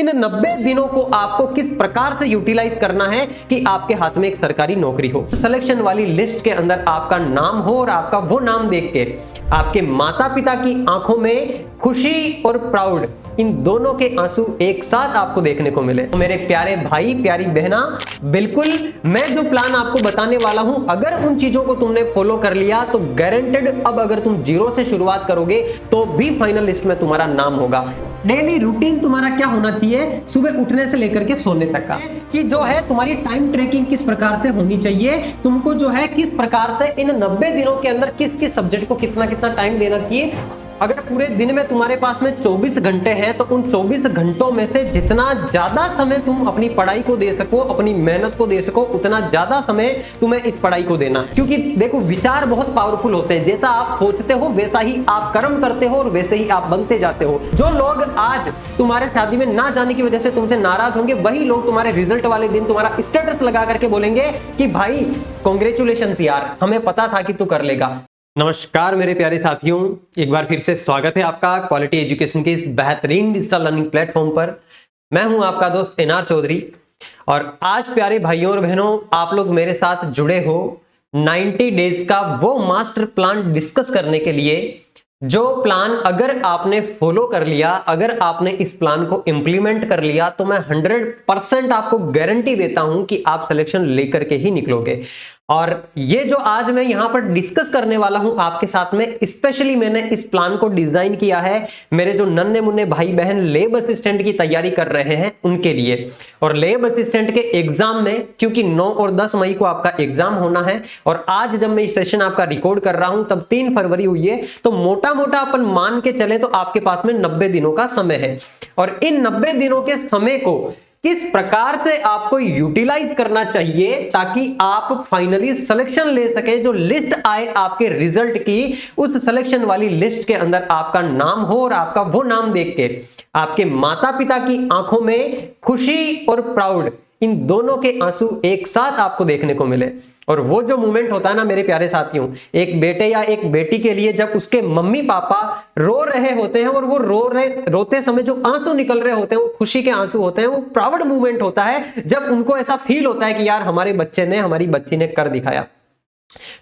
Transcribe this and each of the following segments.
इन 90 दिनों को आपको किस प्रकार से यूटिलाइज करना है कि आपके हाथ में एक सरकारी नौकरी हो, सिलेक्शन वाली लिस्ट के अंदर आपका नाम हो और आपका वो नाम देख के आपके माता पिता की आंखों में खुशी और प्राउड, इन दोनों के आंसू एक साथ आपको देखने को मिले। तो मेरे प्यारे भाई प्यारी बहना, बिल्कुल मैं जो प्लान आपको बताने वाला हूं, अगर उन चीजों को तुमने फॉलो कर लिया तो गारंटेड अब अगर तुम जीरो से शुरुआत करोगे तो भी फाइनल लिस्ट में तुम्हारा नाम होगा। डेली रूटीन तुम्हारा क्या होना चाहिए, सुबह उठने से लेकर के सोने तक का, कि जो है तुम्हारी टाइम ट्रैकिंग किस प्रकार से होनी चाहिए, तुमको जो है किस प्रकार से इन 90 दिनों के अंदर किस किस सब्जेक्ट को कितना कितना टाइम देना चाहिए। अगर पूरे दिन में तुम्हारे पास में 24 घंटे हैं तो उन 24 घंटों में से जितना ज्यादा समय तुम अपनी पढ़ाई को दे सको, अपनी मेहनत को दे सको, उतना ज्यादा समय तुम्हें इस पढ़ाई को देना है। क्योंकि देखो, विचार बहुत पावरफुल होते हैं, जैसा आप सोचते हो वैसा ही आप कर्म करते हो और वैसे ही आप बनते जाते हो। जो लोग आज तुम्हारे शादी में ना जाने की वजह से तुमसे नाराज होंगे, वही लोग तुम्हारे रिजल्ट वाले दिन तुम्हारा स्टेटस लगा करके बोलेंगे कि भाई कांग्रेचुलेशंस यार, हमें पता था कि तू कर लेगा। नमस्कार मेरे प्यारे साथियों, एक बार फिर से स्वागत है आपका क्वालिटी एजुकेशन के इस बेहतरीन डिजिटल लर्निंग प्लेटफॉर्म पर। मैं हूं आपका दोस्त एनआर चौधरी और आज प्यारे भाइयों और बहनों, आप लोग मेरे साथ जुड़े हो 90 डेज का वो मास्टर प्लान डिस्कस करने के लिए, जो प्लान अगर आपने फॉलो कर लिया, अगर आपने इस प्लान को इंप्लीमेंट कर लिया तो मैं 100% आपको गारंटी देता हूं कि आप सिलेक्शन लेकर के ही निकलोगे। और ये जो आज मैं यहां पर डिस्कस करने वाला हूं आपके साथ में, स्पेशली मैंने इस प्लान को डिजाइन किया है मेरे जो नन्हे मुन्ने भाई बहन लेब असिस्टेंट की तैयारी कर रहे हैं उनके लिए। और लेब असिस्टेंट के एग्जाम में, क्योंकि 9 और 10 मई को आपका एग्जाम होना है और आज जब मैं इस सेशन आपका रिकॉर्ड कर रहा हूं तब 3 फरवरी हुई है, तो मोटा मोटा अपन मान के चले तो आपके पास में 90 दिनों का समय है। और इन 90 दिनों के समय को किस प्रकार से आपको यूटिलाइज करना चाहिए ताकि आप फाइनली सिलेक्शन ले सके, जो लिस्ट आए आपके रिजल्ट की, उस सिलेक्शन वाली लिस्ट के अंदर आपका नाम हो और आपका वो नाम देख के आपके माता पिता की आंखों में खुशी और प्राउड, इन दोनों के आंसू एक साथ आपको देखने को मिले। और वो जो मोमेंट होता है ना मेरे प्यारे साथियों, एक बेटे या एक बेटी के लिए जब उसके मम्मी पापा रो रहे होते हैं और वो रोते समय जो आंसू निकल रहे होते हैं वो खुशी के आंसू होते हैं, वो प्राउड मोमेंट होता है जब उनको ऐसा फील होता है कि यार हमारे बच्चे ने, हमारी बच्ची ने कर दिखाया।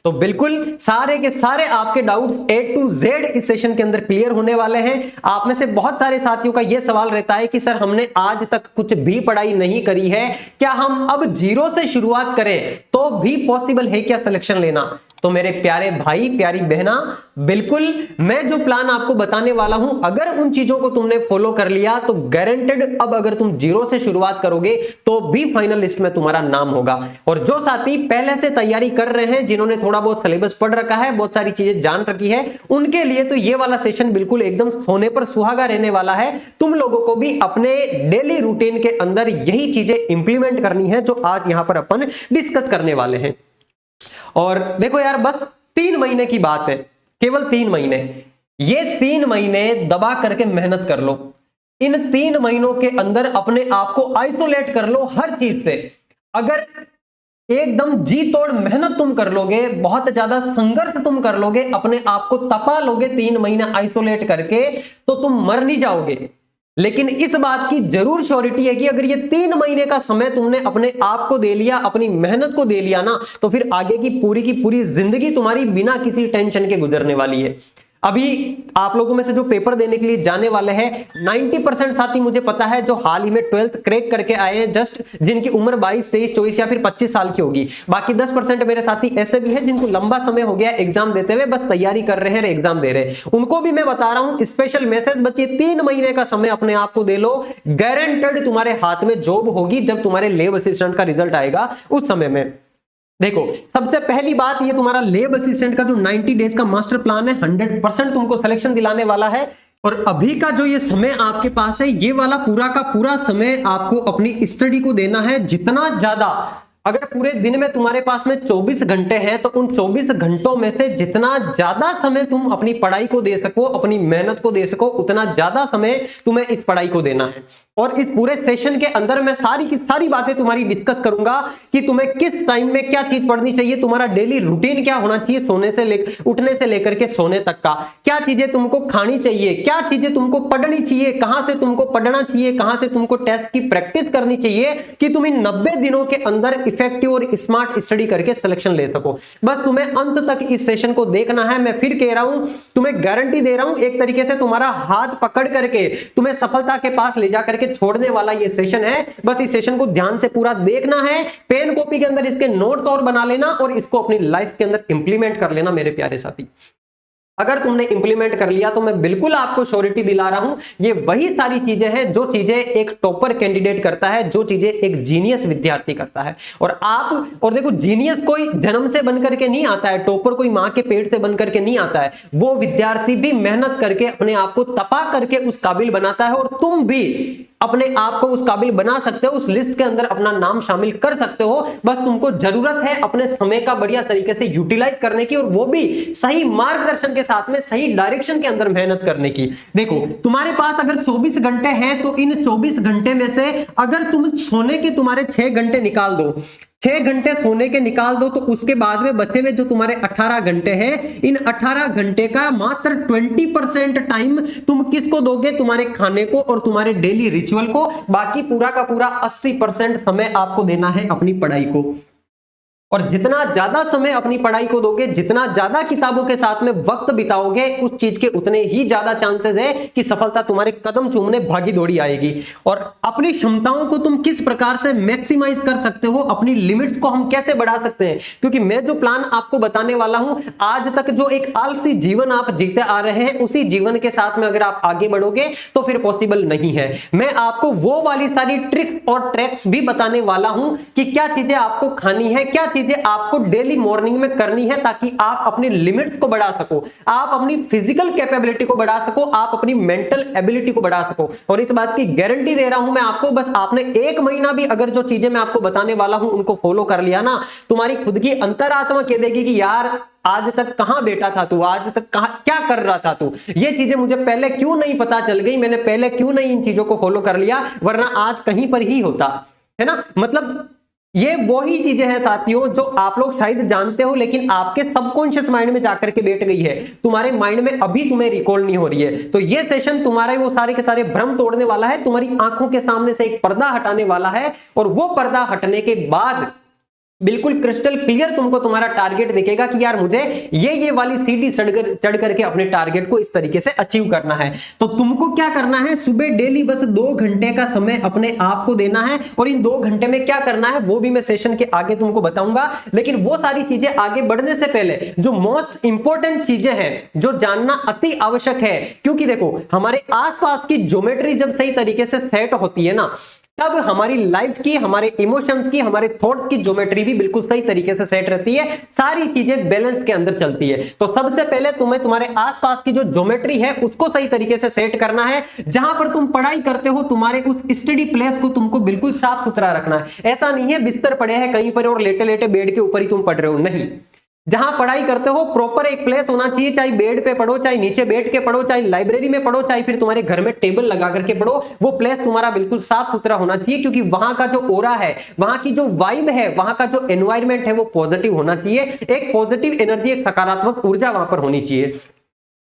तो बिल्कुल सारे के सारे आपके डाउट्स A to Z इस सेशन के अंदर क्लियर होने वाले हैं। आप में से बहुत सारे साथियों का यह सवाल रहता है कि सर हमने आज तक कुछ भी पढ़ाई नहीं करी है, क्या हम अब जीरो से शुरुआत करें तो भी पॉसिबल है क्या सिलेक्शन लेना? तो मेरे प्यारे भाई प्यारी बहना, बिल्कुल मैं जो प्लान आपको बताने वाला हूं, अगर उन चीजों को तुमने फॉलो कर लिया तो गारंटेड अब अगर तुम जीरो से शुरुआत करोगे तो भी फाइनल लिस्ट में तुम्हारा नाम होगा। और जो साथी पहले से तैयारी कर रहे हैं, जिन्होंने थोड़ा बहुत सिलेबस पढ़ रखा है, बहुत सारी चीजें जान रखी है, उनके लिए तो ये वाला सेशन बिल्कुल एकदम सोने पर सुहागा रहने वाला है। तुम लोगों को भी अपने डेली रूटीन के अंदर यही चीजें इंप्लीमेंट करनी है जो आज यहां पर अपन डिस्कस करने वाले हैं। और देखो यार, बस 3 महीने की बात है, केवल 3 महीने। ये 3 महीने दबा करके मेहनत कर लो। इन 3 महीनों के अंदर अपने आप को आइसोलेट कर लो हर चीज से। अगर एकदम जी तोड़ मेहनत तुम कर लोगे, बहुत ज्यादा संघर्ष तुम कर लोगे, अपने आप को तपा लोगे 3 महीने आइसोलेट करके, तो तुम मर नहीं जाओगे। लेकिन इस बात की जरूर श्योरिटी है कि अगर ये 3 महीने का समय तुमने अपने आप को दे लिया, अपनी मेहनत को दे लिया ना, तो फिर आगे की पूरी जिंदगी तुम्हारी बिना किसी टेंशन के गुजरने वाली है। अभी आप लोगों में से जो पेपर देने के लिए जाने वाले हैं, 90% साथी मुझे पता है जो हाल ही में 12th क्रैक करके आए हैं, जस्ट जिनकी उम्र 22, 23, 24 या फिर 25 साल की होगी। बाकी 10% मेरे साथी ऐसे भी हैं जिनको लंबा समय हो गया एग्जाम देते हुए, बस तैयारी कर रहे हैं, एग्जाम दे रहे हैं। उनको भी मैं बता रहा हूं स्पेशल मैसेज, बच्चे 3 महीने का समय अपने आप को दे लो, गारंटेड तुम्हारे हाथ में जॉब होगी जब तुम्हारे लेब असिस्टेंट का रिजल्ट आएगा उस समय में। देखो, सबसे पहली बात, ये तुम्हारा लेब असिस्टेंट का जो 90 डेज का मास्टर प्लान है 100% तुमको सिलेक्शन दिलाने वाला है। और अभी का जो ये समय आपके पास है, ये वाला पूरा का पूरा समय आपको अपनी स्टडी को देना है। जितना ज्यादा अगर पूरे दिन में तुम्हारे पास में 24 घंटे हैं तो उन 24 घंटों में से जितना ज्यादा समय तुम अपनी पढ़ाई को दे सको, अपनी मेहनत को दे सको, उतना ज्यादा समय तुम्हें इस पढ़ाई को देना है। और इस पूरे सेशन के अंदर मैं सारी की सारी बातें तुम्हारी डिस्कस करूंगा कि तुम्हें किस टाइम में क्या चीज पढ़नी चाहिए, तुम्हारा डेली रूटीन क्या होना चाहिए, उठने से लेकर के सोने तक का, क्या चीजें तुमको खानी चाहिए, क्या चीजें तुमको पढ़नी चाहिए, कहां से तुमको पढ़ना चाहिए, कहां से तुमको टेस्ट की प्रैक्टिस करनी चाहिए कि तुम इन 90 दिनों के अंदर इफेक्टिव और स्मार्ट स्टडी करके सिलेक्शन ले सको। बस तुम्हें अंत तक इस सेशन को देखना है। मैं फिर कह रहा हूं, तुम्हें गारंटी दे रहा हूं, एक तरीके से तुम्हारा हाथ पकड़ करके तुम्हें सफलता के पास ले जा करके छोड़ने वाला ये सेशन है। बस इस सेशन को ध्यान से पूरा देखना है, पेन कॉपी के अंदर इसके नोट्स और बना लेना और इसको अपनी लाइफ के अंदर इंप्लीमेंट कर लेना मेरे प्यारे साथी। अगर तुमने इंप्लीमेंट कर लिया तो मैं बिल्कुल आपको श्योरिटी दिला रहा हूं, ये वही सारी चीजें हैं जो चीजें एक टॉपर कैंडिडेट करता है, जो चीजें एक जीनियस विद्यार्थी करता है। और देखो, जीनियस कोई जन्म से बनकर के नहीं आता है, टॉपर कोई मां के पेट से बनकर के नहीं आता है। वो विद्यार्थी भी मेहनत करके अपने आप को तपा करके उस काबिल बनाता है, और तुम भी अपने आप को उस काबिल बना सकते हो, उस लिस्ट के अंदर अपना नाम शामिल कर सकते हो। बस तुमको जरूरत है अपने समय का बढ़िया तरीके से यूटिलाइज करने की, और वो भी सही मार्गदर्शन के साथ में, सही डायरेक्शन के अंदर मेहनत करने की। देखो, तुम्हारे पास अगर 24 घंटे हैं तो इन 24 घंटे में से अगर तुम सोने के तुम्हारे 6 घंटे निकाल दो, 6 घंटे सोने के निकाल दो, तो उसके बाद में बचे हुए जो तुम्हारे 18 घंटे हैं, इन 18 घंटे का मात्र 20% टाइम तुम किसको दोगे? तुम्हारे खाने को और तुम्हारे डेली रिचुअल को। बाकी पूरा का पूरा 80% समय आपको देना है अपनी पढ़ाई को। और जितना ज्यादा समय अपनी पढ़ाई को दोगे, जितना ज्यादा किताबों के साथ में वक्त बिताओगे, उस चीज के उतने ही ज्यादा चांसेस है कि सफलता तुम्हारे कदम चूमने भागी दौड़ी आएगी। और अपनी क्षमताओं को तुम किस प्रकार से मैक्सिमाइज कर सकते हो, अपनी लिमिट्स को हम कैसे बढ़ा सकते हैं, क्योंकि मैं जो प्लान आपको बताने वाला हूं, आज तक जो एक आलसी जीवन आप जीते आ रहे हैं, उसी जीवन के साथ में अगर आप आगे बढ़ोगे तो फिर पॉसिबल नहीं है। मैं आपको वो वाली सारी ट्रिक्स और ट्रैक्स भी बताने वाला हूं कि क्या चीजें आपको खानी है, क्या चीजें आपको डेली मॉर्निंग में करनी है, ताकि आप अपनी लिमिट्स को बढ़ा सको, आप अपनी फिजिकल कैपेबिलिटी को बढ़ा सको, आप अपनी मेंटल एबिलिटी को बढ़ा सको। और इस बात की गारंटी दे रहा हूं मैं आपको, बस आपने 1 महीना भी अगर जो चीजें मैं आपको बताने वाला हूं उनको फॉलो कर लिया ना, तुम्हारी खुद की अंतरात्मा कह देगी कि यार आज तक कहां बैठा था तू, आज तक कहां क्या कर रहा था तू, ये चीजें मुझे पहले क्यों नहीं पता चल गई, मैंने पहले क्यों नहीं इन चीजों को फॉलो कर लिया, वरना आज कहीं पर ही होता है ना। मतलब ये वही चीजें हैं साथियों जो आप लोग शायद जानते हो, लेकिन आपके सबकॉन्शियस माइंड में जाकर के बैठ गई है, तुम्हारे माइंड में अभी तुम्हें रिकॉल नहीं हो रही है। तो ये सेशन तुम्हारे वो सारे के सारे भ्रम तोड़ने वाला है, तुम्हारी आंखों के सामने से एक पर्दा हटाने वाला है, और वो पर्दा हटने के बाद बिल्कुल क्रिस्टल क्लियर तुमको तुम्हारा टारगेट दिखेगा कि यार मुझे ये वाली सीढ़ी चढ़ करके अपने टारगेट को इस तरीके से अचीव करना है। तो तुमको क्या करना है, सुबह डेली बस 2 घंटे का समय अपने आप को देना है, और इन 2 घंटे में क्या करना है वो भी मैं सेशन के आगे तुमको बताऊंगा। लेकिन वो सारी चीजें आगे बढ़ने से पहले जो मोस्ट इंपॉर्टेंट चीजें हैं, जो जानना अति आवश्यक है, क्योंकि देखो हमारे आसपास की ज्योमेट्री जब सही तरीके से सेट होती है ना, तब हमारी लाइफ की, हमारे इमोशंस की, हमारे थॉट्स की ज्योमेट्री भी बिल्कुल सही तरीके से सेट रहती है, सारी चीजें बैलेंस के अंदर चलती है। तो सबसे पहले तुम्हें तुम्हारे आसपास की जो ज्योमेट्री है उसको सही तरीके से सेट करना है। जहां पर तुम पढ़ाई करते हो, तुम्हारे उस स्टडी प्लेस को तुमको बिल्कुल साफ सुथरा रखना है। ऐसा नहीं है बिस्तर पड़े हैं कहीं पर और लेटे लेटे बेड के ऊपर ही तुम पढ़ रहे हो, नहीं। जहां पढ़ाई करते हो प्रॉपर एक प्लेस होना चाहिए, चाहे बेड पे पढ़ो, चाहे नीचे बैठ के पढ़ो, चाहे लाइब्रेरी में पढ़ो, चाहे फिर तुम्हारे घर में टेबल लगा करके पढ़ो, वो प्लेस तुम्हारा बिल्कुल साफ सुथरा होना चाहिए, क्योंकि वहां का जो ओरा है, वहां की जो वाइब है, वहां का जो एनवायरमेंट है वो पॉजिटिव होना चाहिए। एक पॉजिटिव एनर्जी, एक सकारात्मक ऊर्जा वहां पर होनी चाहिए।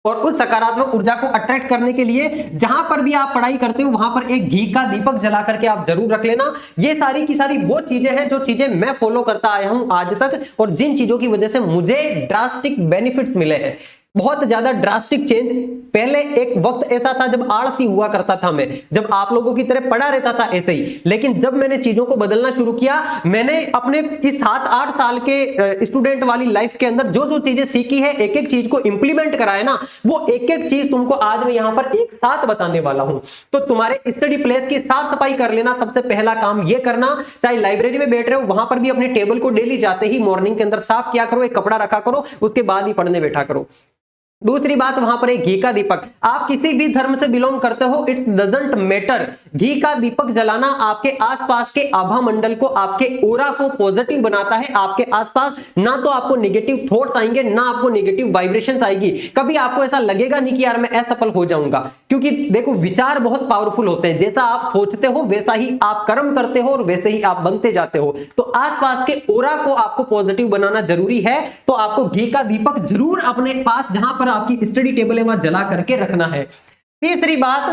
और उस सकारात्मक ऊर्जा को अट्रैक्ट करने के लिए जहां पर भी आप पढ़ाई करते हो वहां पर एक घी का दीपक जला करके आप जरूर रख लेना। ये सारी की सारी वो चीजें हैं जो चीजें मैं फॉलो करता आया हूं आज तक, और जिन चीजों की वजह से मुझे ड्रास्टिक बेनिफिट्स मिले हैं, बहुत ज्यादा ड्रास्टिक चेंज। पहले एक वक्त ऐसा था जब आलसी हुआ करता था मैं, जब आप लोगों की तरह पढ़ा रहता था ऐसे ही, लेकिन जब मैंने चीजों को बदलना शुरू किया, मैंने अपने इस 7-8 साल के स्टूडेंट वाली लाइफ के अंदर जो जो चीजें सीखी है, एक एक चीज को इंप्लीमेंट करा है ना, वो एक एक चीज तुमको आज मैं यहां पर एक साथ बताने वाला हूं। तो तुम्हारे स्टडी प्लेस की साफ सफाई कर लेना, सबसे पहला काम ये करना। चाहे लाइब्रेरी में बैठ रहे हो, वहां पर भी अपने टेबल को डेली जाते ही मॉर्निंग के अंदर साफ किया करो, एक कपड़ा रखा करो, उसके बाद ही पढ़ने बैठा करो। दूसरी बात वहां पर एक घी का दीपक, आप किसी भी धर्म से बिलोंग करते हो, इट्स डजंट मैटर, घी का दीपक जलाना आपके आसपास के आभा मंडल को, आपके ऑरा को पॉजिटिव बनाता है। आपके आसपास ना तो आपको नेगेटिव थॉट्स आएंगे, ना आपको नेगेटिव वाइब्रेशंस आएगी। कभी आपको ऐसा लगेगा नहीं कि यार मैं असफल हो जाऊंगा, क्योंकि देखो विचार बहुत पावरफुल होते हैं। जैसा आप सोचते हो वैसा ही आप कर्म करते हो और वैसे ही आप बनते जाते हो। तो आसपास के ऑरा को आपको पॉजिटिव बनाना जरूरी है। तो आपको घी का दीपक जरूर अपने पास जहां पर आपकी स्टडी टेबल है वहां जला करके रखना है। तीसरी बात,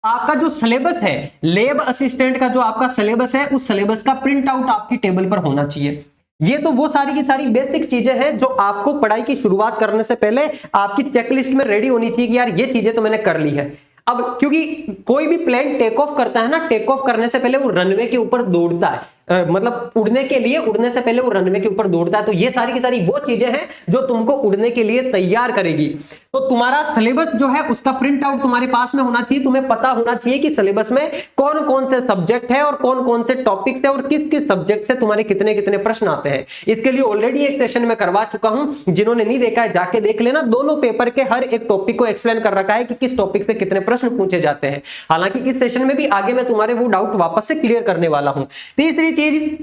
आपका जो सिलेबस है, लैब असिस्टेंट का जो आपका सिलेबस है, उस सिलेबस का प्रिंट आउट आपकी टेबल पर होना चाहिए। ये तो वो सारी की सारी बेसिक चीजें हैं जो आपको पढ़ाई की शुरुआत करने से पहले आपकी चेकलिस्ट में रेडी होनी चाहिए कि यार ये चीजें तो मैंने कर ली है। अब क्योंकि कोई भी प्लेन टेक ऑफ करता है ना, टेक ऑफ करने से पहले वो रनवे के ऊपर दौड़ता है, मतलब उड़ने के लिए, उड़ने से पहले वो रनवे के ऊपर दौड़ता है। तो ये सारी की सारी वो चीजें हैं जो तुमको उड़ने के लिए तैयार करेगी। तो तुम्हारा सिलेबस जो है उसका प्रिंट आउट तुम्हारे पास में होना चाहिए। तुम्हें पता होना चाहिए कि सिलेबस में कौन कौन से सब्जेक्ट है और कौन कौन से टॉपिक्स है और किस किस सब्जेक्ट से तुम्हारे कितने कितने प्रश्न आते हैं। इसके लिए ऑलरेडी एक सेशन में करवा चुका हूं, जिन्होंने नहीं देखा है जाके देख लेना। दोनों पेपर के हर एक टॉपिक को एक्सप्लेन कर रखा है कि किस टॉपिक से कितने प्रश्न पूछे जाते हैं। हालांकि इस सेशन में भी आगे मैं तुम्हारे वो डाउट वापस से क्लियर करने वाला हूं। तीसरी चीज,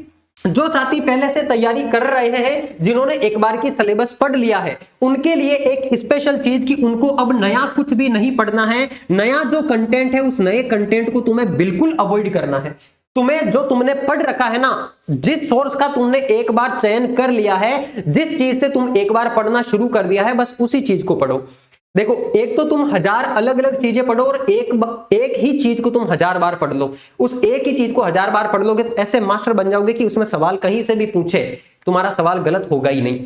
जो साथी पहले से तैयारी कर रहे हैं, जिन्होंने एक बार की सिलेबस पढ़ लिया है, उनके लिए एक स्पेशल चीज कि उनको अब नया कुछ भी नहीं पढ़ना है। नया जो कंटेंट है उस नए कंटेंट को तुम्हें बिल्कुल अवॉइड करना है। तुम्हें जो तुमने पढ़ रखा है ना, जिस सोर्स का तुमने एक बार चयन कर लिया है, जिस चीज से तुम एक बार पढ़ना शुरू कर दिया है, बस उसी चीज को पढ़ो। देखो, एक तो तुम 1000 अलग अलग चीजें पढ़ो और एक ही चीज को तुम 1000 बार पढ़ लो। उस एक ही चीज को 1000 बार पढ़ लोगे तो ऐसे मास्टर बन जाओगे कि उसमें सवाल कहीं से भी पूछे तुम्हारा सवाल गलत होगा ही नहीं,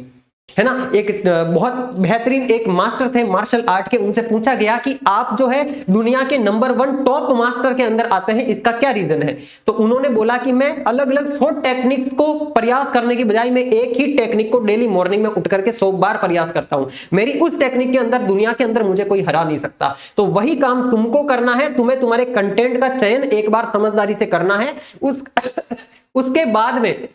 है ना। एक बहुत बेहतरीन एक मास्टर थे मार्शल आर्ट के, उनसे पूछा गया कि आप जो है दुनिया के नंबर 1 टॉप मास्टर के अंदर आते हैं, इसका क्या रीजन है। तो उन्होंने बोला कि मैं अलग अलग 100 टेक्निक्स को प्रयास करने की बजाय मैं एक ही टेक्निक को डेली मॉर्निंग में उठ करके 100 बार प्रयास करता हूं। मेरी उस टेक्निक के अंदर दुनिया के अंदर मुझे कोई हरा नहीं सकता। तो वही काम तुमको करना है। तुम्हें तुम्हारे कंटेंट का चयन एक बार समझदारी से करना है। उसके बाद में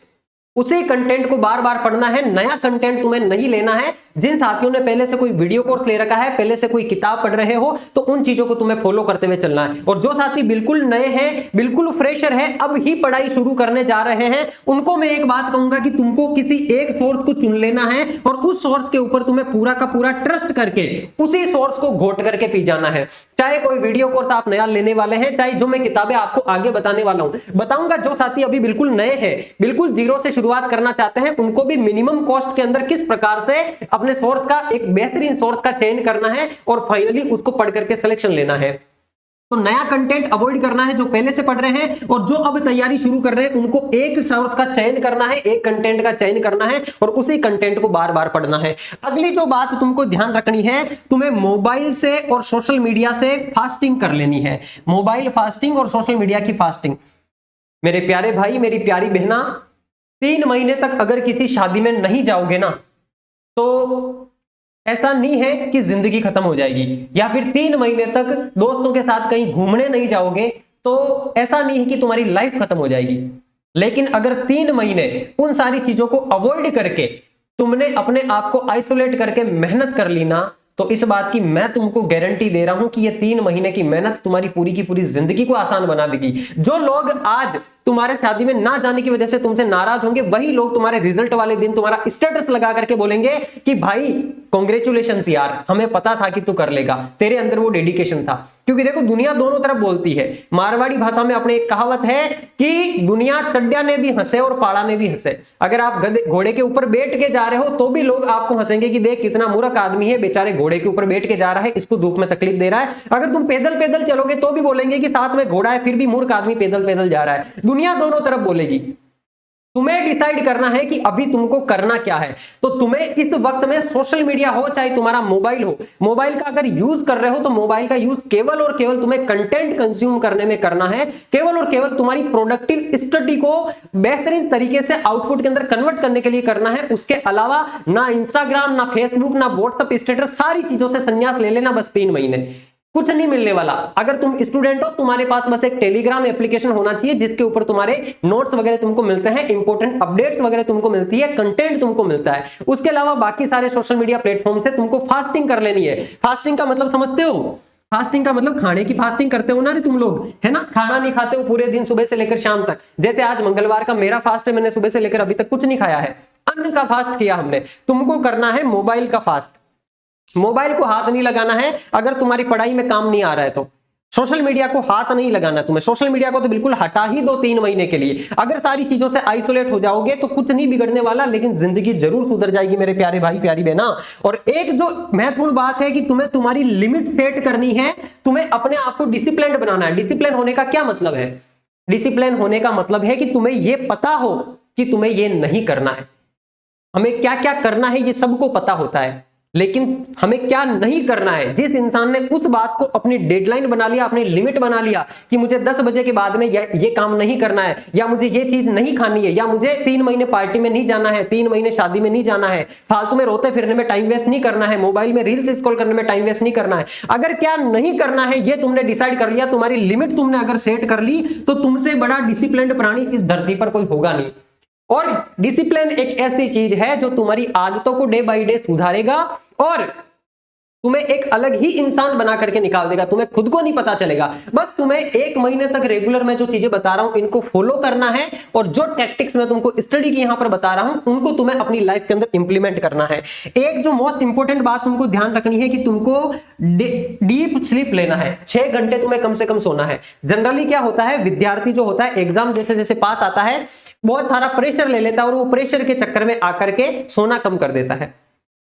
उसी कंटेंट को बार बार पढ़ना है। नया कंटेंट तुम्हें नहीं लेना है। जिन साथियों ने पहले से कोई वीडियो कोर्स ले रखा है, पहले से कोई किताब पढ़ रहे हो, तो उन चीजों को तुम्हें फॉलो करते हुए चलना है। और जो साथी बिल्कुल नए हैं, बिल्कुल फ्रेशर है, अब ही पढ़ाई शुरू करने जा रहे हैं, उनको मैं एक बात कहूंगा कि तुमको किसी एक सोर्स को चुन लेना है और उस सोर्स के ऊपर तुम्हें पूरा का पूरा ट्रस्ट करके उसी सोर्स को घोट करके पी जाना है। चाहे कोई वीडियो कोर्स आप नया लेने वाले हैं, चाहे जो मैं किताबें आपको आगे बताने वाला हूं, बताऊंगा। जो साथी अभी बिल्कुल नए हैं, बिल्कुल जीरो से शुरुआत करना चाहते हैं, उनको भी मिनिमम कॉस्ट के अंदर किस प्रकार से अपने सोर्स का एक बेहतरीन सोर्स का चयन करना है और फाइनली उसको पढ़ करके सिलेक्शन लेना है। तो नया कंटेंट अवॉइड करना है जो पहले से पढ़ रहे हैं, और जो अब तैयारी शुरू कर रहे हैं उनको एक सोर्स का चयन करना है, एक कंटेंट का चयन करना है और उसी कंटेंट को बार बार पढ़ना है। अगली जो बात तुमको ध्यान रखनी है, तुम्हें मोबाइल से और सोशल मीडिया से फास्टिंग कर लेनी है। मोबाइल फास्टिंग और सोशल मीडिया की फास्टिंग। मेरे प्यारे भाई, मेरी प्यारी बहना, 3 महीने तक अगर किसी शादी में नहीं जाओगे ना, तो ऐसा नहीं है कि जिंदगी खत्म हो जाएगी। या फिर 3 महीने तक दोस्तों के साथ कहीं घूमने नहीं जाओगे तो ऐसा नहीं है कि तुम्हारी लाइफ खत्म हो जाएगी। लेकिन अगर 3 महीने उन सारी चीजों को अवॉइड करके तुमने अपने आप को आइसोलेट करके मेहनत कर ली ना, तो इस बात की मैं तुमको गारंटी दे रहा हूं कि ये 3 महीने की मेहनत तुम्हारी पूरी की पूरी जिंदगी को आसान बना देगी। जो लोग आज तुम्हारे शादी में ना जाने की वजह से तुमसे नाराज होंगे, वही लोग तुम्हारे रिजल्ट वाले दिन तुम्हारा स्टेटस लगा करके बोलेंगे कि भाई कांग्रेचुलेशंस यार, हमें पता था कि तू कर लेगा, तेरे अंदर वो डेडिकेशन था। क्योंकि देखो, दुनिया दोनों तरफ बोलती है। मारवाड़ी भाषा में अपने एक कहावत है कि दुनिया चड्डा ने भी हंसे और पाड़ा ने भी हंसे। अगर आप घोड़े के ऊपर बैठ के जा रहे हो तो भी लोग आपको हंसेंगे कि देख कितना मूर्ख आदमी है, बेचारे घोड़े के ऊपर बैठ के जा रहा है, इसको धूप में तकलीफ दे रहा है। अगर तुम पैदल पैदल चलोगे तो भी बोलेंगे कि साथ में घोड़ा है, फिर भी मूर्ख आदमी पैदल पैदल जा रहा है। दुनिया दोनों तरफ बोलेगी। तुम्हें डिसाइड करना है कि अभी तुमको करना क्या है। तो तुम्हें इस वक्त में सोशल मीडिया हो चाहे तुम्हारा मोबाइल हो, मोबाइल का अगर यूज कर रहे हो तो मोबाइल का यूज केवल और केवल तुम्हें कंटेंट कंज्यूम करने में करना है। केवल और केवल तुम्हारी प्रोडक्टिव स्टडी को बेहतरीन तरीके से आउटपुट के अंदर कन्वर्ट करने के लिए करना है। उसके अलावा ना इंस्टाग्राम, ना फेसबुक, ना व्हाट्सएप स्टेटस, सारी चीजों से संन्यास ले लेना बस 3 महीने। कुछ नहीं मिलने वाला। अगर तुम स्टूडेंट हो, तुम्हारे पास बस एक टेलीग्राम एप्लीकेशन होना चाहिए जिसके ऊपर तुम्हारे नोट्स वगैरह तुमको मिलते हैं, इंपॉर्टेंट अपडेट्स वगैरह तुमको मिलती है, कंटेंट तुमको मिलता है। उसके अलावा बाकी सारे सोशल मीडिया प्लेटफॉर्म से तुमको फास्टिंग कर लेनी है। फास्टिंग का मतलब समझते हो? फास्टिंग का मतलब खाने की फास्टिंग करते हो ना रे तुम लोग, है ना? खाना नहीं खाते हो पूरे दिन सुबह से लेकर शाम तक। जैसे आज मंगलवार का मेरा फास्ट है, मैंने सुबह से लेकर अभी तक कुछ नहीं खाया है, अन्न का फास्ट किया हमने। तुमको करना है मोबाइल का फास्ट। मोबाइल को हाथ नहीं लगाना है अगर तुम्हारी पढ़ाई में काम नहीं आ रहा है तो। सोशल मीडिया को हाथ नहीं लगाना तुम्हें, सोशल मीडिया को तो बिल्कुल हटा ही दो 3 महीने के लिए। अगर सारी चीजों से आइसोलेट हो जाओगे तो कुछ नहीं बिगड़ने वाला, लेकिन जिंदगी जरूर सुधर जाएगी मेरे प्यारे भाई प्यारी बहना। और एक जो महत्वपूर्ण बात है कि तुम्हें तुम्हारी लिमिट सेट करनी है, तुम्हें अपने आप को डिसिप्लिन बनाना है। डिसिप्लिन होने का क्या मतलब है? डिसिप्लिन होने का मतलब है कि तुम्हें यह पता हो कि तुम्हें यह नहीं करना है। हमें क्या क्या करना है ये सबको पता होता है, लेकिन हमें क्या नहीं करना है। जिस इंसान ने उस बात को अपनी डेडलाइन बना लिया, अपनी लिमिट बना लिया कि मुझे 10 बजे के बाद में ये काम नहीं करना है, या मुझे ये चीज नहीं खानी है, या मुझे 3 महीने पार्टी में नहीं जाना है, 3 महीने शादी में नहीं जाना है, फालतू में रोते फिरने में टाइम वेस्ट नहीं करना है, मोबाइल में रील्स स्क्रॉल करने में टाइम वेस्ट नहीं करना है। अगर क्या नहीं करना है ये तुमने डिसाइड कर लिया, तुम्हारी लिमिट तुमने अगर सेट कर ली, तो तुमसे बड़ा डिसिप्लिन्ड प्राणी इस धरती पर कोई होगा नहीं। और डिसिप्लिन एक ऐसी चीज है जो तुम्हारी आदतों को डे बाय डे सुधारेगा और तुम्हें एक अलग ही इंसान बना करके निकाल देगा। तुम्हें खुद को नहीं पता चलेगा। बस तुम्हें 1 महीने तक रेगुलर मैं जो चीजें बता रहा हूं इनको फॉलो करना है, और जो टैक्टिक्स मैं तुमको स्टडी की यहां पर बता रहा हूं उनको तुम्हें अपनी लाइफ के अंदर इंप्लीमेंट करना है। एक जो मोस्ट इंपॉर्टेंट बात तुमको ध्यान रखनी है कि तुमको डीप स्लीप लेना है। 6 घंटे तुम्हें कम से कम सोना है। जनरली क्या होता है, विद्यार्थी जो होता है एग्जाम जैसे जैसे पास आता है बहुत सारा प्रेशर ले लेता है, और वो प्रेशर के चक्कर में आकर के सोना कम कर देता है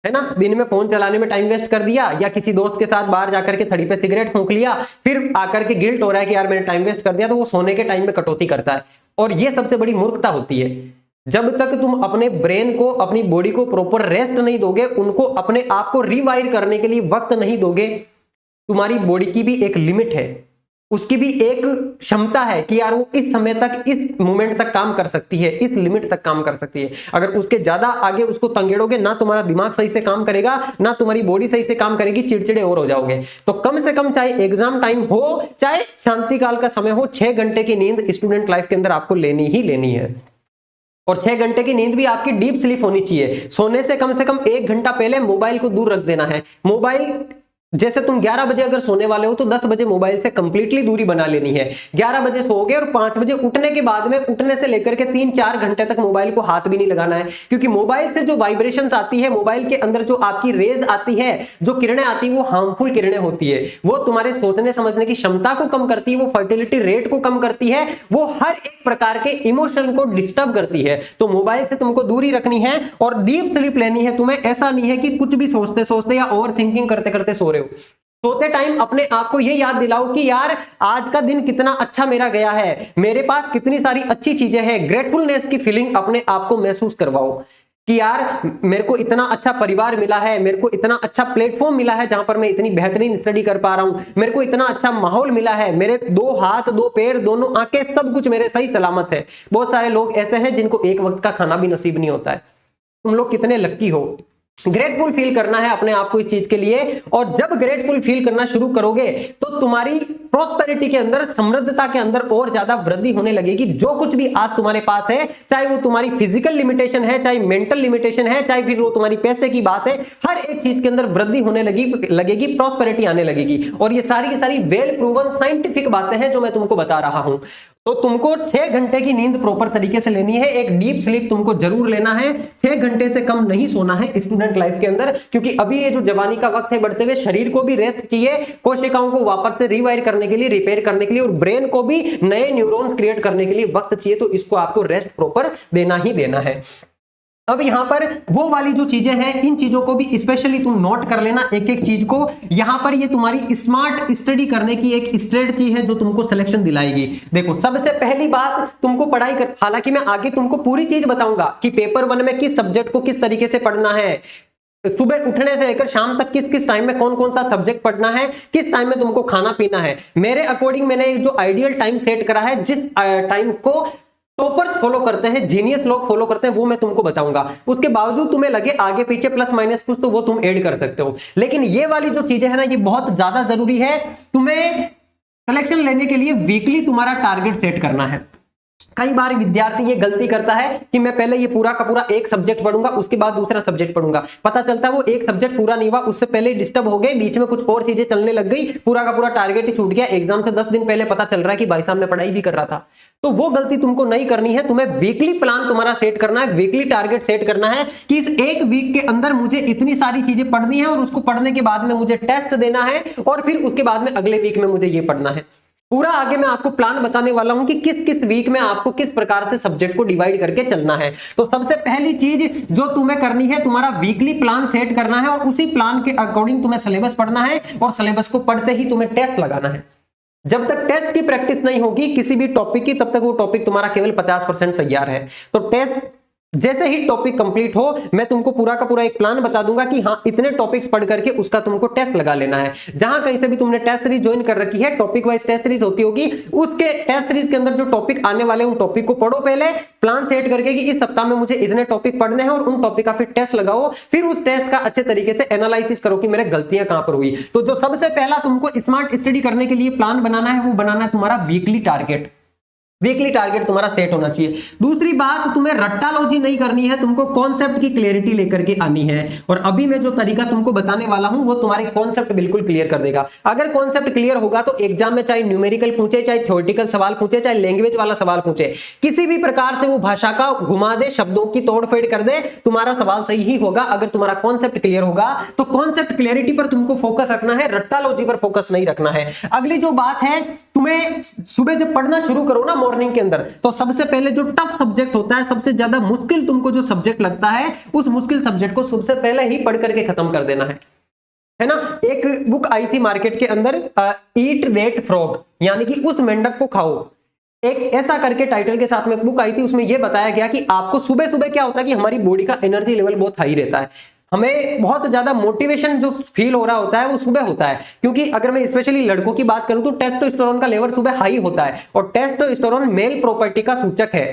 ना? दिन में फोन चलाने में टाइम वेस्ट कर दिया, या किसी दोस्त के साथ बाहर जाकर के थड़ी पे सिगरेट फूंक लिया, फिर आकर के गिल्ट हो रहा है कि यार मैंने टाइम वेस्ट कर दिया, तो वो सोने के टाइम में कटौती करता है। और ये सबसे बड़ी मूर्खता होती है। जब तक तुम अपने ब्रेन को, अपनी बॉडी को प्रॉपर रेस्ट नहीं दोगे, उनको अपने आप को रिवाइर करने के लिए वक्त नहीं दोगे, तुम्हारी बॉडी की भी एक लिमिट है, उसकी भी एक क्षमता है कि यार वो इस समय तक, इस मोमेंट तक काम कर सकती है, इस लिमिट तक काम कर सकती है। अगर उसके ज्यादा आगे उसको तंगेड़ोगे ना, तुम्हारा दिमाग सही से काम करेगा, ना तुम्हारी बॉडी सही से काम करेगी, चिड़चिड़े और हो जाओगे। तो कम से कम चाहे एग्जाम टाइम हो, चाहे शांति काल का समय हो, 6 घंटे की नींद स्टूडेंट लाइफ के अंदर आपको लेनी ही लेनी है। और 6 घंटे की नींद भी आपकी डीप स्लीप होनी चाहिए। सोने से कम 1 घंटा पहले मोबाइल को दूर रख देना है। मोबाइल जैसे तुम 11 बजे अगर सोने वाले हो तो 10 बजे मोबाइल से कंप्लीटली दूरी बना लेनी है। 11 बजे सोओगे और 5 बजे उठने के बाद में, उठने से लेकर के 3-4 घंटे तक मोबाइल को हाथ भी नहीं लगाना है, क्योंकि मोबाइल से जो वाइब्रेशंस आती है, मोबाइल के अंदर जो आपकी रेज आती है, जो किरणें आती है, वो हार्मफुल किरणें होती है। वो तुम्हारे सोचने समझने की क्षमता को कम करती है, वो फर्टिलिटी रेट को कम करती है, वो हर एक प्रकार के इमोशन को डिस्टर्ब करती है। तो मोबाइल से तुमको दूरी रखनी है और डीप स्लीप लेनी है तुम्हें। ऐसा नहीं है कि कुछ भी सोचते सोचते या ओवर थिंकिंग करते करते सो रहे हो। सोते टाइम अपने आप को ये याद दिलाओ कि यार आज का दिन कितना अच्छा मेरा गया है, मेरे पास कितनी सारी अच्छी चीजें हैं। ग्रेटफुलनेस की फीलिंग अपने आप को महसूस करवाओ कि यार मेरे को इतना अच्छा परिवार मिला है, मेरे को इतना अच्छा प्लेटफॉर्म मिला है जहां पर मैं इतनी बेहतरीन स्टडी कर पा रहा हूं, मेरे को इतना अच्छा माहौल मिला है, मेरे 2 हाथ 2 पैर दोनों आंखें सब कुछ मेरे सही सलामत है। बहुत सारे लोग ऐसे हैं जिनको एक वक्त का खाना भी नसीब नहीं होता है। तुम लोग कितने लक्की हो। ग्रेटफुल फील करना है अपने आप को इस चीज के लिए, और जब ग्रेटफुल फील करना शुरू करोगे तो तुम्हारी प्रॉस्पेरिटी के अंदर, समृद्धता के अंदर और ज्यादा वृद्धि होने लगेगी। जो कुछ भी आज तुम्हारे पास है, चाहे वो तुम्हारी फिजिकल लिमिटेशन है, चाहे मेंटल लिमिटेशन है, चाहे फिर वो तुम्हारी पैसे की बात है, हर एक चीज के अंदर वृद्धि होने लगेगी, प्रॉस्पेरिटी आने लगेगी। और ये सारी की सारी वेल प्रूवन साइंटिफिक बातें हैं जो मैं तुमको बता रहा हूं। तो तुमको 6 घंटे की नींद प्रॉपर तरीके से लेनी है। एक डीप स्लीप तुमको जरूर लेना है। 6 घंटे से कम नहीं सोना है स्टूडेंट लाइफ के अंदर, क्योंकि अभी ये जो जवानी का वक्त है, बढ़ते हुए शरीर को भी रेस्ट चाहिए, कोशिकाओं को वापस से रिवायर करने के लिए, रिपेयर करने के लिए, और ब्रेन को भी नए न्यूरॉन्स क्रिएट करने के लिए वक्त चाहिए। तो इसको आपको रेस्ट प्रॉपर देना ही देना है। अब यहां पर वो वाली जो चीजें हैं, इन चीजों को भी स्पेशली तुम नोट कर लेना, एक एक चीज को। यहां पर ये तुम्हारी स्मार्ट स्टडी करने की एक स्ट्रेटजी है जो तुमको सिलेक्शन दिलाएगी। देखो, सबसे पहली बात तुमको पढ़ाई कर, हालांकि मैं आगे तुमको पूरी चीज बताऊंगा कि पेपर 1 में किस सब्जेक्ट को किस तरीके से पढ़ना है, सुबह उठने से लेकर शाम तक किस किस टाइम में कौन कौन सा सब्जेक्ट पढ़ना है, किस टाइम में तुमको खाना पीना है। मेरे अकॉर्डिंग मैंने एक जो आइडियल टाइम सेट करा है, जिस टाइम को टॉपर्स फॉलो करते हैं, जीनियस लोग फॉलो करते हैं, वो मैं तुमको बताऊंगा। उसके बावजूद तुम्हें लगे आगे पीछे प्लस माइनस कुछ, तो वो तुम ऐड कर सकते हो। लेकिन ये वाली जो चीजें है ना, ये बहुत ज्यादा जरूरी है। तुम्हें सिलेक्शन लेने के लिए वीकली तुम्हारा टारगेट सेट करना है। कई बार विद्यार्थी ये गलती करता है कि मैं पहले ये पूरा का पूरा एक सब्जेक्ट पढ़ूंगा, उसके बाद दूसरा सब्जेक्ट पढ़ूंगा। पता चलता है वो एक सब्जेक्ट पूरा नहीं हुआ, उससे पहले डिस्टर्ब हो गए, बीच में कुछ और चीजें चलने लग गई, पूरा का पूरा टारगेट ही छूट गया। एग्जाम से 10 दिन पहले पता चल रहा है कि भाई साहब मैं पढ़ाई भी कर रहा था। तो वो गलती तुमको नहीं करनी है। तुम्हें वीकली प्लान तुम्हारा सेट करना है, वीकली टारगेट सेट करना है कि इस एक वीक के अंदर मुझे इतनी सारी चीजें पढ़नी है, और उसको पढ़ने के बाद में मुझे टेस्ट देना है, और फिर उसके बाद में अगले वीक में मुझे ये पढ़ना है। पूरा आगे मैं आपको प्लान बताने वाला हूं कि किस किस वीक में आपको किस प्रकार से सब्जेक्ट को डिवाइड करके चलना है। तो सबसे पहली चीज जो तुम्हें करनी है, तुम्हारा वीकली प्लान सेट करना है, और उसी प्लान के अकॉर्डिंग तुम्हें सिलेबस पढ़ना है, और सिलेबस को पढ़ते ही तुम्हें टेस्ट लगाना है। जब तक टेस्ट की प्रैक्टिस नहीं होगी किसी भी टॉपिक की, तब तक वो टॉपिक तुम्हारा केवल 50% तैयार है। तो टेस्ट जैसे ही टॉपिक कंप्लीट हो, मैं तुमको पूरा का पूरा एक प्लान बता दूंगा कि हाँ इतने टॉपिक्स पढ़ करके उसका तुमको टेस्ट लगा लेना है। जहां कहीं से भी तुमने टेस्ट सीरीज ज्वाइन कर रखी है, टॉपिक वाइज टेस्ट सीरीज होती होगी, उसके टेस्ट सीरीज के अंदर जो टॉपिक आने वाले उन टॉपिक को पढ़ो पहले, प्लान सेट करके कि इस सप्ताह में मुझे इतने टॉपिक पढ़ने हैं, और उन टॉपिक का फिर टेस्ट लगाओ। फिर उस टेस्ट का अच्छे तरीके से एनालिसिस करो कि मेरे गलतियां कहां पर हुई। तो जो सबसे पहला तुमको स्मार्ट स्टडी करने के लिए प्लान बनाना है, वो बनाना है तुम्हारा वीकली टारगेट। वीकली टारगेट तुम्हारा सेट होना चाहिए। दूसरी बात, तुम्हें रट्टालोजी नहीं करनी है, तुमको कॉन्सेप्ट की क्लियरिटी लेकर के आनी है। और अभी मैं जो तरीका तुमको बताने वाला हूं वो तुम्हारे कॉन्सेप्ट बिल्कुल क्लियर कर देगा। अगर कॉन्सेप्ट क्लियर होगा तो एग्जाम में चाहे न्यूमेरिकल पूछे, चाहे थ्योरेटिकल सवाल पूछे, चाहे लैंग्वेज वाला सवाल पूछे, किसी भी प्रकार से वो भाषा का घुमा दे, शब्दों की तोड़फेड़ कर दे, तुम्हारा सवाल सही ही होगा अगर तुम्हारा कॉन्सेप्ट क्लियर होगा। तो कॉन्सेप्ट क्लियरिटी पर तुमको फोकस रखना है, रट्टालोजी पर फोकस नहीं रखना है। अगली जो बात है, तुम्हें सुबह जब पढ़ना शुरू करो ना मॉर्निंग के अंदर, तो सबसे पहले जो टफ सब्जेक्ट होता है, सबसे ज्यादा मुश्किल तुमको जो सब्जेक्ट लगता है, उस मुश्किल सब्जेक्ट को सबसे पहले ही पढ़ करके खत्म कर देना है ना। एक बुक आई थी मार्केट के अंदर, ईट दैट फ्रॉग, यानी कि उस मेंढक को खाओ, एक ऐसा करके टाइटल के साथ में बुक आई थी। उसमें यह बताया गया कि आपको सुबह सुबह क्या होता है कि हमारी बॉडी का एनर्जी लेवल बहुत हाई रहता है, हमें बहुत ज्यादा मोटिवेशन जो फील हो रहा होता है वो सुबह होता है। क्योंकि अगर मैं स्पेशली लड़कों की बात करूं तो टेस्टोस्टेरोन का लेवल सुबह हाई होता है, और टेस्टोस्टेरोन मेल प्रॉपर्टी का सूचक है।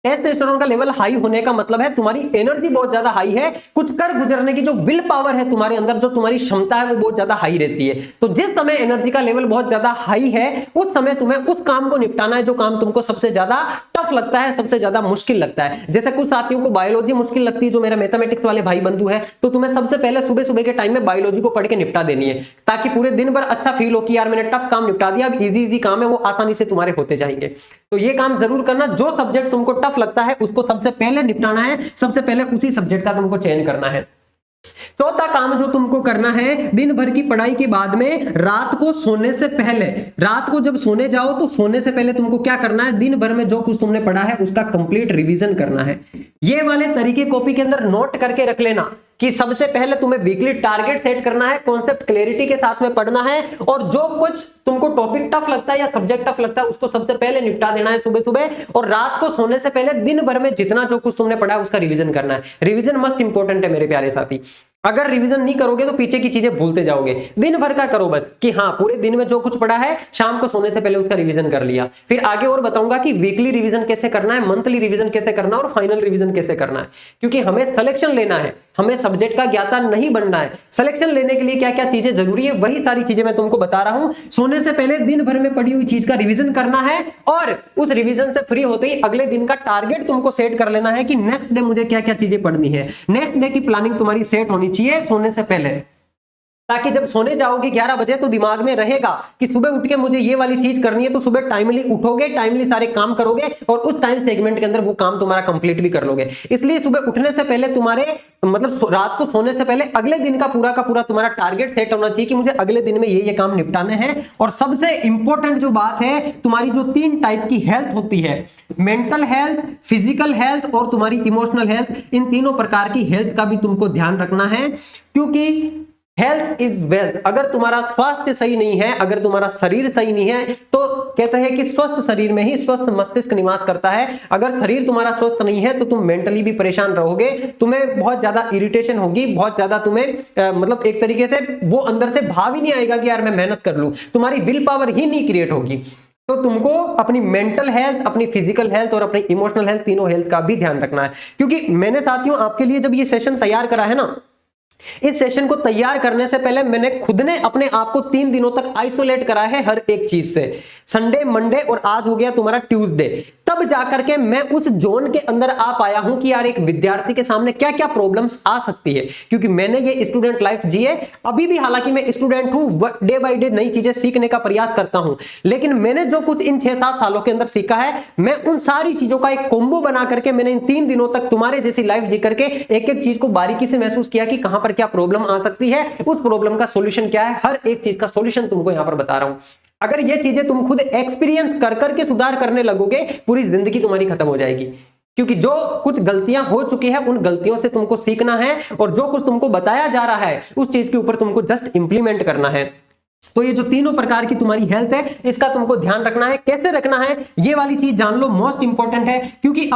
टेस्टोस्टेरोन का लेवल हाई होने का मतलब है तुम्हारी एनर्जी बहुत ज्यादा हाई है, कुछ कर गुजरने की जो विल पावर है तुम्हारे अंदर, जो तुम्हारी क्षमता है वो बहुत ज्यादा हाई रहती है। तो जिस समय एनर्जी का लेवल बहुत ज्यादा हाई है, उस समय तुम्हें उस काम को निपटाना है जो काम तुमको सबसे ज्यादा टफ लगता है, सबसे ज्यादा मुश्किल लगता है। जैसे कुछ साथियों को बायोलॉजी मुश्किल लगती है, जो मेरा मैथमेटिक्स वाले भाई बंधु है, तो तुम्हें सबसे पहले सुबह सुबह के टाइम में बायोलॉजी को पढ़ के निपटा देनी है, ताकि पूरे दिन भर अच्छा फील हो कि यार मैंने टफ काम निपटा दिया, अब इजी इजी काम है वो आसानी से तुम्हारे होते जाएंगे। तो ये काम जरूर करना, जो सब्जेक्ट तुमको टफ लगता है उसको सबसे पहले निपटाना है, सबसे पहले उसी सब्जेक्ट का तुमको चयन करना है। चौथा काम जो तुमको करना है, दिन भर की पढ़ाई के बाद में रात को सोने से पहले, रात को जब सोने जाओ तो सोने से पहले तुमको क्या करना है, दिन भर में जो कुछ तुमने पढ़ा है उसका कंप्लीट रिवीजन करना है। ये वाले तरीके कॉपी के अंदर नोट करके रख लेना कि सबसे पहले तुम्हें वीकली टारगेट सेट करना है, कॉन्सेप्ट क्लैरिटी के साथ में पढ़ना है, और जो कुछ तुमको टॉपिक टफ लगता है या सब्जेक्ट टफ लगता है उसको सबसे पहले निपटा देना है सुबह सुबह, और रात को सोने से पहले दिन भर में जितना जो कुछ तुमने पढ़ा है उसका रिवीजन करना है। रिवीजन मस्ट इंपॉर्टेंट है मेरे प्यारे साथी। अगर रिवीजन नहीं करोगे तो पीछे की चीजें भूलते जाओगे। दिन भर का करो बस कि हाँ पूरे दिन में जो कुछ पढ़ा है शाम को सोने से पहले उसका रिवीजन कर लिया। फिर आगे और बताऊंगा कि वीकली रिवीजन कैसे करना है, मंथली रिवीजन कैसे करना है, और फाइनल रिवीजन कैसे करना है। क्योंकि हमें सिलेक्शन लेना है, हमें सब्जेक्ट का ज्ञाता नहीं बनना है। सिलेक्शन लेने के लिए क्या क्या चीजें जरूरी है वही सारी चीजें मैं तुमको बता रहा हूं। सोने से पहले दिन भर में पढ़ी हुई चीज का रिवीजन करना है, और उस रिवीजन से फ्री होते ही अगले दिन का टारगेट तुमको सेट कर लेना है कि नेक्स्ट डे मुझे क्या क्या चीजें पढ़नी है। नेक्स्ट डे की प्लानिंग तुम्हारी सेट होनी चाहिए सोने से पहले, ताकि जब सोने जाओगे 11 बजे तो दिमाग में रहेगा कि सुबह उठ के मुझे ये वाली चीज करनी है। तो सुबह टाइमली उठोगे, टाइमली सारे काम करोगे, और उस टाइम सेगमेंट के अंदर वो काम तुम्हारा कंप्लीट भी कर लोगे। इसलिए सुबह उठने से पहले तुम्हारे मतलब रात को सोने से पहले अगले दिन का पूरा तुम्हारा टारगेट सेट होना चाहिए कि मुझे अगले दिन में ये काम निपटाने हैं। और सबसे इंपॉर्टेंट जो बात है, तुम्हारी जो 3 टाइप की हेल्थ होती है, मेंटल हेल्थ, फिजिकल हेल्थ और तुम्हारी इमोशनल हेल्थ, इन तीनों प्रकार की हेल्थ का भी तुमको ध्यान रखना है। क्योंकि हेल्थ इज वेल्थ। अगर तुम्हारा स्वास्थ्य सही नहीं है, अगर तुम्हारा शरीर सही नहीं है, तो कहते हैं कि स्वस्थ शरीर में ही स्वस्थ मस्तिष्क निवास करता है। अगर शरीर तुम्हारा स्वस्थ नहीं है तो तुम मेंटली भी परेशान रहोगे, तुम्हें बहुत ज्यादा इरिटेशन होगी, बहुत ज्यादा तुम्हें मतलब एक तरीके से वो अंदर से भाव ही नहीं आएगा कि यार मैं मेहनत कर लूं, तुम्हारी विल पावर ही नहीं क्रिएट होगी। तो तुमको अपनी मेंटल हेल्थ, अपनी फिजिकल हेल्थ और अपनी इमोशनल हेल्थ, तीनों हेल्थ का भी ध्यान रखना है। क्योंकि मैंने साथियों आपके लिए जब ये सेशन तैयार करा है ना, इस सेशन को तैयार करने से पहले मैंने खुद ने अपने आप को 3 दिनों तक आइसोलेट करा है हर एक चीज से। संडे, मंडे और आज हो गया तुम्हारा ट्यूसडे, तब जाकर के मैं उस जोन के अंदर आ पाया हूं कि यार एक विद्यार्थी के सामने क्या क्या प्रॉब्लम्स आ सकती है। क्योंकि मैंने ये स्टूडेंट लाइफ जी है, अभी भी हालांकि मैं स्टूडेंट हूं, डे बाय डे नई चीजें सीखने का प्रयास करता हूं, लेकिन मैंने जो कुछ इन 6-7 सालों के अंदर सीखा है, मैं उन सारी चीजों का एक कॉम्बो बना करके मैंने इन 3 दिनों तक तुम्हारे जैसी लाइफ जी करके एक एक चीज को बारीकी से महसूस किया कि कहां पर क्या प्रॉब्लम आ सकती है, उस प्रॉब्लम का सॉल्यूशन क्या है, हर एक चीज का सॉल्यूशन तुमको यहां पर बता रहा हूं। अगर ये चीजें तुम खुद एक्सपीरियंस कर करके सुधार करने लगोगे, पूरी जिंदगी तुम्हारी खत्म हो जाएगी। क्योंकि जो कुछ गलतियां हो चुकी है, उन गलतियों से तुमको सीखना है, और जो कुछ तुमको बताया जा रहा है उस चीज के ऊपर तुमको जस्ट इंप्लीमेंट करना है। तो ये जो तीनों प्रकार की तुम्हारी हेल्थ है, इसका तुमको ध्यान रखना है। कैसे रखना है ये वाली चीज जान लो, मोस्ट इंपॉर्टेंट है। क्योंकि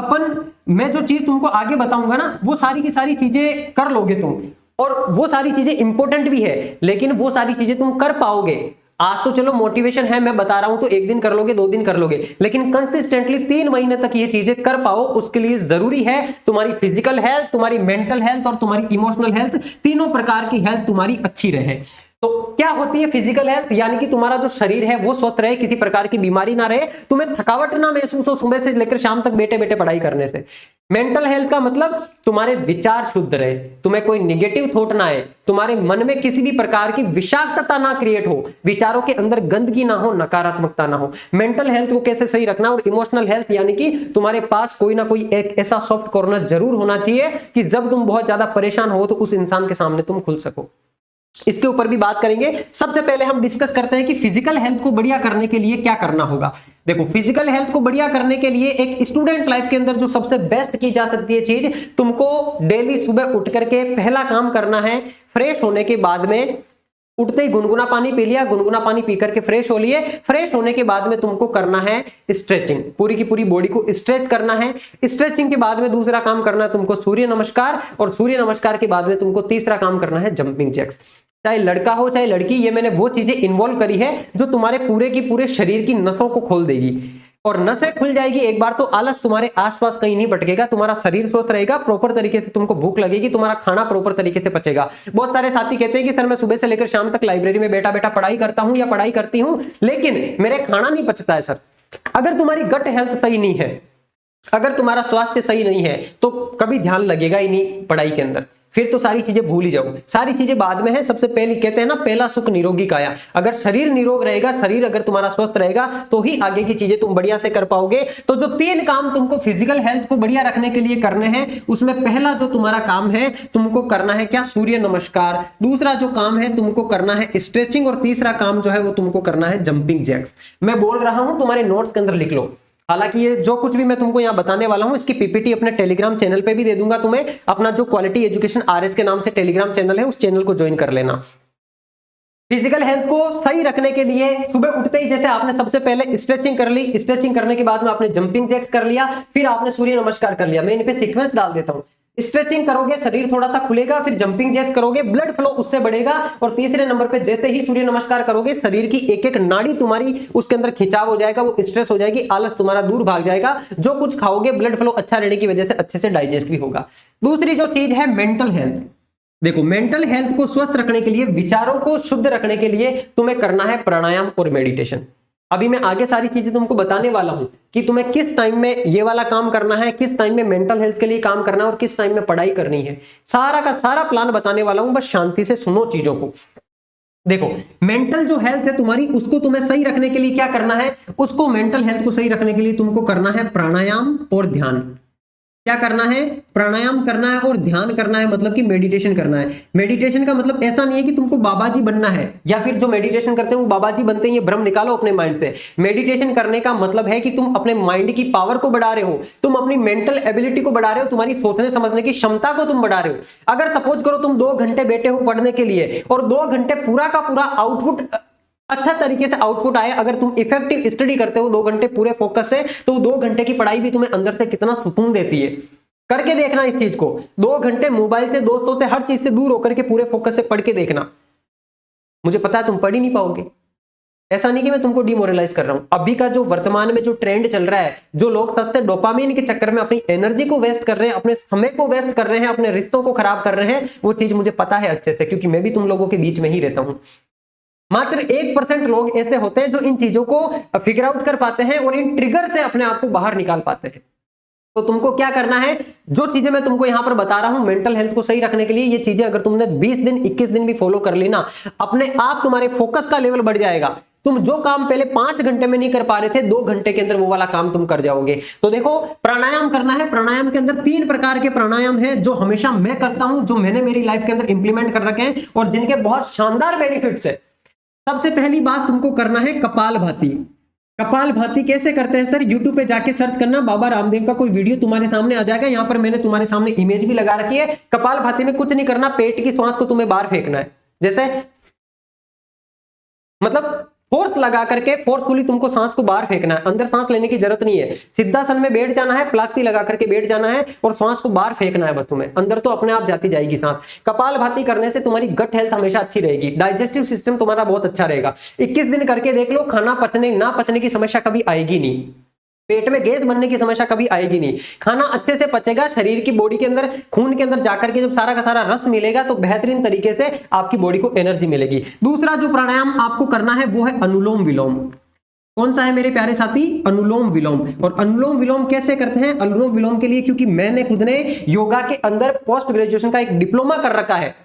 मैं जो चीज तुमको आगे बताऊंगा ना, वो सारी की सारी चीजें कर लोगे तुम, और वो सारी चीजें इंपॉर्टेंट भी है, लेकिन वो सारी चीजें तुम कर पाओगे। आज तो चलो मोटिवेशन है, मैं बता रहा हूं तो 1 दिन कर लोगे, 2 दिन कर लोगे, लेकिन कंसिस्टेंटली 3 महीने तक ये चीजें कर पाओ, उसके लिए जरूरी है तुम्हारी फिजिकल हेल्थ, तुम्हारी मेंटल हेल्थ और तुम्हारी इमोशनल हेल्थ, तीनों प्रकार की हेल्थ तुम्हारी अच्छी रहे। तो क्या होती है फिजिकल हेल्थ? यानी कि तुम्हारा जो शरीर है वो स्वस्थ रहे, किसी प्रकार की बीमारी ना रहे, तुम्हें थकावट ना महसूस हो सुबह से लेकर शाम तक बैठे बैठे पढ़ाई करने से। मेंटल हेल्थ का मतलब तुम्हारे विचार शुद्ध रहे, तुम्हें कोई निगेटिव थॉट ना आए, तुम्हारे मन में किसी भी प्रकार की विषाक्तता ना क्रिएट हो, विचारों के अंदर गंदगी ना हो, नकारात्मकता ना हो। मेंटल हेल्थ को कैसे सही रखना, और इमोशनल हेल्थ यानी कि तुम्हारे पास कोई ना कोई एक ऐसा सॉफ्ट कॉर्नर जरूर होना चाहिए कि जब तुम बहुत ज्यादा परेशान हो तो उस इंसान के सामने तुम खुल सको। इसके ऊपर भी बात करेंगे। सबसे पहले हम डिस्कस करते हैं कि फिजिकल हेल्थ को बढ़िया करने के लिए क्या करना होगा। देखो, फिजिकल हेल्थ को बढ़िया करने के लिए एक स्टूडेंट लाइफ के अंदर जो सबसे बेस्ट की जा सकती है चीज, तुमको डेली सुबह उठ करके पहला काम करना है, फ्रेश होने के बाद में उठते ही गुनगुना पानी पी लिया, गुनगुना पानी पी करके फ्रेश हो लिए। फ्रेश होने के बाद में तुमको करना है स्ट्रेचिंग, पूरी की पूरी बॉडी को स्ट्रेच करना है। स्ट्रेचिंग के बाद में दूसरा काम करना है तुमको सूर्य नमस्कार, और सूर्य नमस्कार के बाद में तुमको तीसरा काम करना है जंपिंग जैक्स। चाहे लड़का हो चाहे लड़की, ये मैंने वो चीजें इन्वॉल्व करी है जो तुम्हारे पूरे की पूरे शरीर की नसों को खोल देगी, और नसें खुल जाएगी एक बार तो आलस तुम्हारे आसपास कहीं नहीं भटकेगा, तुम्हारा शरीर स्वस्थ रहेगा, प्रॉपर तरीके से तुमको भूख लगेगी, तुम्हारा खाना प्रॉपर तरीके से पचेगा। बहुत सारे साथी कहते हैं कि सर मैं सुबह से लेकर शाम तक लाइब्रेरी में बैठा बैठा पढ़ाई करता हूं या पढ़ाई करती हूं, लेकिन मेरे खाना नहीं पचता है। सर, अगर तुम्हारी गट हेल्थ सही नहीं है, अगर तुम्हारा स्वास्थ्य सही नहीं है, तो कभी ध्यान लगेगा ही नहीं पढ़ाई के अंदर, फिर तो सारी चीजें भूल ही जाओ। सारी चीजें बाद में है, सबसे पहले कहते हैं ना, पहला सुख निरोगी काया। अगर शरीर निरोग रहेगा, शरीर अगर तुम्हारा स्वस्थ रहेगा, तो ही आगे की चीजें तुम बढ़िया से कर पाओगे। तो जो 3 काम तुमको फिजिकल हेल्थ को बढ़िया रखने के लिए करने हैं, उसमें पहला जो तुम्हारा काम है तुमको करना है क्या, सूर्य नमस्कार। दूसरा जो काम है तुमको करना है स्ट्रेचिंग, और तीसरा काम जो है वो तुमको करना है जंपिंग जैक्स। मैं बोल रहा हूं, तुम्हारे नोट्स के अंदर लिख लो। हालांकि ये जो कुछ भी मैं तुमको यहाँ बताने वाला हूँ, इसकी पीपीटी अपने टेलीग्राम चैनल पे भी दे दूंगा तुम्हें। अपना जो क्वालिटी एजुकेशन आरएस के नाम से टेलीग्राम चैनल है, उस चैनल को ज्वाइन कर लेना। फिजिकल हेल्थ को सही रखने के लिए सुबह उठते ही जैसे आपने सबसे पहले स्ट्रेचिंग कर ली, स्ट्रेचिंग करने के बाद में आपने जंपिंग जैक्स कर लिया, फिर आपने सूर्य नमस्कार कर लिया। मैं इन पे सीक्वेंस डाल देता हूँ। स्ट्रेचिंग करोगे, शरीर थोड़ा सा खुलेगा, फिर जंपिंग जैक्स करोगे, ब्लड फ्लो उससे बढ़ेगा, और तीसरे नंबर पे जैसे ही सूर्य नमस्कार करोगे, शरीर की एक एक नाड़ी तुम्हारी उसके अंदर खिंचाव हो जाएगा, वो स्ट्रेस हो जाएगी, आलस तुम्हारा दूर भाग जाएगा। जो कुछ खाओगे ब्लड फ्लो अच्छा रहने की वजह से अच्छे से डाइजेस्ट भी होगा। दूसरी जो चीज है मेंटल हेल्थ। देखो, मेंटल हेल्थ को स्वस्थ रखने के लिए, विचारों को शुद्ध रखने के लिए तुम्हें करना है प्राणायाम और मेडिटेशन। अभी मैं आगे सारी चीजें तुमको बताने वाला हूं कि तुम्हें किस टाइम में ये वाला काम करना है, किस टाइम में मेंटल हेल्थ के लिए काम करना है, और किस टाइम में पढ़ाई करनी है। सारा का सारा प्लान बताने वाला हूं, बस शांति से सुनो चीजों को। देखो, मेंटल जो हेल्थ है तुम्हारी, उसको तुम्हें सही रखने के लिए क्या करना है, उसको मेंटल हेल्थ को सही रखने के लिए तुमको करना है प्राणायाम और ध्यान। क्या करना है, प्राणायाम करना है और ध्यान करना है, मतलब कि मेडिटेशन करना है। मेडिटेशन का मतलब ऐसा नहीं है कि तुमको बाबा जी बनना है, या फिर जो मेडिटेशन करते हैं वो बाबा जी बनते हैं, ये भ्रम निकालो अपने माइंड से। मेडिटेशन करने का मतलब है कि तुम अपने माइंड की पावर को बढ़ा रहे हो, तुम अपनी मेंटल एबिलिटी को बढ़ा रहे हो, तुम्हारी सोचने समझने की क्षमता को तुम बढ़ा रहे हो। अगर सपोज करो तुम 2 घंटे बैठे हो पढ़ने के लिए, और 2 घंटे पूरा का पूरा आउटपुट अच्छा तरीके से आउटपुट आए, अगर तुम इफेक्टिव स्टडी करते हो 2 घंटे पूरे फोकस से, तो 2 घंटे की पढ़ाई भी तुम्हें अंदर से कितना सुकून देती है। करके देखना इस चीज को। 2 घंटे मोबाइल से, दोस्तों से, हर चीज से दूर होकर के पूरे फोकस से पढ़ के देखना। मुझे पता है तुम पढ़ ही नहीं पाओगे, ऐसा नहीं कि मैं तुमको डिमोरलाइज कर रहा हूं। अभी का जो वर्तमान में जो ट्रेंड चल रहा है, जो लोग सस्ते डोपामिन के चक्कर में अपनी एनर्जी को वेस्ट कर रहे हैं, अपने समय को वेस्ट कर रहे हैं, अपने रिश्तों को खराब कर रहे हैं, वो चीज मुझे पता है अच्छे से, क्योंकि मैं भी तुम लोगों के बीच में ही रहता हूं। मात्र 1% लोग ऐसे होते हैं जो इन चीजों को फिगर आउट कर पाते हैं और इन ट्रिगर से अपने आप को बाहर निकाल पाते हैं। तो तुमको क्या करना है, जो चीजें मैं तुमको यहां पर बता रहा हूं मेंटल हेल्थ को सही रखने के लिए, ये चीजें अगर तुमने 20 दिन 21 दिन भी फॉलो कर ली ना, अपने आप तुम्हारे फोकस का लेवल बढ़ जाएगा। तुम जो काम पहले 5 घंटे में नहीं कर पा रहे थे, 2 घंटे के अंदर वो वाला काम तुम कर जाओगे। तो देखो, प्राणायाम करना है। प्राणायाम के अंदर 3 प्रकार के प्राणायाम है जो हमेशा मैं करता हूं, जो मैंने मेरी लाइफ के अंदर इंप्लीमेंट कर रखे हैं और जिनके बहुत शानदार बेनिफिट्स है। सबसे पहली बात तुमको करना है कपालभाति। कपालभाति कैसे करते हैं सर? यूट्यूब पे जाके सर्च करना, बाबा रामदेव का कोई वीडियो तुम्हारे सामने आ जाएगा। यहां पर मैंने तुम्हारे सामने इमेज भी लगा रखी है। कपालभाति में कुछ नहीं करना, पेट की श्वास को तुम्हें बाहर फेंकना है। जैसे मतलब फोर्स लगा करके फोर्सफुली तुमको सांस को बाहर फेंकना है, अंदर सांस लेने की जरूरत नहीं है। सिद्धासन में बैठ जाना है, प्लास्टी लगा करके बैठ जाना है और सांस को बाहर फेंकना है बस तुम्हें। अंदर तो अपने आप जाती जाएगी सांस। कपालभाति करने से तुम्हारी गट हेल्थ हमेशा अच्छी रहेगी, डाइजेस्टिव सिस्टम तुम्हारा बहुत अच्छा रहेगा। 21 दिन करके देख लो, खाना पचने ना पचने की समस्या कभी आएगी नहीं, पेट में गैस बनने की समस्या कभी आएगी नहीं। खाना अच्छे से पचेगा, शरीर की बॉडी के अंदर खून के अंदर जाकर के जब सारा का सारा रस मिलेगा तो बेहतरीन तरीके से आपकी बॉडी को एनर्जी मिलेगी। दूसरा जो प्राणायाम आपको करना है वो है अनुलोम विलोम। कौन सा है मेरे प्यारे साथी? अनुलोम विलोम। और अनुलोम विलोम कैसे करते हैं? अनुलोम विलोम के लिए, क्योंकि मैंने खुद ने योगा के अंदर पोस्ट ग्रेजुएशन का एक डिप्लोमा कर रखा है,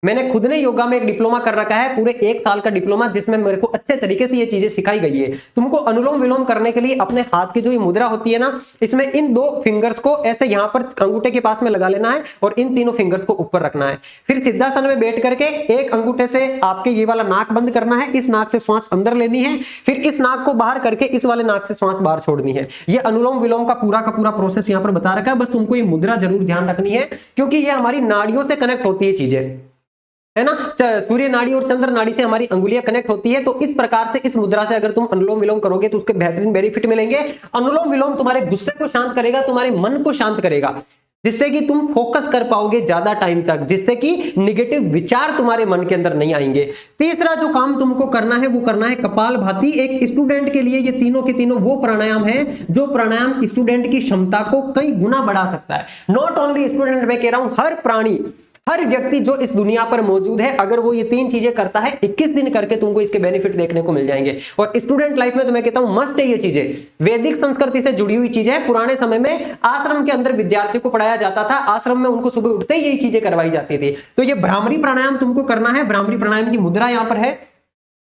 मैंने खुद ने योगा में एक डिप्लोमा कर रखा है, पूरे 1 साल का डिप्लोमा, जिसमें मेरे को अच्छे तरीके से ये चीजें सिखाई गई है। तुमको अनुलोम विलोम करने के लिए अपने हाथ की जो ये मुद्रा होती है ना, इसमें इन 2 फिंगर्स को ऐसे यहां पर अंगूठे के पास में लगा लेना है और इन तीनों फिंगर्स को ऊपर रखना है। फिर सिद्धासन में बैठ करके एक अंगूठे से आपके ये वाला नाक बंद करना है, इस नाक से श्वास अंदर लेनी है, फिर इस नाक को बाहर करके इस वाले नाक से श्वास बाहर छोड़नी है। ये अनुलोम विलोम का पूरा प्रोसेस यहां पर बता रखा है। बस तुमको ये मुद्रा जरूर ध्यान रखनी है, क्योंकि ये हमारी नाड़ियों से कनेक्ट होती है चीजें, है ना। सूर्य नाड़ी और चंद्र नाड़ी से हमारी अंगुलियां कनेक्ट होती है। तो इस प्रकार से इस मुद्रा से अगर तुम अनुलोम विलोम करोगे तो उसके बेहतरीन बेनिफिट मिलेंगे। अनुलोम विलोम तुम्हारे गुस्से को शांत करेगा, तुम्हारे मन को शांत करेगा, जिससे कि तुम फोकस कर पाओगे ज्यादा टाइम तक, जिससे कि निगेटिव विचार तुम्हारे मन के अंदर नहीं आएंगे। तीसरा जो काम तुमको करना है वो करना है कपालभाति। एक स्टूडेंट के लिए ये तीनों के तीनों वो प्राणायाम है जो प्राणायाम स्टूडेंट की क्षमता को कई गुना बढ़ा सकता है। नॉट ओनली स्टूडेंट, मैं कह रहा हूं हर प्राणी, हर व्यक्ति जो इस दुनिया पर मौजूद है, अगर वो ये 3 चीजें करता है, 21 दिन करके तुमको इसके बेनिफिट देखने को मिल जाएंगे। और स्टूडेंट लाइफ में तो मैं कहता हूं मस्ट है ये चीजें। वैदिक संस्कृति से जुड़ी हुई चीजें है। पुराने समय में आश्रम के अंदर विद्यार्थियों को पढ़ाया जाता था, आश्रम में उनको सुबह उठते ही यही चीजें करवाई जाती थी। तो ये भ्रामरी प्राणायाम तुमको करना है। भ्रामरी प्राणायाम की मुद्रा यहां पर है,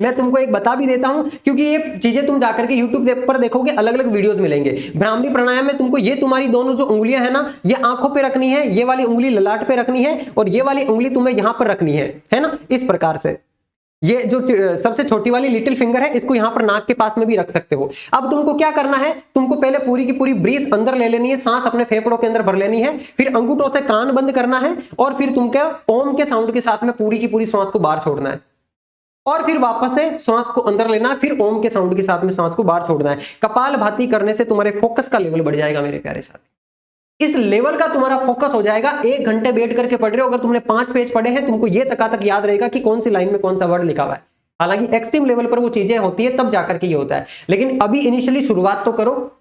मैं तुमको एक बता भी देता हूं, क्योंकि ये चीजें तुम जाकर के YouTube पर देखोगे, अलग अलग वीडियोस मिलेंगे। भ्रामरी प्राणायाम में तुमको ये तुम्हारी दोनों जो उंगलियां है ना, ये आंखों पे रखनी है, ये वाली उंगली ललाट पे रखनी है और ये वाली उंगली तुम्हें यहां पर रखनी है ना, इस प्रकार से। ये जो सबसे छोटी वाली लिटिल फिंगर है, इसको यहां पर नाक के पास में भी रख सकते हो। अब तुमको क्या करना है, तुमको पहले पूरी की पूरी ब्रीथ अंदर ले लेनी है, सांस अपने फेफड़ों के अंदर भर लेनी है, फिर अंगूठों से कान बंद करना है और फिर तुमको ओम के साउंड के साथ में पूरी की पूरी सांस को बाहर छोड़ना है और फिर वापस से श्वास को अंदर लेना, फिर ओम के साउंड के साथ में श्वास को बाहर छोड़ना है। कपालभाति करने से तुम्हारे फोकस का लेवल बढ़ जाएगा मेरे प्यारे साथी। इस लेवल का तुम्हारा फोकस हो जाएगा। 1 घंटे बैठ करके पढ़ रहे हो, अगर तुमने 5 पेज पढ़े हैं, तुमको ये तक याद रहेगा कि कौन सी लाइन में कौन सा वर्ड लिखा हुआ है। हालांकि एक्सट्रीम लेवल पर वो चीजें होती है, तब जाकर के ये होता है, लेकिन अभी इनिशियली शुरुआत तो करो।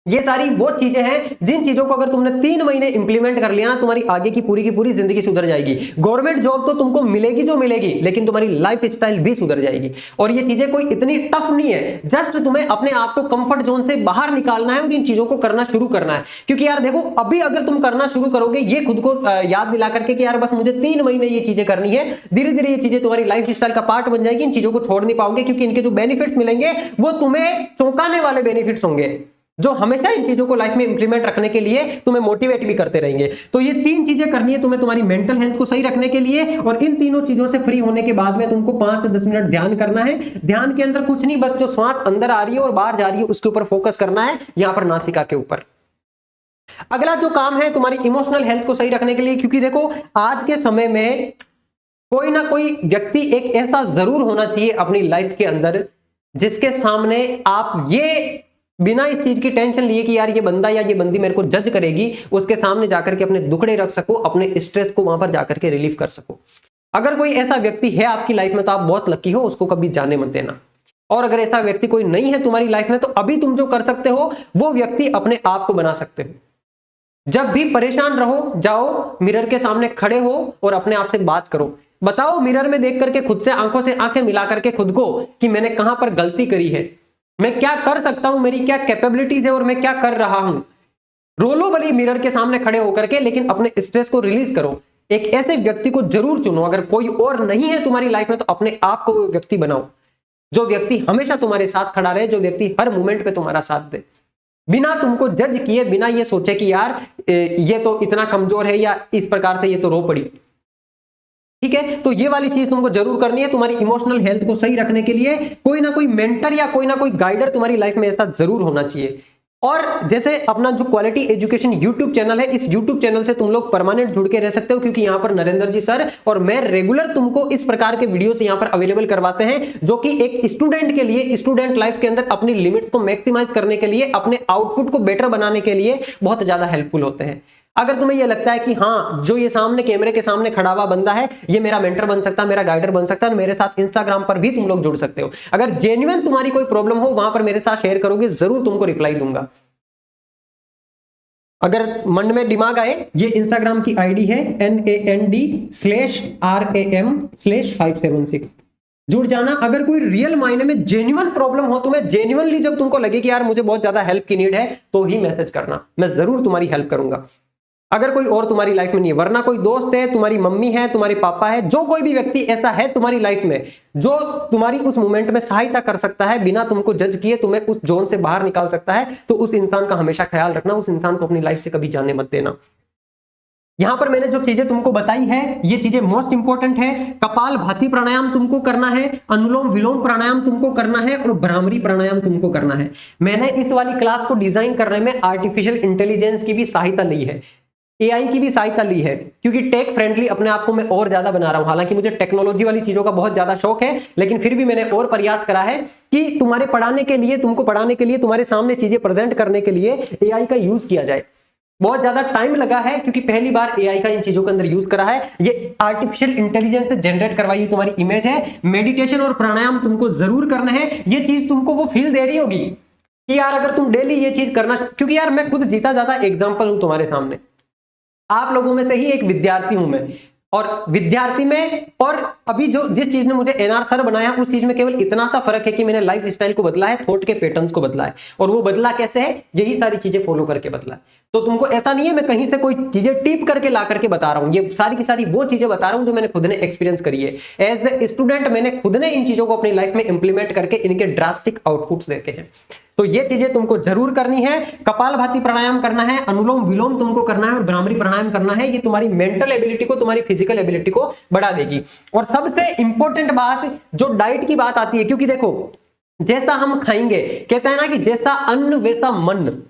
ये सारी वो चीजें हैं जिन चीजों को अगर तुमने 3 महीने इंप्लीमेंट कर लिया ना, तुम्हारी आगे की पूरी जिंदगी सुधर जाएगी। गवर्नमेंट जॉब तो तुमको मिलेगी जो मिलेगी, लेकिन तुम्हारी लाइफ स्टाइल भी सुधर जाएगी। और ये चीजें कोई इतनी टफ नहीं है, जस्ट तुम्हें अपने आप को कंफर्ट जोन से बाहर निकालना है और इन चीजों को करना शुरू करना है। क्योंकि यार देखो, अभी अगर तुम करना शुरू करोगे ये खुद को याद दिला करके कि यार बस मुझे 3 महीने ये चीजें करनी है, धीरे धीरे ये चीजें तुम्हारी लाइफ स्टाइल का पार्ट बन जाएगी। इन चीजों को छोड़ नहीं पाओगे, क्योंकि इनके जो बेनिफिट्स मिलेंगे वो तुम्हें चौंकाने वाले बेनिफिट्स होंगे, जो हमेशा इन चीजों को लाइफ में इंप्लीमेंट रखने के लिए तुम्हें मोटिवेट भी करते रहेंगे। तो ये 3 चीजें करनी है तुम्हें तुम्हारी मेंटल हेल्थ को सही रखने के लिए। और इन तीनों चीजों से फ्री होने के बाद में तुमको 5 से 10 मिनट ध्यान करना है। ध्यान के अंदर कुछ नहीं, बस जो श्वास अंदर आ रही है और बाहर जा रही है उसके ऊपर फोकस करना है, यहां पर नासिका के ऊपर। अगला जो काम है तुम्हारी इमोशनल हेल्थ को सही रखने के लिए, क्योंकि देखो आज के समय में कोई ना कोई व्यक्ति एक ऐसा जरूर होना चाहिए अपनी लाइफ के अंदर जिसके सामने आप ये बिना इस चीज की टेंशन लिए कि यार ये बंदा या ये बंदी मेरे को जज करेगी, उसके सामने जाकर के अपने दुखड़े रख सको, अपने स्ट्रेस को वहां पर जाकर के रिलीव कर सको। अगर कोई ऐसा व्यक्ति है आपकी लाइफ में तो आप बहुत लकी हो, उसको कभी जाने मत देना। और अगर ऐसा व्यक्ति कोई नहीं है तुम्हारी लाइफ में, तो अभी तुम जो कर सकते हो वो व्यक्ति अपने आप को बना सकते हो। जब भी परेशान रहो, जाओ मिरर के सामने खड़े हो और अपने आप से बात करो। बताओ मिरर में देख करके खुद से आंखों से आंखें मिला करके खुद को कि मैंने कहां पर गलती करी है, मैं क्या कर सकता हूं, मेरी क्या कैपेबिलिटीज है और मैं क्या कर रहा हूं। रोलो भली मिरर के सामने खड़े होकर के, लेकिन अपने स्ट्रेस को रिलीज करो। एक ऐसे व्यक्ति को जरूर चुनो, अगर कोई और नहीं है तुम्हारी लाइफ में तो अपने आप को वो व्यक्ति बनाओ, जो व्यक्ति हमेशा तुम्हारे साथ खड़ा रहे, जो व्यक्ति हर मोमेंट पे तुम्हारा साथ दे, बिना तुमको जज किए, बिना ये सोचे कि यार ये तो इतना कमजोर है या इस प्रकार से ये तो रो पड़ी। ठीक है, तो ये वाली चीज तुमको जरूर करनी है। तुम्हारी इमोशनल हेल्थ को सही रखने के लिए कोई ना कोई मेंटर या कोई ना कोई गाइडर तुम्हारी लाइफ में ऐसा जरूर होना चाहिए। और जैसे अपना जो क्वालिटी एजुकेशन यूट्यूब चैनल है, इस यूट्यूब चैनल से तुम लोग परमानेंट जुड़ के रह सकते हो, क्योंकि यहाँ पर नरेंद्र जी सर और मैं रेगुलर तुमको इस प्रकार के वीडियोस यहाँ पर अवेलेबल करवाते हैं, जो कि एक स्टूडेंट के लिए, स्टूडेंट लाइफ के अंदर अपनी लिमिट्स को मैक्सिमाइज करने के लिए, अपने आउटपुट को बेटर बनाने के लिए बहुत ज्यादा हेल्पफुल होते हैं। अगर तुम्हें यह लगता है कि हाँ, जो ये सामने कैमरे के सामने खड़ा हुआ बंदा है, ये मेरा मेंटर बन सकता है, मेरा गाइडर बन सकता है, मेरे साथ इंस्टाग्राम पर भी तुम लोग जुड़ सकते हो। अगर जेन्युइन तुम्हारी कोई प्रॉब्लम हो, वहां पर मेरे साथ शेयर करोगे, जरूर तुमको रिप्लाई दूंगा। अगर मन में दिमाग आए, ये इंस्टाग्राम की आईडी है NAND/RAM/576, जुड़ जाना। अगर कोई रियल मायने में जेन्युइन प्रॉब्लम हो तुम्हें, जेन्युइनली जब तुमको लगे कि यार मुझे बहुत ज्यादा हेल्प की नीड है, तो ही मैसेज करना, मैं जरूर तुम्हारी हेल्प करूंगा। अगर कोई और तुम्हारी लाइफ में नहीं है, वरना कोई दोस्त है, तुम्हारी मम्मी है, तुम्हारे पापा है, जो कोई भी व्यक्ति ऐसा है तुम्हारी लाइफ में जो तुम्हारी उस मोमेंट में सहायता कर सकता है, बिना तुमको जज किए तुम्हें उस जोन से बाहर निकाल सकता है, तो उस इंसान का हमेशा ख्याल रखना, उस इंसान को अपनी लाइफ से कभी जाने मत देना। यहां पर मैंने जो चीजें तुमको बताई है, ये चीजें मोस्ट इंपॉर्टेंट है। कपाल भाती प्राणायाम तुमको करना है, अनुलोम विलोम प्राणायाम तुमको करना है, और भ्रामरी प्राणायाम तुमको करना है। मैंने इस वाली क्लास को डिजाइन करने में आर्टिफिशियल इंटेलिजेंस की भी सहायता ली है, एआई की भी सहायता ली है, क्योंकि टेक फ्रेंडली अपने आप को मैं और ज्यादा बना रहा हूं। हालांकि मुझे टेक्नोलॉजी वाली चीजों का बहुत ज्यादा शौक है, लेकिन फिर भी मैंने और प्रयास करा है कि तुम्हारे पढ़ाने के लिए, तुमको पढ़ाने के लिए, तुम्हारे सामने चीजें प्रेजेंट करने के लिए एआई का यूज किया जाए। बहुत ज्यादा टाइम लगा है, क्योंकि पहली बार एआई का इन चीजों के अंदर यूज करा है। ये आर्टिफिशियल इंटेलिजेंस से जनरेट करवाई हुई तुम्हारी इमेज है। मेडिटेशन और प्राणायाम तुमको जरूर करना है। ये चीज तुमको वो फील दे रही होगी कि यार अगर तुम डेली ये चीज करना, क्योंकि यार मैं खुद जीता जाता एग्जाम्पल हूं तुम्हारे सामने, आप लोगों में से ही एक विद्यार्थी हूं मैं, और विद्यार्थी में और अभी जो जिस चीज ने मुझे एनआर सर बनाया, उस चीज में केवल इतना सा फर्क है कि मैंने लाइफ स्टाइल को बदला है, थॉट के पैटर्न्स को बदला है। और वो बदला कैसे है? यही सारी चीजें फॉलो करके बदला है। तो तुमको ऐसा नहीं है मैं कहीं से कोई चीजें टिप करके ला करके बता रहा हूं, ये सारी की सारी वो चीजें बता रहा हूं जो मैंने खुद ने एक्सपीरियंस करी है। एज ए स्टूडेंट मैंने खुद ने इन चीजों को अपनी लाइफ में इंप्लीमेंट करके इनके ड्रास्टिक आउटपुट्स देखे हैं। तो ये चीजें तुमको जरूर करनी है। कपालभाति प्राणायाम करना है, अनुलोम विलोम तुमको करना है, और भ्रामरी प्राणायाम करना है। ये तुम्हारी मेंटल एबिलिटी को, तुम्हारी फिजिकल एबिलिटी को बढ़ा देगी। और सबसे इंपॉर्टेंट बात, जो डाइट की बात आती है, क्योंकि देखो जैसा हम खाएंगे, कहते हैं ना कि जैसा अन्न वैसा मन।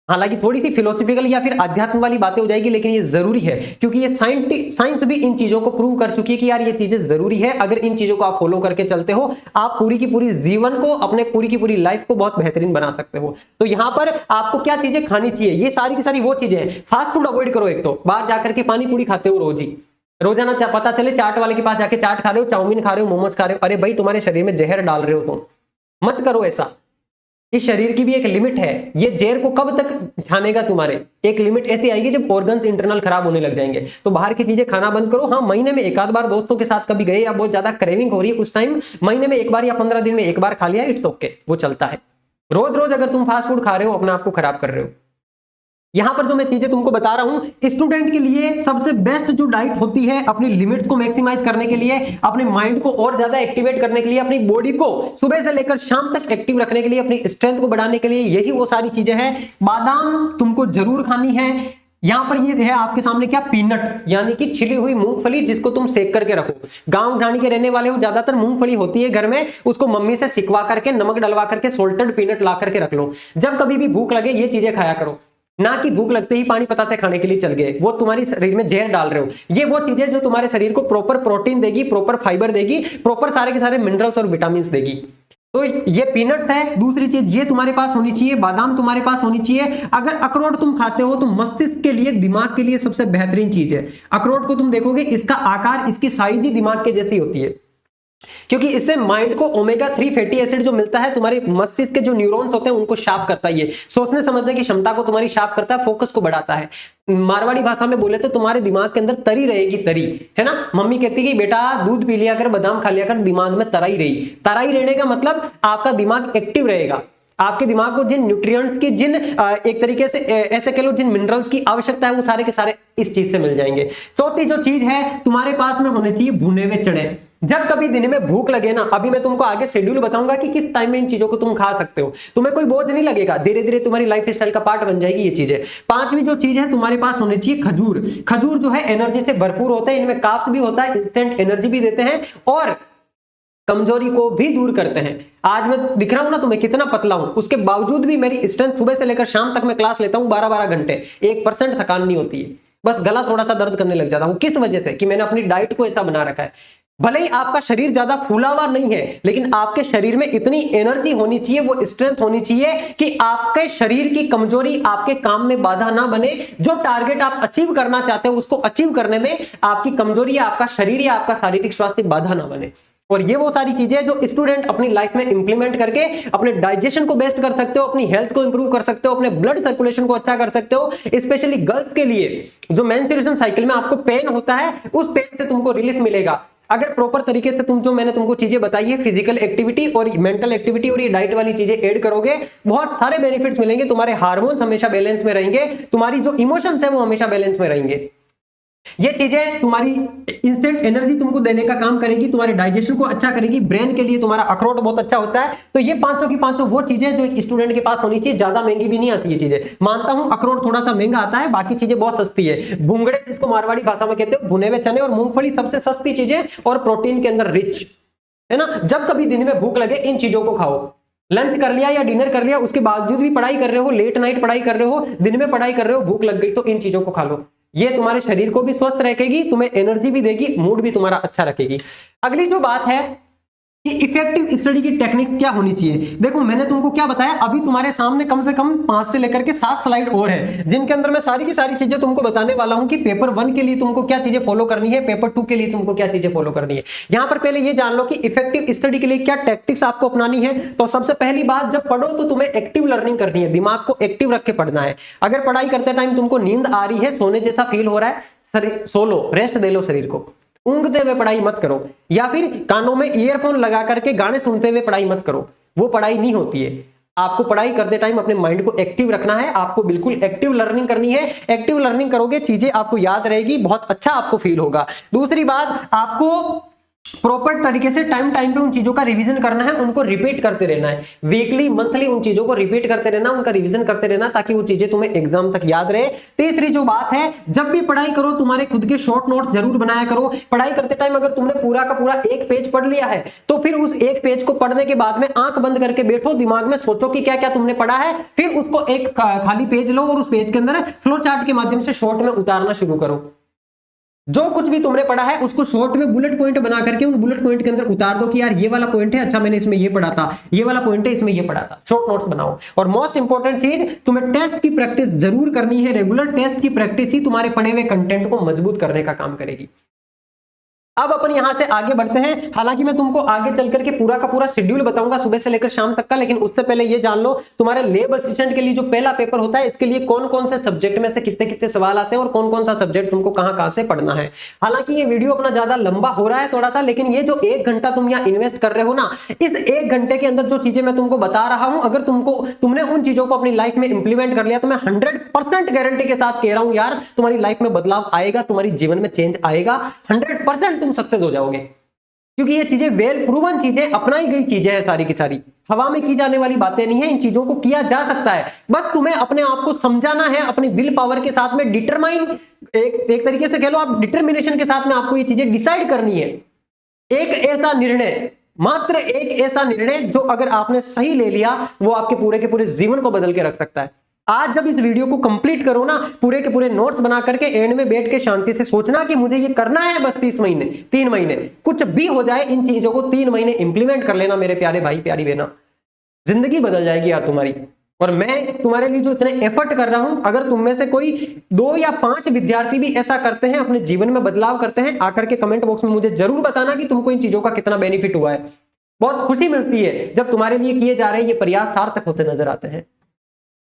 हालांकि थोड़ी सी फिलोसफिकल या फिर अध्यात्म वाली बातें हो जाएगी, लेकिन ये जरूरी है, क्योंकि ये साइंस भी इन चीजों को प्रूव कर चुकी है कि यार ये चीजें जरूरी है। अगर इन चीजों को आप फॉलो करके चलते हो, आप पूरी की पूरी जीवन को, अपने पूरी की पूरी लाइफ को बहुत बेहतरीन बना सकते हो। तो यहाँ पर आपको क्या चीजें खानी चाहिए, ये सारी की सारी वो चीजें हैं। फास्ट फूड अवॉइड करो। एक तो बाहर जाकर के पानी पूरी खाते हो रोज ही, रोजाना पता चले चाट वाले के पास जाके चाट खा रहे हो, चाउमीन खा रहे हो, मोमोज खा रहे हो, अरे भाई तुम्हारे शरीर में जहर डाल रहे हो तुम। मत करो ऐसा। इस शरीर की भी एक लिमिट है। ये जहर को कब तक छानेगा तुम्हारे? एक लिमिट ऐसी आएगी जब ऑर्गन्स इंटरनल खराब होने लग जाएंगे। तो बाहर की चीजें खाना बंद करो। हाँ, महीने में एक आध बार दोस्तों के साथ कभी गए या बहुत ज्यादा क्रेविंग हो रही है, उस टाइम महीने में एक बार या 15 दिन में एक बार खा लिया, इट्स ओके, वो चलता है। रोज रोज अगर तुम फास्ट फूड खा रहे हो, अपने आप को खराब कर रहे हो। यहां पर जो मैं चीजें तुमको बता रहा हूं, स्टूडेंट के लिए सबसे बेस्ट जो डाइट होती है अपनी लिमिट्स को मैक्सिमाइज करने के लिए, अपने माइंड को और ज्यादा एक्टिवेट करने के लिए, अपनी बॉडी को सुबह से लेकर शाम तक एक्टिव रखने के लिए, अपनी स्ट्रेंथ को बढ़ाने के लिए, यही वो सारी चीजें हैं। बादाम तुमको जरूर खानी है। यहां पर ये है आपके सामने क्या, पीनट, यानी कि छिली हुई मूंगफली, जिसको तुम सेक करके रखो। गांव ढाणी के रहने वाले हो, ज्यादातर मूंगफली होती है घर में, उसको मम्मी से सिकवा करके, नमक डलवा करके, सोल्टेड पीनट ला करके रख लो। जब कभी भी भूख लगे ये चीजें खाया करो, ना कि भूख लगते ही पानी पता से खाने के लिए चल गए, वो तुम्हारी शरीर में जहर डाल रहे हो। ये वो चीजें जो तुम्हारे शरीर को प्रॉपर प्रोटीन देगी, प्रॉपर फाइबर देगी, प्रॉपर सारे के सारे मिनरल्स और विटामिन देगी। तो ये पीनट्स है। दूसरी चीज ये तुम्हारे पास होनी चाहिए, बादाम तुम्हारे पास होनी चाहिए। अगर अखरोट तुम खाते हो तो मस्तिष्क के लिए, दिमाग के लिए सबसे बेहतरीन चीज है। अखरोट को तुम देखोगे, इसका आकार, इसकी साइज ही दिमाग के जैसी होती है। क्योंकि इससे माइंड को ओमेगा 3 फैटी एसिड जो मिलता है, तुम्हारे मस्तिष्क के जो न्यूरॉन्स होते हैं उनको शार्प करता है, ये सोचने समझने की क्षमता को तुम्हारी शार्प करता है, फोकस को बढ़ाता है। मारवाड़ी भाषा में बोले तो तुम्हारे दिमाग के अंदर तरी रहेगी, तरी, है ना। मम्मी कहती है कि बेटा दूध पी लिया कर, बादाम खा लिया कर, दिमाग में तराई रही। तराई रहने का मतलब आपका दिमाग एक्टिव रहेगा, आपके दिमाग को जिन न्यूट्रिएंट्स की, जिन एक तरीके से ऐसे कह लो जिन मिनरल्स की आवश्यकता है, वो सारे के सारे इस चीज से मिल जाएंगे। चौथी जो चीज है तुम्हारे पास में होने चाहिए भुने हुए चने। जब कभी दिन में भूख लगे ना, अभी मैं तुमको आगे शेड्यूल बताऊंगा कि किस टाइम में इन चीजों को तुम खा सकते हो, तुम्हें कोई बोझ नहीं लगेगा, धीरे धीरे तुम्हारी लाइफ स्टाइल का पार्ट बन जाएगी ये चीजें। पांचवी जो चीज है तुम्हारे पास होनी चाहिए खजूर। खजूर जो है एनर्जी से भरपूर होते हैं, इनमें कार्ब्स भी होता है, इंस्टेंट एनर्जी भी देते हैं और कमजोरी को भी दूर करते हैं। आज मैं दिख रहा हूं ना तुम्हें कितना पतला हूं, उसके बावजूद भी मेरी स्ट्रेंथ सुबह से लेकर शाम तक मैं क्लास लेता हूं 12-12 घंटे, 1% थकान नहीं होती है, बस गला थोड़ा सा दर्द करने लग जाता हूं। किस वजह से? कि मैंने अपनी डाइट को ऐसा बना रखा है। भले ही आपका शरीर ज्यादा फूला हुआ नहीं है, लेकिन आपके शरीर में इतनी एनर्जी होनी चाहिए, वो स्ट्रेंथ होनी चाहिए कि आपके शरीर की कमजोरी आपके काम में बाधा ना बने। जो टारगेट आप अचीव करना चाहते हो उसको अचीव करने में आपकी कमजोरी या आपका शरीर या आपका शारीरिक स्वास्थ्य बाधा ना बने। और ये वो सारी चीजें जो स्टूडेंट अपनी लाइफ में इंप्लीमेंट करके अपने डाइजेशन को बेस्ट कर सकते हो, अपनी हेल्थ को इंप्रूव कर सकते हो, अपने ब्लड सर्कुलेशन को अच्छा कर सकते हो। स्पेशली गर्ल्स के लिए जो मेंस्ट्रुएशन साइकिल में आपको पेन होता है, उस पेन से तुमको रिलीफ मिलेगा अगर प्रॉपर तरीके से तुम जो मैंने तुमको चीजें बताई है, फिजिकल एक्टिविटी और मेंटल एक्टिविटी और ये डाइट वाली चीजें ऐड करोगे, बहुत सारे बेनिफिट्स मिलेंगे। तुम्हारे हार्मोन्स हमेशा बैलेंस में रहेंगे, तुम्हारी जो इमोशंस है वो हमेशा बैलेंस में रहेंगे। ये चीजें तुम्हारी इंस्टेंट एनर्जी तुमको देने का काम करेगी, तुम्हारे डाइजेशन को अच्छा करेगी, ब्रेन के लिए तुम्हारा अखरोट बहुत अच्छा होता है। तो ये पांचों की पांचों वो चीजें जो एक स्टूडेंट के पास होनी चाहिए। ज्यादा महंगी भी नहीं आती ये चीजें, मानता हूं अखरोट थोड़ा सा महंगा आता है, बाकी चीजें बहुत सस्ती है। भूंगड़े जिसको मारवाड़ी भाषा में कहते हो, भुने हुए चने और मूंगफली सबसे सस्ती चीजें और प्रोटीन के अंदर रिच, है ना। जब कभी दिन में भूख लगे इन चीजों को खाओ। लंच कर लिया या डिनर कर लिया, उसके बावजूद भी पढ़ाई कर रहे हो, लेट नाइट पढ़ाई कर रहे हो, दिन में पढ़ाई कर रहे हो, भूख लग गई तो इन चीजों को खा लो। ये तुम्हारे शरीर को भी स्वस्थ रखेगी, तुम्हें एनर्जी भी देगी, मूड भी तुम्हारा अच्छा रखेगी। अगली जो बात है कि इफेक्टिव स्टडी की टेक्निक्स क्या होनी चाहिए। देखो मैंने तुमको क्या बताया, अभी तुम्हारे सामने कम से कम 5 से लेकर के 7 स्लाइड और है, जिनके अंदर मैं सारी की सारी चीजें तुमको बताने वाला हूं कि पेपर 1 के लिए तुमको क्या चीजें फॉलो करनी है, पेपर 2 के लिए तुमको क्या चीजें फॉलो करनी है। यहां पर पहले ये जान लो कि इफेक्टिव स्टडी के लिए क्या टैक्टिक्स आपको अपनानी है। तो सबसे पहली बात, जब पढ़ो तो तुम्हें एक्टिव लर्निंग करनी है, दिमाग को एक्टिव रख के पढ़ना है। अगर पढ़ाई करते टाइम तुमको नींद आ रही है, सोने जैसा फील हो रहा है, सो लो, रेस्ट दे लो शरीर को। ऊँघते हुए पढ़ाई मत करो, या फिर कानों में ईयरफोन लगा करके गाने सुनते हुए पढ़ाई मत करो, वो पढ़ाई नहीं होती है। आपको पढ़ाई करते टाइम अपने माइंड को एक्टिव रखना है, आपको बिल्कुल एक्टिव लर्निंग करनी है। एक्टिव लर्निंग करोगे, चीजें आपको याद रहेगी, बहुत अच्छा आपको फील होगा। दूसरी बात, आपको प्रॉपर तरीके से टाइम पे उन चीजों का रिवीजन करना है, उनको रिपीट करते रहना है, वीकली मंथली उन चीजों को रिपीट करते रहना, उनका रिवीजन करते रहना, ताकि वो चीजें तुम्हें एग्जाम तक याद रहे। तीसरी जो बात है, जब भी पढ़ाई करो तुम्हारे खुद के शॉर्ट नोट्स जरूर बनाया करो। पढ़ाई करते टाइम अगर तुमने पूरा का पूरा एक पेज पढ़ लिया है, तो फिर उस एक पेज को पढ़ने के बाद में आंख बंद करके बैठो, दिमाग में सोचो कि क्या क्या तुमने पढ़ा है, फिर उसको एक खाली पेज लो और उस पेज के अंदर फ्लो चार्ट के माध्यम से शॉर्ट में उतारना शुरू करो। जो कुछ भी तुमने पढ़ा है उसको शॉर्ट में बुलेट पॉइंट बना करके उन बुलेट पॉइंट के अंदर उतार दो कि यार ये वाला पॉइंट है, अच्छा मैंने इसमें ये पढ़ा था, ये वाला पॉइंट है इसमें ये पढ़ा था। शॉर्ट नोट्स बनाओ। और मोस्ट इंपॉर्टेंट चीज, तुम्हें टेस्ट की प्रैक्टिस जरूर करनी है। रेगुलर टेस्ट की प्रैक्टिस ही तुम्हारे पढ़े हुए कंटेंट को मजबूत करने का काम करेगी। अब अपन यहां से आगे बढ़ते हैं। हालांकि मैं तुमको आगे चल करके पूरा का पूरा शेड्यूल बताऊंगा सुबह से लेकर शाम तक का, लेकिन उससे पहले ये जान लो, तुम्हारे लैब असिस्टेंट के लिए जो पहला पेपर होता है, इसके लिए कौन कौन से सब्जेक्ट में से कितने कितने सवाल आते हैं और कौन कौन सा सब्जेक्ट तुमको कहां से पढ़ना है। हालांकि ये वीडियो अपना ज्यादा लंबा हो रहा है थोड़ा सा, लेकिन ये जो 1 घंटा तुम यहाँ इन्वेस्ट कर रहे हो ना, इस 1 घंटे के अंदर जो चीजें मैं तुमको बता रहा हूं, अगर तुमने उन चीजों को अपनी लाइफ में इंप्लीमेंट कर लिया, तो मैं 100% गारंटी के साथ कह रहा हूं यार, तुम्हारी लाइफ में बदलाव आएगा, तुम्हारी जीवन में चेंज आएगा, 100% तुम सक्सेस हो जाओगे। क्योंकि ये चीजें वेल प्रूवन चीजें, अपनाई गई चीजें हैं सारी की सारी, हवा में की जाने वाली बातें नहीं है। इन चीजों को किया जा सकता है, बस तुम्हें अपने आप को समझाना है, अपनी विल पावर के साथ में डिटरमाइन, एक तरीके से कह लो आप डिटर्मिनेशन के साथ में आपको ये चीजें डिसाइड करनी है। एक ऐसा निर्णय, मात्र एक ऐसा निर्णय जो अगर आपने सही ले लिया, वो आपके पूरे के पूरे जीवन को बदल के रख सकता है। आज जब इस वीडियो को कंप्लीट करो ना, पूरे के पूरे नोट्स बना करके एंड में बैठ के शांति से सोचना कि मुझे ये करना है बस 3 महीने, कुछ भी हो जाए, इन चीजों को 3 महीने इंप्लीमेंट कर लेना मेरे प्यारे भाई प्यारी बहना, जिंदगी बदल जाएगी यार तुम्हारी। और मैं तुम्हारे लिए जो इतने एफर्ट कर रहा हूं, अगर तुम में से कोई 2 या 5 विद्यार्थी भी ऐसा करते हैं, अपने जीवन में बदलाव करते हैं, आकर के कमेंट बॉक्स में मुझे जरूर बताना कि तुमको इन चीजों का कितना बेनिफिट हुआ है। बहुत खुशी मिलती है जब तुम्हारे लिए किए जा रहे ये प्रयास सार्थक होते नजर आते हैं।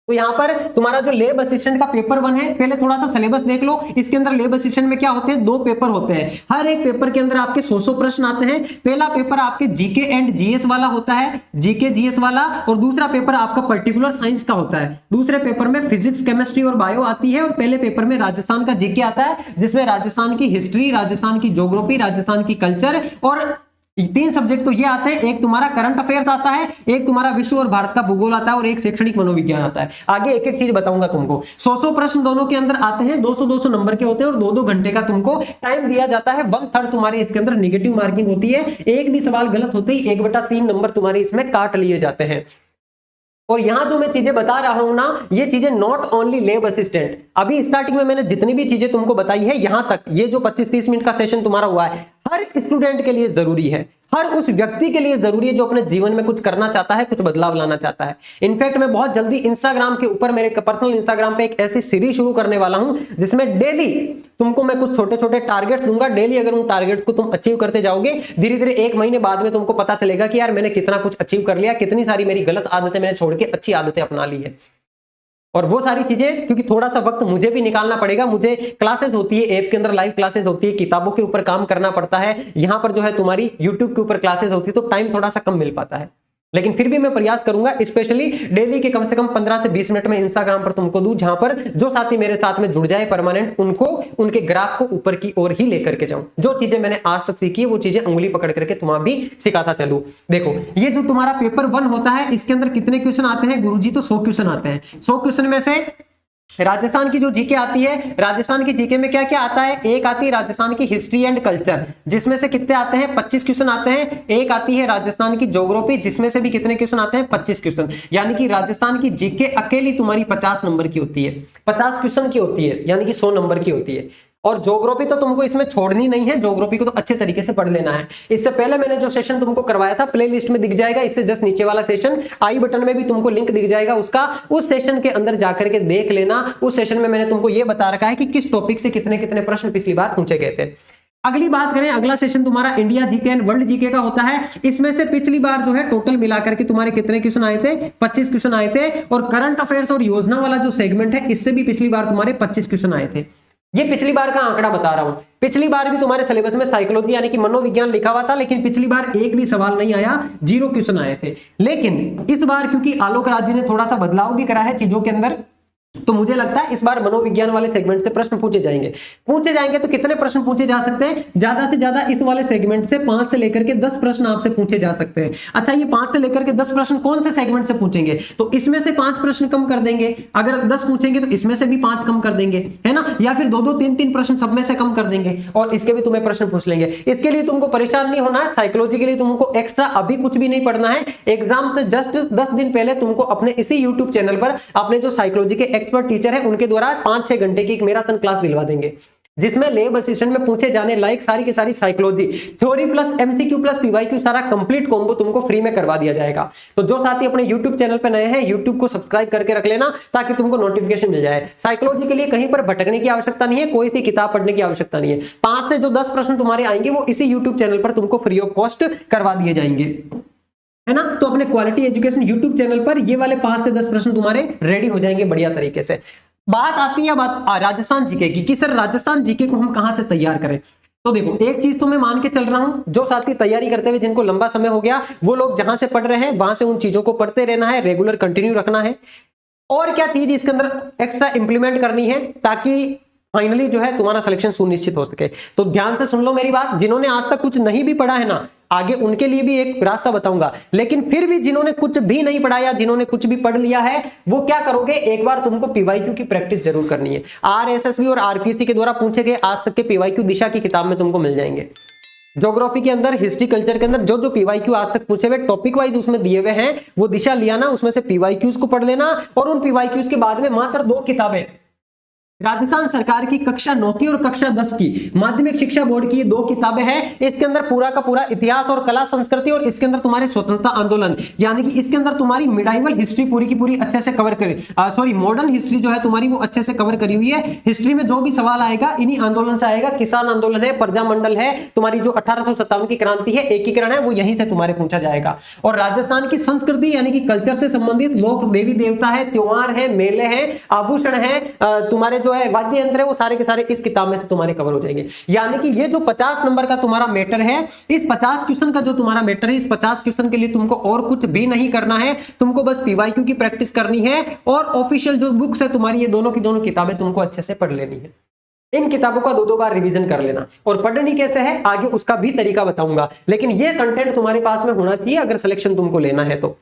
तो यहाँ पर तुम्हारा जो लैब असिस्टेंट का पेपर 1 है, पहले थोड़ा सा सिलेबस देख लो। इसके अंदर लैब असिस्टेंट में क्या होते हैं, 2 पेपर होते हैं। हर एक पेपर के अंदर आपके 100 प्रश्न आते हैं। पहला पेपर आपके जीके एंड जीएस वाला होता है, जीके जीएस वाला, और दूसरा पेपर आपका पर्टिकुलर साइंस का होता है। दूसरे पेपर में फिजिक्स, केमिस्ट्री और बायो आती है, और पहले पेपर में राजस्थान का जीके आता है, जिसमें राजस्थान की हिस्ट्री, राजस्थान की ज्योग्राफी, राजस्थान की कल्चर और 3 सब्जेक्ट तो ये आते हैं। एक तुम्हारा करंट अफेयर्स आता है, एक तुम्हारा विश्व और भारत का भूगोल आता है, और एक शैक्षणिक मनोविज्ञान आता है। आगे एक एक चीज बताऊंगा तुमको। 100 प्रश्न दोनों के अंदर आते हैं, 200 नंबर के होते हैं, और 2-2 घंटे का तुमको टाइम दिया जाता है। 1/3 तुम्हारे इसके अंदर नेगेटिव मार्किंग होती है। एक भी सवाल गलत होते ही 1/3 नंबर तुम्हारे इसमें काट लिए जाते हैं। और यहां जो मैं चीजें बता रहा हूं ना, ये चीजें नॉट ओनली लैब असिस्टेंट, अभी स्टार्टिंग में मैंने जितनी भी चीजें तुमको बताई है, यहां तक ये जो 25-30 मिनट का सेशन तुम्हारा हुआ है, हर स्टूडेंट के लिए जरूरी है, हर उस व्यक्ति के लिए जरूरी है जो अपने जीवन में कुछ करना चाहता है, कुछ बदलाव लाना चाहता है। इनफैक्ट मैं बहुत जल्दी इंस्टाग्राम के ऊपर, मेरे पर्सनल इंस्टाग्राम पे एक ऐसी सीरीज शुरू करने वाला हूं जिसमें डेली तुमको मैं कुछ छोटे छोटे टारगेट्स दूंगा। डेली अगर उन टारगेट्स को तुम अचीव करते जाओगे, धीरे धीरे 1 महीने बाद में तुमको पता चलेगा कि यार मैंने कितना कुछ अचीव कर लिया, कितनी सारी मेरी गलत आदतें मैंने छोड़ के अच्छी आदतें अपना ली है। और वो सारी चीजें, क्योंकि थोड़ा सा वक्त मुझे भी निकालना पड़ेगा, मुझे क्लासेस होती है, ऐप के अंदर लाइव क्लासेस होती है, किताबों के ऊपर काम करना पड़ता है, यहां पर जो है तुम्हारी यूट्यूब के ऊपर क्लासेस होती है, तो टाइम थोड़ा सा कम मिल पाता है। लेकिन फिर भी मैं प्रयास करूंगा, स्पेशली डेली के कम से कम 15 से 20 मिनट में इंस्टाग्राम पर तुमको दूं, जहां पर जो साथी मेरे साथ में जुड़ जाए परमानेंट, उनको उनके ग्राफ को ऊपर की ओर ही लेकर के जाऊं। जो चीजें मैंने आज तक सीखी है वो चीजें उंगली पकड़ करके तुम्हारा भी सिखाता चलूं। देखो, ये जो तुम्हारा पेपर 1 होता है, इसके अंदर कितने क्वेश्चन आते हैं गुरुजी? तो 100 क्वेश्चन आते हैं। 100 क्वेश्चन में से राजस्थान की जो जीके आती है, राजस्थान की जीके में क्या क्या आता है? एक आती है राजस्थान की हिस्ट्री एंड कल्चर, जिसमें से कितने आते हैं? 25 क्वेश्चन आते हैं। एक आती है राजस्थान की ज्योग्राफी, जिसमें से भी कितने क्वेश्चन आते हैं? 25 क्वेश्चन। यानी कि राजस्थान की जीके अकेली तुम्हारी 50 नंबर की होती है, 50 क्वेश्चन की होती है, यानी कि 100 नंबर की होती है। और ज्योग्राफी तो तुमको इसमें छोड़नी नहीं है, ज्योग्राफी को तो अच्छे तरीके से पढ़ लेना है। इससे पहले मैंने जो सेशन तुमको करवाया था, प्लेलिस्ट में दिख जाएगा, इससे जस्ट नीचे वाला सेशन, आई बटन में भी तुमको लिंक दिख जाएगा उसका, उस सेशन के अंदर जाकर के देख लेना। उस सेशन में मैंने तुमको ये बता रखा है कि किस टॉपिक से कितने कितने प्रश्न पिछली बार पूछे गए थे। अगली बात करें, अगला सेशन तुम्हारा India GK and world GK का होता है। इसमें से पिछली बार जो है टोटल मिलाकर के तुम्हारे कितने क्वेश्चन आए थे? 25 क्वेश्चन आए थे। और करंट अफेयर्स और योजना वाला जो सेगमेंट है, इससे भी पिछली बार तुम्हारे 25 क्वेश्चन आए थे। ये पिछली बार का आंकड़ा बता रहा हूं। पिछली बार भी तुम्हारे सिलेबस में साइकोलॉजी यानी कि मनोविज्ञान लिखा हुआ था, लेकिन पिछली बार एक भी सवाल नहीं आया, 0 क्वेश्चन आए थे। लेकिन इस बार क्योंकि आलोक राज जी ने थोड़ा सा बदलाव भी करा है चीजों के अंदर, तो मुझे लगता है इस बार मनोविज्ञान वाले सेगमेंट से प्रश्न पूछे जाएंगे। तो कितने प्रश्न पूछे जा सकते हैं? ज्यादा से ज्यादा इस वाले सेगमेंट से 5 से लेकर के 10 प्रश्न आपसे पूछे जा सकते हैं। अच्छा, ये 5 से लेकर के 10 प्रश्न कौन से सेगमेंट से पूछेंगे? तो इसमें से 5 प्रश्न कम कर देंगे। अगर 10 पूछेंगे तो इसमें से भी 5 कम कर देंगे, है ना? या फिर 2-2, 3-3 प्रश्न सब में से कम कर देंगे, और इसके भी तुम्हें प्रश्न पूछ लेंगे। इसके लिए तुमको परेशान नहीं होना है। साइकोलॉजी के लिए तुमको एक्स्ट्रा अभी कुछ भी नहीं पढ़ना है। एग्जाम से जस्ट 10 दिन पहले तुमको अपने इसी यूट्यूब चैनल पर अपने जो साइकोलॉजी के एक्सपर्ट टीचर है उनके द्वारा 5-6 घंटे की एक मैराथन क्लास दिलवा देंगे, जिसमें लैब असिस्टेंट में पूछे जाने लायक सारी की सारी psychology theory plus MCQ plus PYQ सारा कंप्लीट कॉम्बो तुमको फ्री में करवा दिया जाएगा। तो जो साथी अपने यूट्यूब चैनल पे नए हैं, यूट्यूब को सब्सक्राइब करके रख लेना ताकि तुमको नोटिफिकेशन मिल जाए। साइकोलॉजी के लिए कहीं पर भटकने की आवश्यकता नहीं है, कोई सी किताब पढ़ने की आवश्यकता नहीं है। 5 से जो 10 प्रश्न तुम्हारे आएंगे वो इसी यूट्यूब चैनल पर तुमको फ्री ऑफ कॉस्ट करवा दिए जाएंगे, है ना? तो अपने क्वालिटी एजुकेशन यूट्यूब चैनल पर ये वाले 5 से 10 प्रश्न तुम्हारे रेडी हो जाएंगे बढ़िया तरीके से। बात आती है राजस्थान जीके की कि सर राजस्थान जीके को हम कहां से तैयार करें? तो देखो, एक चीज तो मैं मान के चल रहा हूं, जो साथी तैयारी करते हुए जिनको लंबा समय हो गया, वो लोग जहां से पढ़ रहे हैं वहां से उन चीजों को पढ़ते रहना है, रेगुलर कंटिन्यू रखना है। और क्या चीज इसके अंदर एक्स्ट्रा इंप्लीमेंट करनी है ताकि फाइनली जो है तुम्हारा सिलेक्शन सुनिश्चित हो सके? तो ध्यान से सुन लो मेरी बात। जिन्होंने आज तक कुछ नहीं भी पढ़ा है ना, आगे उनके लिए भी एक रास्ता बताऊंगा। लेकिन फिर भी जिन्होंने कुछ भी नहीं पढ़ाया, जिन्होंने कुछ भी पढ़ लिया है, वो क्या करोगे? एक बार तुमको पीवाईक्यू की प्रैक्टिस जरूर करनी है। आरएसएसबी और आरपीसी के द्वारा पूछे गए आज तक के पीवाईक्यू दिशा की किताब में तुमको मिल जाएंगे। ज्योग्राफी के अंदर, हिस्ट्री कल्चर के अंदर जो जो पीवाईक्यू आज तक पूछे हुए टॉपिक वाइज उसमें दिए हुए हैं, वो दिशा लिया ना, उसमें से पीवाईक्यूज को पढ़ लेना। और उन पीवाईक्यूज के बाद में मात्र 2 किताबें राजस्थान सरकार की कक्षा 9 की और कक्षा 10 की माध्यमिक शिक्षा बोर्ड की ये 2 किताबें हैं। इसके अंदर पूरा का पूरा इतिहास और कला संस्कृति और इसके अंदर तुम्हारे स्वतंत्रता आंदोलन, यानी कि इसके अंदर तुम्हारी मिडाइवल हिस्ट्री पूरी की पूरी अच्छे से कवर करी, सॉरी मॉडर्न हिस्ट्री जो है तुम्हारी वो अच्छे से कवर करी हुई है। हिस्ट्री में जो भी सवाल आएगा इन्हीं आंदोलन से आएगा। किसान आंदोलन है, प्रजामंडल है, तुम्हारी जो 1857 की क्रांति है, एकीकरण है, वो यहीं से तुम्हारे पूछा जाएगा। और राजस्थान की संस्कृति यानी कि कल्चर से संबंधित लोक देवी देवता है, त्योहार है, मेले हैं, आभूषण है, तुम्हारे जो है वाद्य यंत्र है, वो सारे के सारे इस किताब में से तुम्हारे कवर हो जाएंगे। यानी कि ये जो 50 नंबर का तुम्हारा मैटर है, इस 50 क्वेश्चन का जो तुम्हारा मैटर है, इस 50 क्वेश्चन के लिए तुमको और कुछ भी नहीं करना है, तुमको बस पीवाईक्यू की प्रैक्टिस करनी है और ऑफिशियल जो बुक्स है तुम्हारी, ये दोनों की दोनों किताबें तुमको अच्छे से पढ़ लेनी है। इन किताबों का 2-2 बार रिवीजन कर लेना। और पढ़नी कैसे है आगे उसका भी तरीका बताऊंगा, लेकिन ये कंटेंट तुम्हारे पास में होना चाहिए अगर सिलेक्शन तुमको लेना है तो।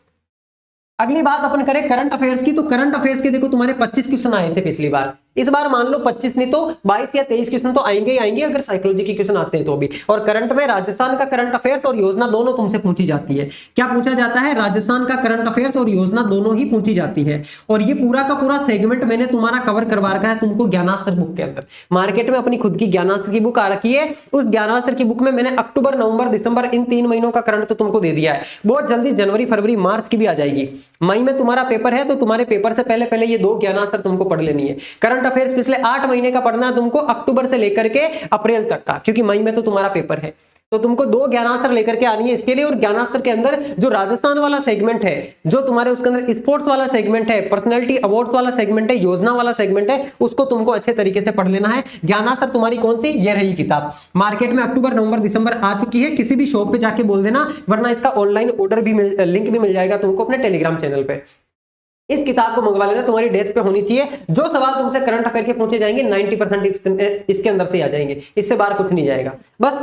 अगली बात अपन करें करंट अफेयर्स की। तो करंट अफेयर्स के देखो तुम्हारे 25 क्वेश्चन आए थे पिछली बार, इस बार मान लो 25 नहीं तो 22 या 23 क्वेश्चन तो आएंगे ही आएंगे अगर साइकोलॉजी के क्वेश्चन आते हैं तो भी। और करंट में राजस्थान का करंट अफेयर्स और योजना दोनों तुमसे पूछी जाती है। क्या पूछा जाता है? राजस्थान का करंट अफेयर्स और योजना दोनों ही पूछी जाती है। और ये पूरा का पूरा सेगमेंट मैंने तुम्हारा कवर करवा रखा है तुमको ज्ञानास्त्र बुक के अंदर। मार्केट में अपनी खुद की ज्ञानास्त्र की बुक आ रखी है, उस ज्ञानास्त्र की बुक में मैंने अक्टूबर, नवंबर, दिसंबर इन 3 महीनों का करंट तो तुमको दे दिया है। बहुत जल्दी जनवरी, फरवरी, मार्च की भी आ जाएगी। मई में तुम्हारा पेपर है तो तुम्हारे पेपर से पहले पहले ये 2 ज्ञानास्त्र तुमको पढ़ लेनी है। करंट अफेयर्स पिछले 8 महीने का पढ़ना है तुमको, अक्टूबर से लेकर के अप्रैल तक का, क्योंकि मई में तो तुम्हारा पेपर है। तो तुमको 2 ज्ञानास्त्र लेकर के आनी है इसके लिए। और ज्ञानास्त्र के अंदर जो राजस्थान वाला सेगमेंट है, जो तुम्हारे उसके अंदर स्पोर्ट्स वाला सेगमेंट है, पर्सनैलिटी अवार्ड्स वाला सेगमेंट है, योजना वाला सेगमेंट है, उसको तुमको अच्छे तरीके से पढ़ लेना है। ज्ञानास्त्र तुम्हारी कौन सी? ये रही किताब। मार्केट में अक्टूबर, नवंबर, दिसंबर आ चुकी है। किसी भी शॉप पे जाके बोल देना, वरना इसका ऑनलाइन ऑर्डर भी लिंक भी मिल जाएगा तुमको अपने टेलीग्राम चैनल पे। इस किताब को मंगवा लेना, तुम्हारी डेस्क पे होनी चाहिए। जो सवाल तुमसे करंट अफेयर के पूछे जाएंगे 90% इसके अंदर से आ जाएंगे, इससे बाहर कुछ नहीं जाएगा। बस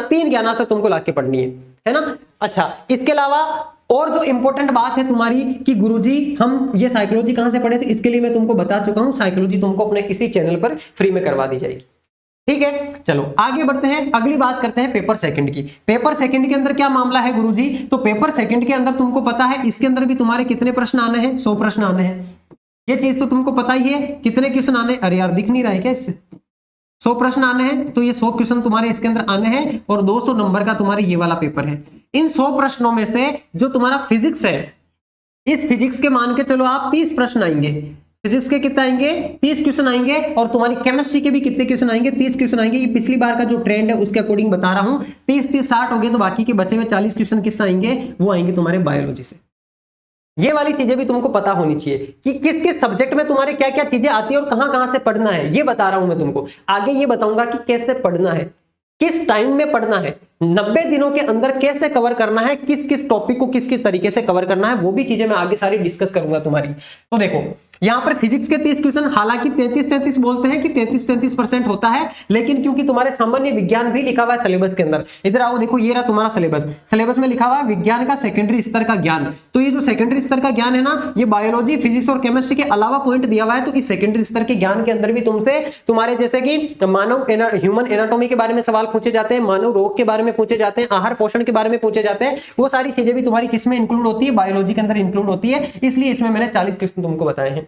3 ज्ञानास्त्र तुमको लाके पढ़नी है ना। अच्छा, इसके अलावा और जो इंपॉर्टेंट बात है तुम्हारी कि गुरुजी हम ये साइकोलॉजी कहां से पढ़े, तो इसके लिए मैं तुमको बता चुका हूं। साइकोलॉजी तुमको अपने इसी चैनल पर फ्री में करवा दी जाएगी। ठीक है, चलो आगे बढ़ते हैं। अगली बात करते हैं पेपर सेकंड की। पेपर सेकंड के अंदर क्या मामला है गुरुजी? तो पेपर सेकंड के अंदर तुमको पता है इसके अंदर भी तुम्हारे कितने प्रश्न आने हैं? 100 प्रश्न आने हैं। ये चीज तो तुमको पता ही है। कितने क्वेश्चन आने? अरे यार दिख नहीं रहा है क्या इससे? 100 प्रश्न आने हैं, तो ये 100 क्वेश्चन तुम्हारे इसके अंदर आने हैं और 200 नंबर का तुम्हारे ये वाला पेपर है। इन 100 प्रश्नों में से जो तुम्हारा फिजिक्स है, इस फिजिक्स के मान के चलो आप 30 प्रश्न आएंगे। फिजिक्स के कितने आएंगे? 30 क्वेश्चन आएंगे। और तुम्हारी केमिस्ट्री के भी कितने क्वेश्चन आएंगे? 30 क्वेश्चन आएंगे। ये पिछली बार का जो ट्रेंड है उसके अकॉर्डिंग बता रहा हूं। 30 60 हो गए, तो बाकी के बचे हुए 40 क्वेश्चन किससे आएंगे? वो आएंगे तुम्हारे बायोलॉजी से। ये वाली चीजें भी तुमको पता होनी चाहिए कि किस किस सब्जेक्ट में तुम्हारे क्या क्या चीजें आती है और कहां कहां से पढ़ना है। ये बता रहा हूं मैं तुमको। आगे ये बताऊंगा कि कैसे पढ़ना है, किस टाइम में पढ़ना है, 90 दिनों के अंदर कैसे कवर करना है, किस किस टॉपिक को किस किस तरीके से कवर करना है, वो भी चीजें मैं आगे सारी डिस्कस करूंगा तुम्हारी। तो देखो यहां पर फिजिक्स के 30 क्वेश्चन, हालांकि 33 बोलते हैं कि 33% होता है, लेकिन क्योंकि तुम्हारे सामान्य विज्ञान भी लिखा हुआ है सिलेबस के अंदर। इधर आओ, देखो ये रहा तुम्हारा सिलेबस। सिलेबस में लिखा हुआ है विज्ञान का सेकेंडरी स्तर का ज्ञान। तो ये जो सेकेंडरी स्तर का ज्ञान है ना, ये बायोलॉजी, फिजिक्स और केमिस्ट्री के अलावा पॉइंट दिया हुआ है। तो इस सेकेंडरी स्तर के ज्ञान के अंदर भी तुमसे तुम्हारे जैसे कि मानव ह्यूमन एनाटॉमी के बारे में सवाल पूछे जाते हैं, मानव रोग के बारे में पूछे जाते हैं, आहार पोषण के बारे में पूछे जाते हैं। वो सारी चीजें भी तुम्हारी किसमें इंक्लूड होती है? बायोलॉजी के अंदर इंक्लूड होती है। इसलिए इसमें मैंने 40 क्वेश्चन तुमको बताए हैं।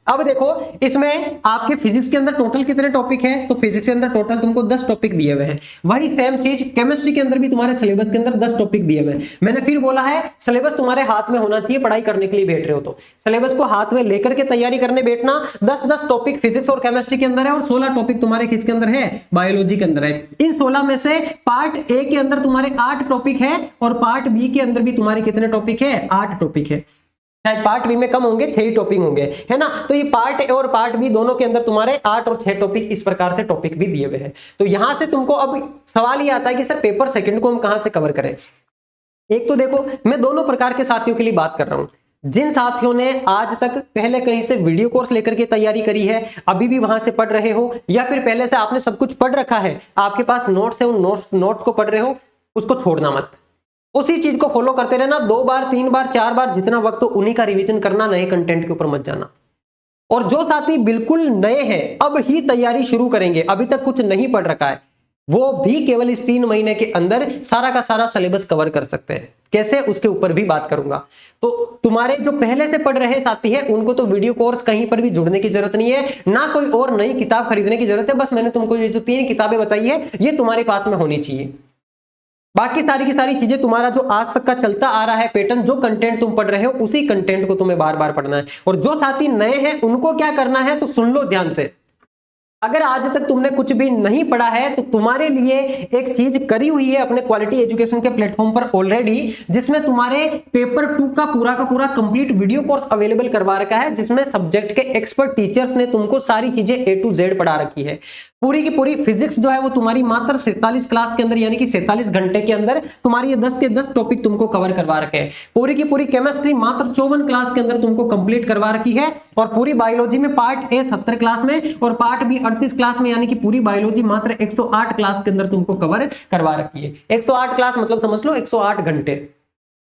अब देखो इसमें आपके फिजिक्स के अंदर टोटल कितने टॉपिक हैं? तो फिजिक्स के अंदर टोटल तुमको 10 टॉपिक दिए हुए हैं। वही सेम चीज केमिस्ट्री के अंदर भी तुम्हारे सिलेबस के अंदर 10 टॉपिक दिए हुए हैं। मैंने फिर बोला है सिलेबस तुम्हारे हाथ में होना चाहिए। पढ़ाई करने के लिए बैठ रहे हो तो सिलेबस को हाथ में लेकर के तैयारी करने बैठना। 10 टॉपिक फिजिक्स और केमिस्ट्री के अंदर है और 16 टॉपिक तुम्हारे किसके अंदर है? बायोलॉजी के अंदर है। इन 16 में से पार्ट ए के अंदर तुम्हारे 8 टॉपिक है और पार्ट बी के अंदर भी तुम्हारे कितने टॉपिक है? 8 टॉपिक है। शायद पार्ट बी में कम होंगे, 6 ही टॉपिक होंगे, है ना। तो ये पार्ट ए और पार्ट बी दोनों के अंदर तुम्हारे 8 और 6 टॉपिक इस प्रकार से टॉपिक भी दिए हुए हैं। तो यहां से तुमको अब सवाल ये आता है कि सर पेपर सेकंड को हम कहां से कवर करें। एक तो देखो मैं दोनों प्रकार के साथियों के लिए बात कर रहा हूं। जिन साथियों ने आज तक पहले कहीं से वीडियो कोर्स लेकर के तैयारी करी है, अभी भी वहां से पढ़ रहे हो, या फिर पहले से आपने सब कुछ पढ़ रखा है, आपके पास नोट्स है, उन नोट्स को पढ़ रहे हो, उसको छोड़ना मत। उसी चीज को फॉलो करते रहना। 2 बार 3 बार 4 बार जितना वक्त हो उन्हीं का रिवीजन करना, नए कंटेंट के ऊपर मत जाना। और जो साथी बिल्कुल नए हैं, अब ही तैयारी शुरू करेंगे, अभी तक कुछ नहीं पढ़ रखा है, वो भी केवल इस 3 महीने के अंदर सारा का सारा सिलेबस कवर कर सकते हैं। कैसे, उसके ऊपर भी बात करूंगा। तो तुम्हारे जो पहले से पढ़ रहे साथी हैं उनको तो वीडियो कोर्स कहीं पर भी जुड़ने की जरूरत नहीं है, ना कोई और नई किताब खरीदने की जरूरत है। बस मैंने तुमको ये जो 3 किताबें बताई है ये तुम्हारे पास में होनी चाहिए। बाकी सारी की सारी चीजें तुम्हारा जो आज तक का चलता आ रहा है पैटर्न, जो कंटेंट तुम पढ़ रहे हो उसी कंटेंट को तुम्हें बार बार पढ़ना है। और जो साथी नए हैं उनको क्या करना है तो सुन लो ध्यान से। अगर आज तक तुमने कुछ भी नहीं पढ़ा है तो तुम्हारे लिए एक चीज करी हुई है अपने क्वालिटी एजुकेशन के प्लेटफॉर्म पर ऑलरेडी, जिसमें तुम्हारे पेपर 2 का पूरा कंप्लीट वीडियो कोर्स अवेलेबल करवा रखा है, जिसमें सब्जेक्ट के एक्सपर्ट टीचर्स ने तुमको सारी चीजें A to Z पढ़ा रखी है। पूरी की पूरी फिजिक्स जो है वो तुम्हारी मात्र 47 क्लास के अंदर यानी कि 47 घंटे के अंदर तुम्हारी ये 10 के 10 टॉपिक तुमको कवर करवा रखे हैं। पूरी की पूरी केमिस्ट्री मात्र 54 क्लास के अंदर तुमको कंप्लीट करवा रखी है। और पूरी बायोलॉजी में पार्ट ए 70 क्लास में और पार्ट बी 38 क्लास में, यानी कि पूरी बायोलॉजी मात्र 108 क्लास के अंदर तुमको कवर करवा रखी है। 108 क्लास मतलब समझ लो 108 घंटे।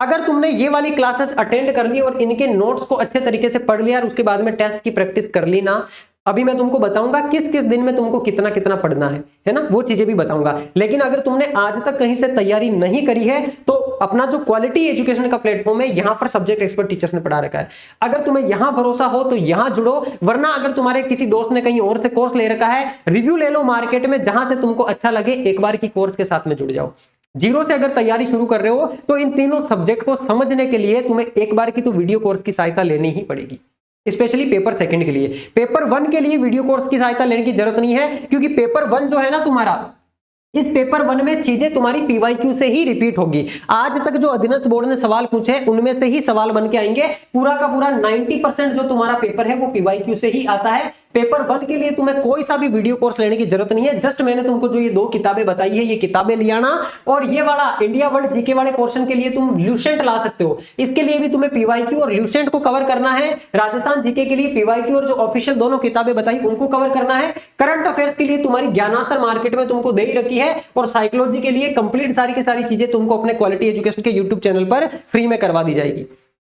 अगर तुमने ये वाली क्लासेस अटेंड कर ली और इनके नोट्स को अच्छे तरीके से पढ़ लिया और उसके बाद में टेस्ट की प्रैक्टिस कर ली ना, अभी मैं तुमको बताऊंगा किस किस दिन में तुमको कितना कितना पढ़ना है ना, वो चीजें भी बताऊंगा। लेकिन अगर तुमने आज तक कहीं से तैयारी नहीं करी है तो अपना जो क्वालिटी एजुकेशन का प्लेटफॉर्म है यहां पर सब्जेक्ट एक्सपर्ट टीचर्स ने पढ़ा रखा है। अगर तुम्हें यहां भरोसा हो तो यहां जुड़ो, वरना अगर तुम्हारे किसी दोस्त ने कहीं और से कोर्स ले रखा है, रिव्यू ले लो मार्केट में, जहां से तुमको अच्छा लगे एक बार की कोर्स के साथ में जुड़ जाओ। जीरो से अगर तैयारी शुरू कर रहे हो तो इन तीनों सब्जेक्ट को समझने के लिए तुम्हें एक बार की तो वीडियो कोर्स की सहायता लेनी ही पड़ेगी। स्पेशली पेपर 2 के लिए। पेपर 1 के लिए वीडियो कोर्स की सहायता लेने की जरूरत नहीं है, क्योंकि पेपर 1 जो है ना तुम्हारा, इस पेपर 1 में चीजें तुम्हारी PYQ से ही रिपीट होगी। आज तक जो अधीनस्थ बोर्ड ने सवाल पूछे उनमें से ही सवाल बन के आएंगे। पूरा का पूरा 90% जो तुम्हारा पेपर है वो PYQ से ही आता है। पेपर 1 के लिए तुम्हें कोई सा भी वीडियो कोर्स लेने की जरूरत नहीं है। जस्ट मैंने तुमको जो ये 2 किताबें बताई है ये किताबें ले आना, और ये वाला इंडिया वर्ल्ड जीके वाले पोर्शन के लिए तुम ल्यूसेंट ला सकते हो। इसके लिए भी तुम्हें PYQ और ल्यूसेंट को कवर करना है। राजस्थान जीके के लिए PYQ और जो ऑफिशियल दोनों किताबें बताई उनको कवर करना है। करंट अफेयर्स के लिए तुम्हारी ज्ञानास्त्र मार्केट में तुमको दे ही रखी है, और साइकोलॉजी के लिए कंप्लीट सारी की सारी चीजें तुमको अपने क्वालिटी एजुकेशन के यूट्यूब चैनल पर फ्री में करवा दी जाएगी।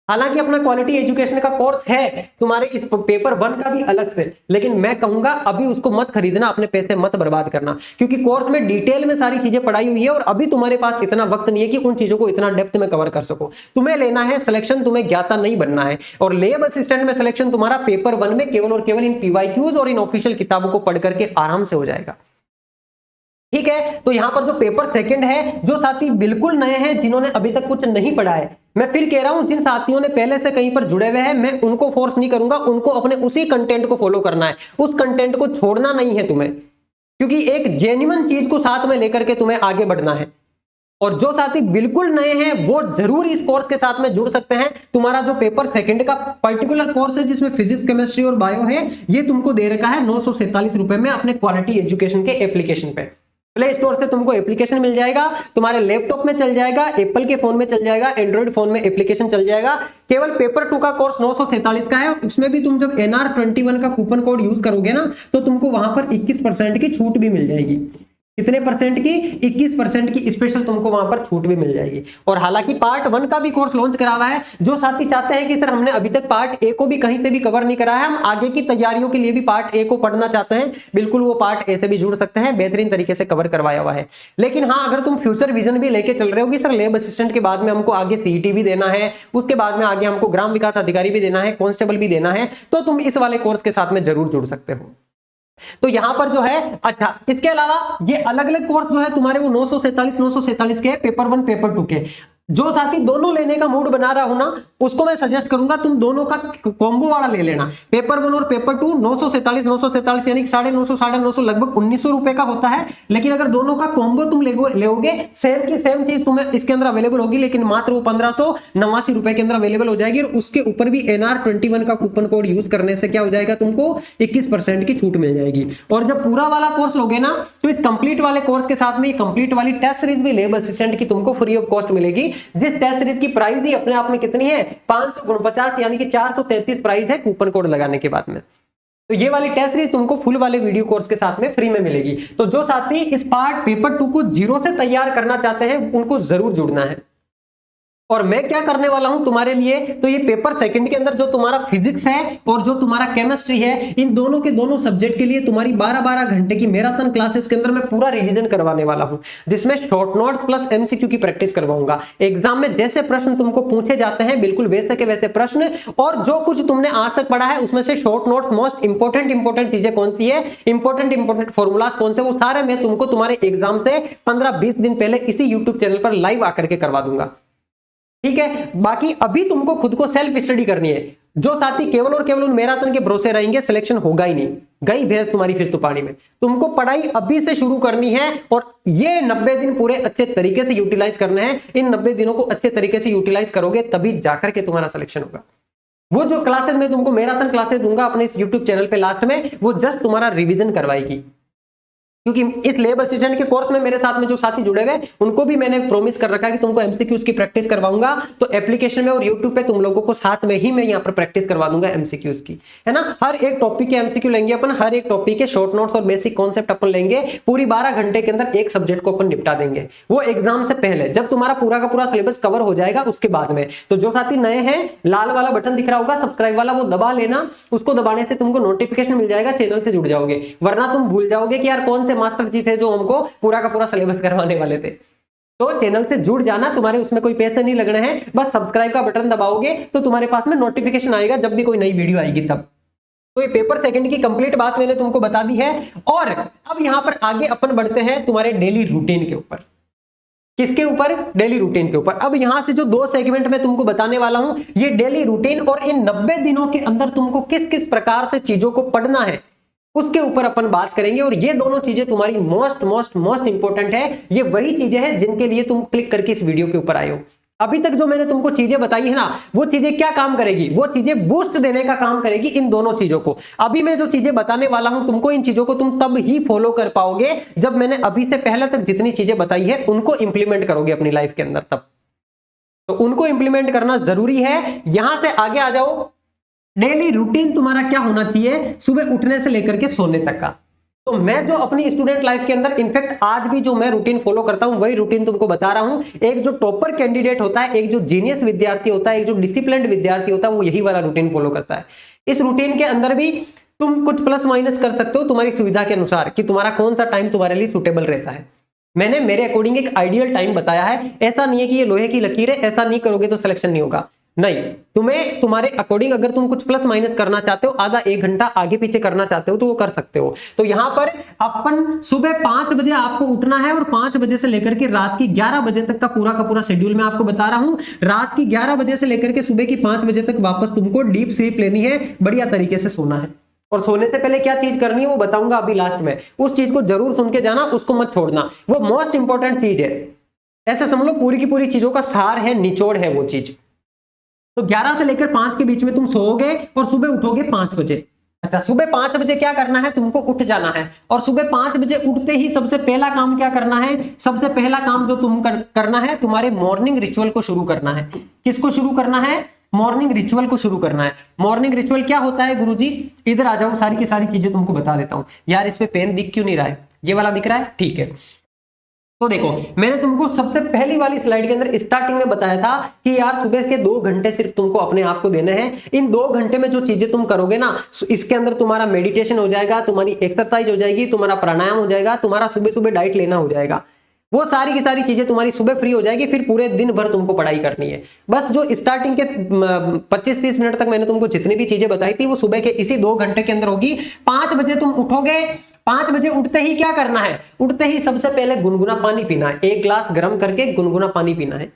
हालांकि अपना क्वालिटी एजुकेशन का कोर्स है तुम्हारे इस पेपर 1 का भी अलग से, लेकिन मैं कहूंगा अभी उसको मत खरीदना, अपने पैसे मत बर्बाद करना, क्योंकि कोर्स में डिटेल में सारी चीजें पढ़ाई हुई है और अभी तुम्हारे पास इतना वक्त नहीं है कि उन चीजों को इतना डेप्थ में कवर कर सको। तुम्हें लेना है सिलेक्शन, तुम्हें ज्ञाता नहीं बनना है। और लैब असिस्टेंट में सिलेक्शन तुम्हारा पेपर 1 में केवल और केवल इन PYQs और इन ऑफिशियल किताबों को पढ़ करके आराम से हो जाएगा। ठीक है, तो यहां पर जो पेपर 2 है, जो साथी बिल्कुल नए हैं जिन्होंने अभी तक कुछ नहीं पढ़ा है, मैं फिर कह रहा हूं जिन साथियों ने पहले से कहीं पर जुड़े हुए हैं मैं उनको फोर्स नहीं करूंगा, उनको अपने उसी कंटेंट को फॉलो करना है, उस कंटेंट को छोड़ना नहीं है तुम्हें, क्योंकि एक जेन्युइन चीज को साथ में लेकर के तुम्हें आगे बढ़ना है। और जो साथी बिल्कुल नए हैं वो जरूर इस कोर्स के साथ में जुड़ सकते हैं। तुम्हारा जो पेपर 2 का पर्टिकुलर कोर्स है जिसमें फिजिक्स, केमिस्ट्री और बायो है, ये तुमको दे रखा है 947 रुपए में अपने क्वालिटी एजुकेशन के एप्लीकेशन पे। प्ले स्टोर से तुमको एप्लीकेशन मिल जाएगा, तुम्हारे लैपटॉप में चल जाएगा, एप्पल के फोन में चल जाएगा, एंड्रॉइड फोन में एप्लीकेशन चल जाएगा। केवल पेपर 2 का कोर्स 947 का है, और उसमें भी तुम जब NR21 का कूपन कोड यूज करोगे ना तो तुमको वहां पर 21% की छूट भी मिल जाएगी। कितने परसेंट की? 21% की स्पेशल तुमको वहां पर छूट भी मिल जाएगी। और हालांकि पार्ट 1 का भी कोर्स लॉन्च करा हुआ है। जो साथी चाहते हैं कि सर हमने अभी तक पार्ट ए को भी कहीं से भी कवर नहीं करा है, हम आगे की तैयारियों के लिए भी पार्ट ए को पढ़ना चाहते हैं, बिल्कुल वो पार्ट ए से भी जुड़ सकते हैं, बेहतरीन तरीके से कवर करवाया हुआ है। लेकिन हाँ, अगर तुम फ्यूचर विजन भी लेके चल रहे हो कि सर लैब असिस्टेंट के बाद में हमको आगे CET भी देना है, उसके बाद में आगे हमको ग्राम विकास अधिकारी भी देना है, कांस्टेबल भी देना है, तो तुम इस वाले कोर्स के साथ में जरूर जुड़ सकते हो। तो यहां पर जो है, अच्छा इसके अलावा ये अलग अलग कोर्स जो है तुम्हारे वो 947 के पेपर 1 पेपर 2 के। जो साथी दोनों लेने का मूड बना रहा हो ना, उसको मैं सजेस्ट करूंगा तुम दोनों का कॉम्बो वाला ले लेना। पेपर 1 और पेपर 2 947 यानी 950 लगभग 1900 रुपए का होता है। लेकिन अगर दोनों का कॉम्बो तुम लोगे, सेम की सेम चीज तुम्हें इसके अंदर अवेलेबल होगी, लेकिन मात्र वो 1589 रुपए के अंदर अवेलेबल हो जाएगी। और उसके ऊपर भी NR21 का कूपन कोड यूज करने से क्या हो जाएगा, तुमको 21% की छूट मिल जाएगी। और जब पूरा वाला कोर्स लोगे ना, तो इस कंप्लीट वाले कोर्स के साथ में कंप्लीट वाली टेस्ट सीरीज भी लैब असिस्टेंट की तुमको फ्री ऑफ कॉस्ट मिलेगी, जिस टेस्ट सीरीज की प्राइस ही अपने आप में कितनी है 549 यानी कि 433 प्राइस है कूपन कोड लगाने के बाद में। तो ये वाली टेस्ट सीरीज तुमको फुल वाले वीडियो कोर्स के साथ में फ्री में मिलेगी। तो जो साथी इस पार्ट पेपर 2 को जीरो से तैयार करना चाहते हैं उनको जरूर जुड़ना है। और मैं क्या करने वाला हूं तुम्हारे लिए, तो ये पेपर सेकंड के अंदर जो तुम्हारा फिजिक्स है और जो तुम्हारा केमिस्ट्री है, इन दोनों के दोनों सब्जेक्ट के लिए तुम्हारी 12-12 घंटे की मैराथन क्लासेस के अंदर मैं पूरा रिवीजन करवाने वाला हूं, जिसमें शॉर्ट नोट्स प्लस एमसीक्यू की प्रैक्टिस करवाऊंगा। एग्जाम में जैसे प्रश्न तुमको पूछे जाते हैं बिल्कुल वैसे के वैसे प्रश्न, और जो कुछ तुमने आज तक पढ़ा है उसमें से शॉर्ट नोट्स मोस्ट इंपोर्टेंट चीजें कौन सी है, इंपोर्टेंट फॉर्मूलाज कौन से, वो सारे मैं तुमको तुम्हारे एग्जाम से 15-20 दिन पहले इसी यूट्यूब चैनल पर लाइव आकर के करवा दूंगा। ठीक है, बाकी अभी तुमको खुद को सेल्फ स्टडी करनी है। जो साथी केवल और केवल उन मैराथन के भरोसे रहेंगे, सिलेक्शन होगा ही नहीं, गई भैंस तुम्हारी फिर तो पानी में। तुमको पढ़ाई अभी से शुरू करनी है और ये 90 दिन पूरे अच्छे तरीके से यूटिलाइज करने हैं। इन 90 दिनों को अच्छे तरीके से यूटिलाइज करोगे तभी जाकर के तुम्हारा सिलेक्शन होगा। वो जो क्लासेस मैं तुमको मैराथन क्लासेस दूंगा अपने इस यूट्यूब चैनल पे लास्ट में, वो जस्ट तुम्हारा रिवीजन करवाएगी, क्योंकि इस लैब असिस्टेंट के कोर्स में मेरे साथ में जो साथी जुड़े हुए उनको भी मैंने प्रॉमिस कर रखा है कि तुमको एमसीक्यूज की प्रैक्टिस करवाऊंगा। तो एप्लीकेशन में और यूट्यूब पे तुम लोगों को साथ में ही मैं यहाँ पर प्रैक्टिस करवा दूंगा एमसीक्यूज की, है ना। हर एक टॉपिक के एमसीक्यू लेंगे अपन, हर एक टॉपिक के शॉर्ट नोट्स और बेसिक कॉन्सेप्ट अपन लेंगे। पूरी 12 घंटे के अंदर एक सब्जेक्ट को अपन निपटा देंगे, वो एग्जाम से पहले, जब तुम्हारा पूरा का पूरा सिलेबस कवर हो जाएगा उसके बाद में। तो जो साथी नए हैं, लाल वाला बटन दिख रहा होगा सब्सक्राइब वाला, वो दबा लेना। उसको दबाने से तुमको नोटिफिकेशन मिल जाएगा, चैनल से जुड़ जाओगे, वरना तुम भूल जाओगे कि यार कौन से मास्टर जी थे जो हमको पूरा का पूरा सिलेबस करवाने वाले थे। तो चैनल से जुड़ जाना, तुम्हारे उसमें कोई पैसे नहीं लगने हैं, बस सब्सक्राइब का बटन दबाओगे तो तुम्हारे पास में नोटिफिकेशन आएगा जब भी कोई नई वीडियो आएगी तब। तो ये पेपर सेकंड की कंप्लीट बात मैंने तुमको बता दी है। और अब यहां पर आगे अपन बढ़ते हैं तुम्हारे डेली रूटीन के ऊपर। किसके ऊपर? डेली रूटीन के ऊपर। अब यहां से जो 2 सेगमेंट में तुमको बताने वाला हूं, ये डेली रूटीन और इन 90 दिनों के अंदर तुमको किस किस प्रकार से चीजों को पढ़ना है उसके ऊपर अपन बात करेंगे। और ये दोनों चीजें तुम्हारी मोस्ट इंपोर्टेंट है। ये वही चीजें हैं जिनके लिए तुम क्लिक करके इस वीडियो के ऊपर आए हो। अभी तक जो मैंने तुमको चीजें बताई है ना, वो चीजें क्या काम करेगी? वो चीजें बूस्ट देने का काम करेगी इन दोनों चीजों को। अभी मैं जो चीजें बताने वाला हूं तुमको, इन चीजों को तुम तब ही फॉलो कर पाओगे जब मैंने अभी से पहले तक जितनी चीजें बताई है उनको इंप्लीमेंट करोगे अपनी लाइफ के अंदर। तब तो उनको इंप्लीमेंट करना जरूरी है। यहां से आगे आ जाओ। डेली रूटीन तुम्हारा क्या होना चाहिए सुबह उठने से लेकर के सोने तक का। तो मैं जो अपनी स्टूडेंट लाइफ के अंदर, इनफैक्ट आज भी जो मैं रूटीन फॉलो करता हूं वही रूटीन तुमको बता रहा हूं। एक जो टॉपर कैंडिडेट होता है, एक जो जीनियस विद्यार्थी होता है, एक जो डिसिप्लिन्ड विद्यार्थी होता है, वो यही वाला रूटीन फॉलो करता है। इस रूटीन के अंदर भी तुम कुछ प्लस माइनस कर सकते हो तुम्हारी सुविधा के अनुसार कि तुम्हारा कौन सा टाइम तुम्हारे लिए सुटेबल रहता है। मैंने मेरे अकॉर्डिंग एक आइडियल टाइम बताया है। ऐसा नहीं है कि ये लोहे की लकीर है, ऐसा नहीं करोगे तो सिलेक्शन नहीं होगा। नहीं, तुम्हें तुम्हारे अकॉर्डिंग अगर तुम कुछ प्लस माइनस करना चाहते हो, आधा 1 घंटा आगे पीछे करना चाहते हो तो वो कर सकते हो। तो यहां पर अपन सुबह 5 बजे आपको उठना है और 5 बजे से लेकर के रात की 11 बजे तक का पूरा शेड्यूल मैं आपको बता रहा हूं। रात की 11 बजे से लेकर के सुबह की 5 बजे तक वापस तुमको डीप स्लीप लेनी है, बढ़िया तरीके से सोना है। और सोने से पहले क्या चीज करनी है वो बताऊंगा अभी लास्ट में। उस चीज को जरूर सुन के जाना, उसको मत छोड़ना, वो मोस्ट इंपॉर्टेंट चीज है। ऐसे समझ लो पूरी की पूरी चीजों का सार है, निचोड़ है वो चीज। तो 11 से लेकर 5 के बीच में तुम सोओगे और सुबह उठोगे 5 बजे। अच्छा, सुबह 5 बजे क्या करना है? तुमको उठ जाना है और सुबह 5 बजे उठते ही सबसे पहला काम क्या करना है? सबसे पहला काम जो तुम करना है, तुम्हारे मॉर्निंग रिचुअल को शुरू करना है। किसको शुरू करना है? मॉर्निंग रिचुअल को शुरू करना है। मॉर्निंग रिचुअल क्या होता है गुरुजी? इधर आ जाओ, सारी की सारी चीजें तुमको बता देता हूं। यार इस पे पेन दिख क्यों नहीं रहा है? ये वाला दिख रहा है, ठीक है। तो देखो, मैंने तुमको सबसे पहली वाली स्लाइड के अंदर स्टार्टिंग में बताया था कि यार सुबह के 2 घंटे सिर्फ तुमको अपने आप को देने हैं। इन 2 घंटे में जो चीजें तुम करोगे ना, इसके अंदर तुम्हारा मेडिटेशन हो जाएगा, तुम्हारी एक्सरसाइज हो जाएगी, तुम्हारा प्राणायाम हो जाएगा, तुम्हारा सुबह सुबह डाइट लेना हो जाएगा। वो सारी की सारी चीजें तुम्हारी सुबह फ्री हो जाएगी। फिर पूरे दिन भर तुमको पढ़ाई करनी है। बस जो स्टार्टिंग के 25-30 मिनट तक मैंने तुमको जितनी भी चीजें बताई थी वो सुबह के इसी 2 घंटे के अंदर होगी। 5 बजे तुम उठोगे। 5 बजे उठते ही क्या करना है? उठते ही सबसे पहले गुनगुना पानी पीना है। 1 ग्लास गर्म करके गुनगुना पानी पीना है।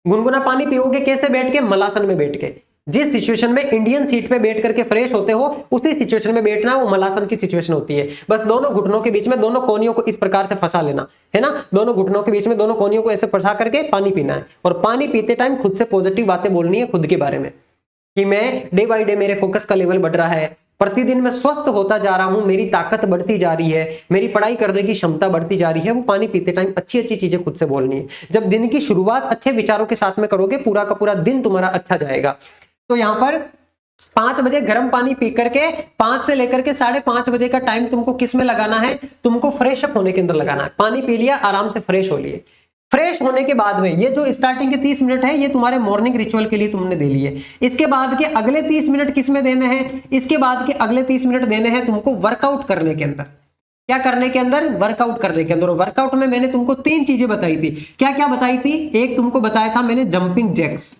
गुनगुना पानी पियोगे कैसे? बैठ के, मलासन में बैठ के। जिस सिचुएशन में इंडियन सीट पे बैठ करके फ्रेश होते हो उसी सिचुएशन में बैठना, वो मलासन की सिचुएशन होती है। बस दोनों घुटनों के बीच में दोनों कोनियों को इस प्रकार से फंसा लेना है ना। दोनों घुटनों के बीच में दोनों कोनियों को ऐसे फंसा करके पानी पीना है। और पानी पीते टाइम खुद से पॉजिटिव बातें बोलनी है खुद के बारे में कि मैं डे बाय डे मेरे फोकस का लेवल बढ़ रहा है, प्रतिदिन मैं स्वस्थ होता जा रहा हूं, मेरी ताकत बढ़ती जा रही है, मेरी पढ़ाई करने की क्षमता बढ़ती जा रही है। वो पानी पीते टाइम अच्छी अच्छी चीजें खुद से बोलनी है। जब दिन की शुरुआत अच्छे विचारों के साथ में करोगे, पूरा का पूरा दिन तुम्हारा अच्छा जाएगा। तो यहां पर 5 बजे गर्म पानी पी करके 5 से लेकर के 5:30 बजे का टाइम तुमको किस में लगाना है? तुमको फ्रेश अप होने के अंदर लगाना है। पानी पी लिया, आराम से फ्रेश हो लिए। फ्रेश होने के बाद में ये जो स्टार्टिंग के 30 मिनट है ये तुम्हारे मॉर्निंग रिचुअल के लिए तुमने दे लिए। इसके बाद के अगले 30 मिनट किस में देने हैं? इसके बाद के अगले 30 मिनट देने हैं तुमको वर्कआउट करने के अंदर। क्या करने के अंदर? वर्कआउट करने के अंदर। वर्कआउट में मैंने तुमको 3 चीजें बताई थी। क्या क्या बताई थी? एक तुमको बताया था मैंने जंपिंग जैक्स।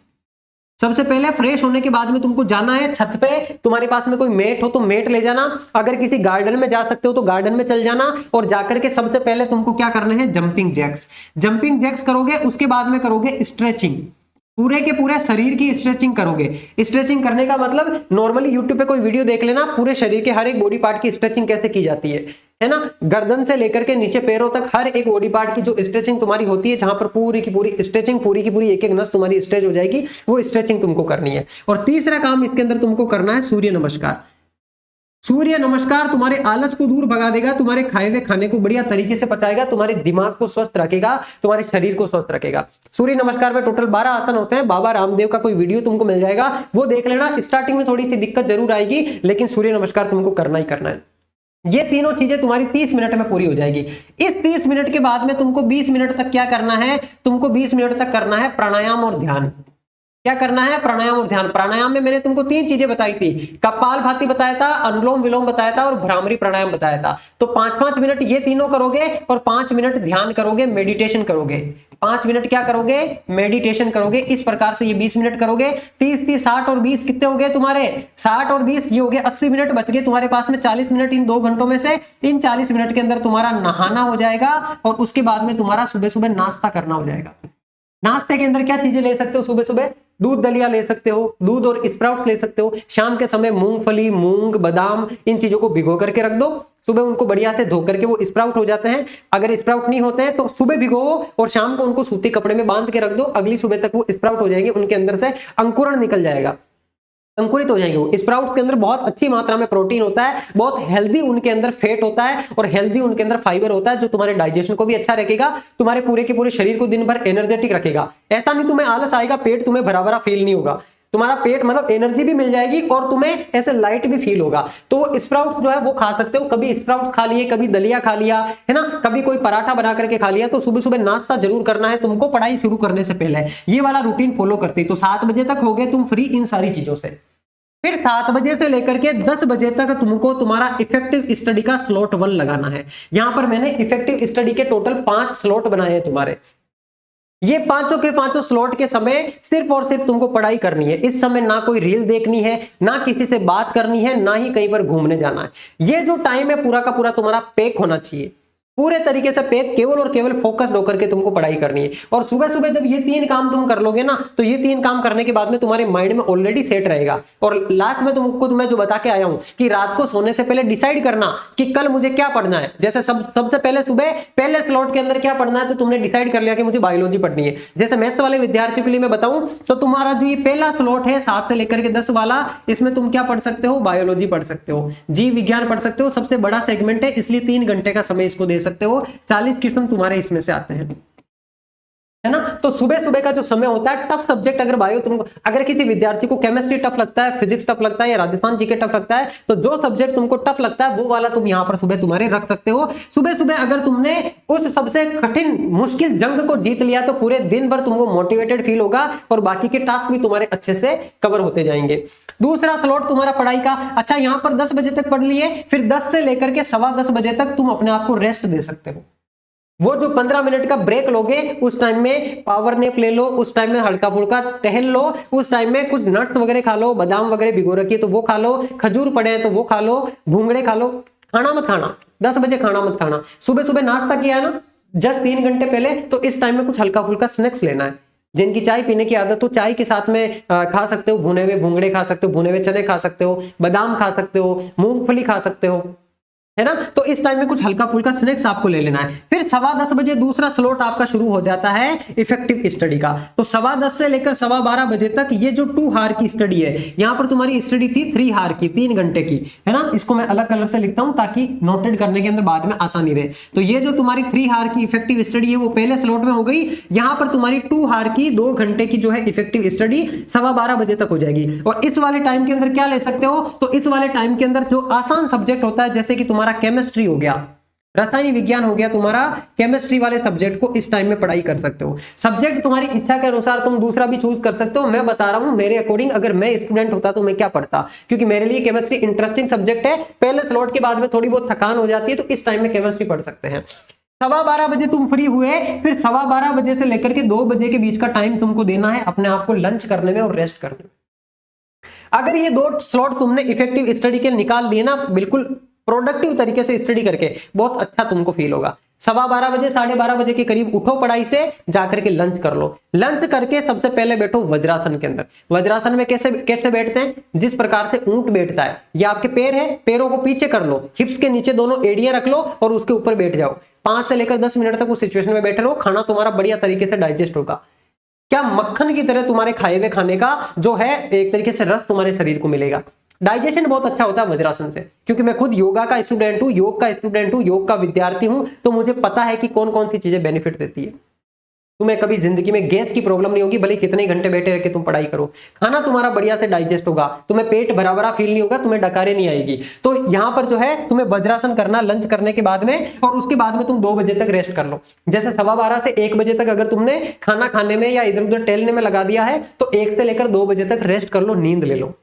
सबसे पहले फ्रेश होने के बाद में तुमको जाना है छत पे, तुम्हारे पास में कोई मेट हो तो मेट ले जाना, अगर किसी गार्डन में जा सकते हो तो गार्डन में चल जाना, और जाकर के सबसे पहले तुमको क्या करना है? Jumping jacks. जंपिंग जैक्स करोगे, उसके बाद में करोगे स्ट्रेचिंग, पूरे के पूरे शरीर की स्ट्रेचिंग करोगे। स्ट्रेचिंग करने का मतलब नॉर्मली यूट्यूब पे कोई वीडियो देख लेना, पूरे शरीर के हर एक बॉडी पार्ट की स्ट्रेचिंग कैसे की जाती है ना, गर्दन से लेकर के नीचे पैरों तक हर एक बॉडी पार्ट की जो स्ट्रेचिंग तुम्हारी होती है, जहां पर पूरी की पूरी स्ट्रेचिंग, पूरी की पूरी एक एक नस तुम्हारी स्ट्रेच हो जाएगी, वो स्ट्रेचिंग तुमको करनी है। और तीसरा काम इसके अंदर तुमको करना है सूर्य नमस्कार। सूर्य नमस्कार तुम्हारे आलस को दूर भगा देगा, तुम्हारे खाए हुए खाने को बढ़िया तरीके से पचाएगा, तुम्हारे दिमाग को स्वस्थ रखेगा, तुम्हारे शरीर को स्वस्थ रखेगा। सूर्य नमस्कार में टोटल 12 आसन होते हैं। बाबा रामदेव का कोई वीडियो तुमको मिल जाएगा, वो देख लेना। स्टार्टिंग में थोड़ी सी दिक्कत जरूर आएगी, लेकिन सूर्य नमस्कार तुमको करना ही करना है। ये तीनों चीजें तुम्हारी 30 मिनट में पूरी हो जाएगी। इस 30 मिनट के बाद में तुमको 20 मिनट तक क्या करना है? तुमको 20 मिनट तक करना है प्राणायाम और ध्यान। क्या करना है? प्राणायाम और ध्यान। प्राणायाम में मैंने तुमको 3 चीजें बताई थी, कपालभाति बताया था, अनुलोम विलोम बताया था और भ्रामरी प्राणायाम बताया था। तो 5-5 मिनट ये तीनों करोगे और 5 मिनट ध्यान करोगे, मेडिटेशन करोगे। 5 मिनट क्या करोगे? मेडिटेशन करोगे। इस प्रकार से ये 20 मिनट करोगे। 30 60 और 20 कितने हो गए तुम्हारे? 60 और 20 ये हो गए 80 मिनट बच गए तुम्हारे पास में। 40 मिनट इन 2 घंटों में से, इन 40 मिनट के अंदर तुम्हारा नहाना हो जाएगा और उसके बाद में तुम्हारा सुबह सुबह नाश्ता करना हो जाएगा। नाश्ते के अंदर क्या चीजें ले सकते हो? सुबह सुबह दूध दलिया ले सकते हो, दूध और स्प्राउट्स ले सकते हो। शाम के समय मूंगफली, मूंग, बादाम, इन चीजों को भिगो करके रख दो। सुबह उनको बढ़िया से धो करके वो स्प्राउट हो जाते हैं। अगर स्प्राउट नहीं होते हैं तो सुबह भिगोओ और शाम को उनको सूती कपड़े में बांध के रख दो। अगली सुबह तक वो स्प्राउट हो जाएंगे, उनके अंदर से अंकुरण निकल जाएगा, अंकुरित हो जाएंगे। वो स्प्राउट्स के अंदर बहुत अच्छी मात्रा में प्रोटीन होता है, बहुत हेल्दी उनके अंदर फैट होता है और हेल्दी उनके अंदर फाइबर होता है, जो तुम्हारे डाइजेशन को भी अच्छा रखेगा, तुम्हारे पूरे के पूरे शरीर को दिन भर एनर्जेटिक रखेगा। ऐसा नहीं तुम्हें आलस आएगा, पेट तुम्हें भरा भरा फील नहीं होगा, तुम्हारा पेट मतलब एनर्जी भी मिल जाएगी और तुम्हें ऐसे लाइट भी फील होगा। तो स्प्राउट्स जो है वो खा सकते हो। कभी स्प्राउट्स खा लिए, कभी दलिया खा लिया, है ना, कभी कोई पराठा बना करके खा लिया। तो सुबह सुबह नाश्ता जरूर करना है तुमको पढ़ाई शुरू करने से पहले। ये वाला रूटीन फॉलो करते तो 7 बजे तक हो गए तुम फ्री इन सारी चीजों से। फिर 7 बजे से लेकर के 10 बजे तक तुमको तुम्हारा इफेक्टिव स्टडी का स्लॉट 1 लगाना है। यहां पर मैंने इफेक्टिव स्टडी के टोटल 5 स्लॉट बनाए हैं तुम्हारे। ये पांचों के पांचों स्लॉट के समय सिर्फ और सिर्फ तुमको पढ़ाई करनी है। इस समय ना कोई रील देखनी है, ना किसी से बात करनी है, ना ही कहीं पर घूमने जाना है। ये जो टाइम है पूरा का पूरा तुम्हारा पैक होना चाहिए, पूरे तरीके से पैक, केवल और केवल फोकस्ड होकर के तुमको पढ़ाई करनी है। और सुबह सुबह जब ये 3 काम तुम कर लोगे ना, तो ये 3 काम करने के बाद में तुम्हारे माइंड में ऑलरेडी सेट रहेगा। और लास्ट में तुमको मैं जो बता के आया हूं कि रात को सोने से पहले डिसाइड करना कि कल मुझे क्या पढ़ना है। जैसे सबसे पहले सुबह पहले स्लॉट के अंदर क्या पढ़ना है, तो तुमने डिसाइड कर लिया कि मुझे बायोलॉजी पढ़नी है। जैसे मैथ्स वाले विद्यार्थियों के लिए मैं बताऊं तो तुम्हारा जो ये पहला स्लॉट है 7 से लेकर के 10 वाला, इसमें तुम क्या पढ़ सकते हो? बायोलॉजी पढ़ सकते हो, जीव विज्ञान पढ़ सकते हो। सबसे बड़ा सेगमेंट है, इसलिए 3 घंटे का समय इसको दे सकते हो। 40 क्वेश्चन तुम्हारे इसमें से आते हैं, है ना। तो सुबह सुबह का जो समय होता है, टफ सब्जेक्ट अगर बायो तुमको, अगर किसी विद्यार्थी को केमिस्ट्री टफ लगता है, फिजिक्स टफ लगता है या राजस्थान जीके टफ लगता है, तो जो सब्जेक्ट तुमको टफ लगता है वो वाला तुम यहां पर सुबह तुम्हारे रख सकते हो। सुबह सुबह अगर तुमने उस सबसे कठिन मुश्किल जंग को जीत लिया तो पूरे दिन भर तुमको मोटिवेटेड फील होगा और बाकी के टास्क भी तुम्हारे अच्छे से कवर होते जाएंगे। दूसरा स्लॉट तुम्हारा पढ़ाई का, अच्छा यहां पर 10 बजे तक पढ़ लिए, फिर 10 से लेकर के 10:15 बजे तक तुम अपने आप को रेस्ट दे सकते हो। वो जो 15 मिनट का ब्रेक लोगे, उस टाइम में पावर नैप ले लो, उस टाइम में हल्का फुल्का टहल लो, उस टाइम में कुछ नट्स वगैरह खा लो, बादाम वगैरह भिगो रखिए तो वो खा लो, खजूर पड़े हैं तो वो खा लो, भूंगड़े खा लो। खाना मत खाना, 10 बजे खाना मत खाना। सुबह सुबह नाश्ता किया है ना जस्ट 3 घंटे पहले, तो इस टाइम में कुछ हल्का फुल्का स्नैक्स लेना है। जिनकी चाय पीने की आदत हो, चाय के साथ में खा सकते हो, भुने हुए भूंगड़े खा सकते हो, भुने हुए चने खा सकते हो, बादाम खा सकते हो, मूंगफली खा सकते हो, है ना। तो इस टाइम में कुछ हल्का फुल्का स्नैक्स आपको ले लेना है। फिर 10:15 बजे दूसरा स्लॉट आपका शुरू हो जाता है इफेक्टिव स्टडी का। तो 10:15 से लेकर 12:15 बजे तक ये जो 2 हार की स्टडी है, यहां पर तुम्हारी स्टडी थी 3 हार की, 3 घंटे की, है ना। इसको मैं अलग कलर से लिखता हूं ताकि नोटेड करने के अंदर बाद में आसानी रहे। तो ये जो तुम्हारी 3 हार की इफेक्टिव स्टडी है वो पहले स्लॉट में हो गई। यहां पर तुम्हारी 2 हार की 2 घंटे की जो है इफेक्टिव स्टडी 12:15 बजे तक हो जाएगी। और इस वाले टाइम के अंदर क्या ले सकते हो, तो इस वाले टाइम के अंदर जो आसान सब्जेक्ट होता है, जैसे कि तुम्हारा केमिस्ट्री हो गया, रसायन विज्ञान हो गया तुम्हारा, केमिस्ट्री वाले सब्जेक्ट को इस टाइम में पढ़ाई कर सकते हो। सब्जेक्ट तुम्हारी इच्छा के अनुसार तुम दूसरा भी चूज कर सकते हो। मैं बता रहा हूं मेरे अकॉर्डिंग, अगर मैं स्टूडेंट होता तो मैं क्या पढ़ता, क्योंकि मेरे लिए केमिस्ट्री इंटरेस्टिंग सब्जेक्ट है। पहले स्लॉट के बाद में थोड़ी बहुत थकान हो जाती है, तो इस टाइम में केमिस्ट्री पढ़ सकते हैं। 12:15 बजे तुम फ्री हुए, फिर 12:15 बजे से लेकर के 2 बजे के बीच का टाइम तुमको देना है अपने आप को लंच करने में और रेस्ट करने में। अगर ये 2 स्लॉट तुमने इफेक्टिव स्टडी के निकाल दिए ना, बिल्कुल प्रोडक्टिव तरीके से स्टडी करके, बहुत अच्छा तुमको फील होगा। 12:15 बजे 12:30 बजे के करीब उठो, पढ़ाई से जाकर के लंच कर लो। लंच करके सबसे पहले बैठो वज्रासन के अंदर। वज्रासन में कैसे कैसे बैठते हैं, जिस प्रकार से ऊंट बैठता है। ये आपके पैर है, पैरों को पीछे कर लो, हिप्स के नीचे दोनों एड़ियां रख लो और उसके ऊपर बैठ जाओ। 5 से लेकर 10 मिनट तक उस सिचुएशन में बैठे रहो। खाना तुम्हारा बढ़िया तरीके से डाइजेस्ट होगा, क्या मक्खन की तरह तुम्हारे खाए हुए खाने का जो है एक तरीके से रस तुम्हारे शरीर को मिलेगा। डाइजेशन बहुत अच्छा होता है वज्रासन से, क्योंकि मैं खुद योगा का स्टूडेंट हूं, योग का स्टूडेंट हूं, योग का विद्यार्थी हूं, तो मुझे पता है कि कौन कौन सी चीजें बेनिफिट देती है। तुम्हें कभी जिंदगी में गैस की प्रॉब्लम नहीं होगी, भले कितने घंटे बैठे रह के तुम पढ़ाई करो। खाना तुम्हारा बढ़िया से डाइजेस्ट होगा, तुम्हें पेट भरा भरा फील नहीं होगा, तुम्हें डकारे नहीं आएगी। तो यहाँ पर जो है तुम्हें वज्रासन करना लंच करने के बाद में, और उसके बाद में तुम 2 बजे तक रेस्ट कर लो। जैसे 12:15 से 1 बजे तक अगर तुमने खाना खाने में या इधर उधर टहलने में लगा दिया है, तो 1 से लेकर 2 बजे तक रेस्ट कर लो, नींद ले लो।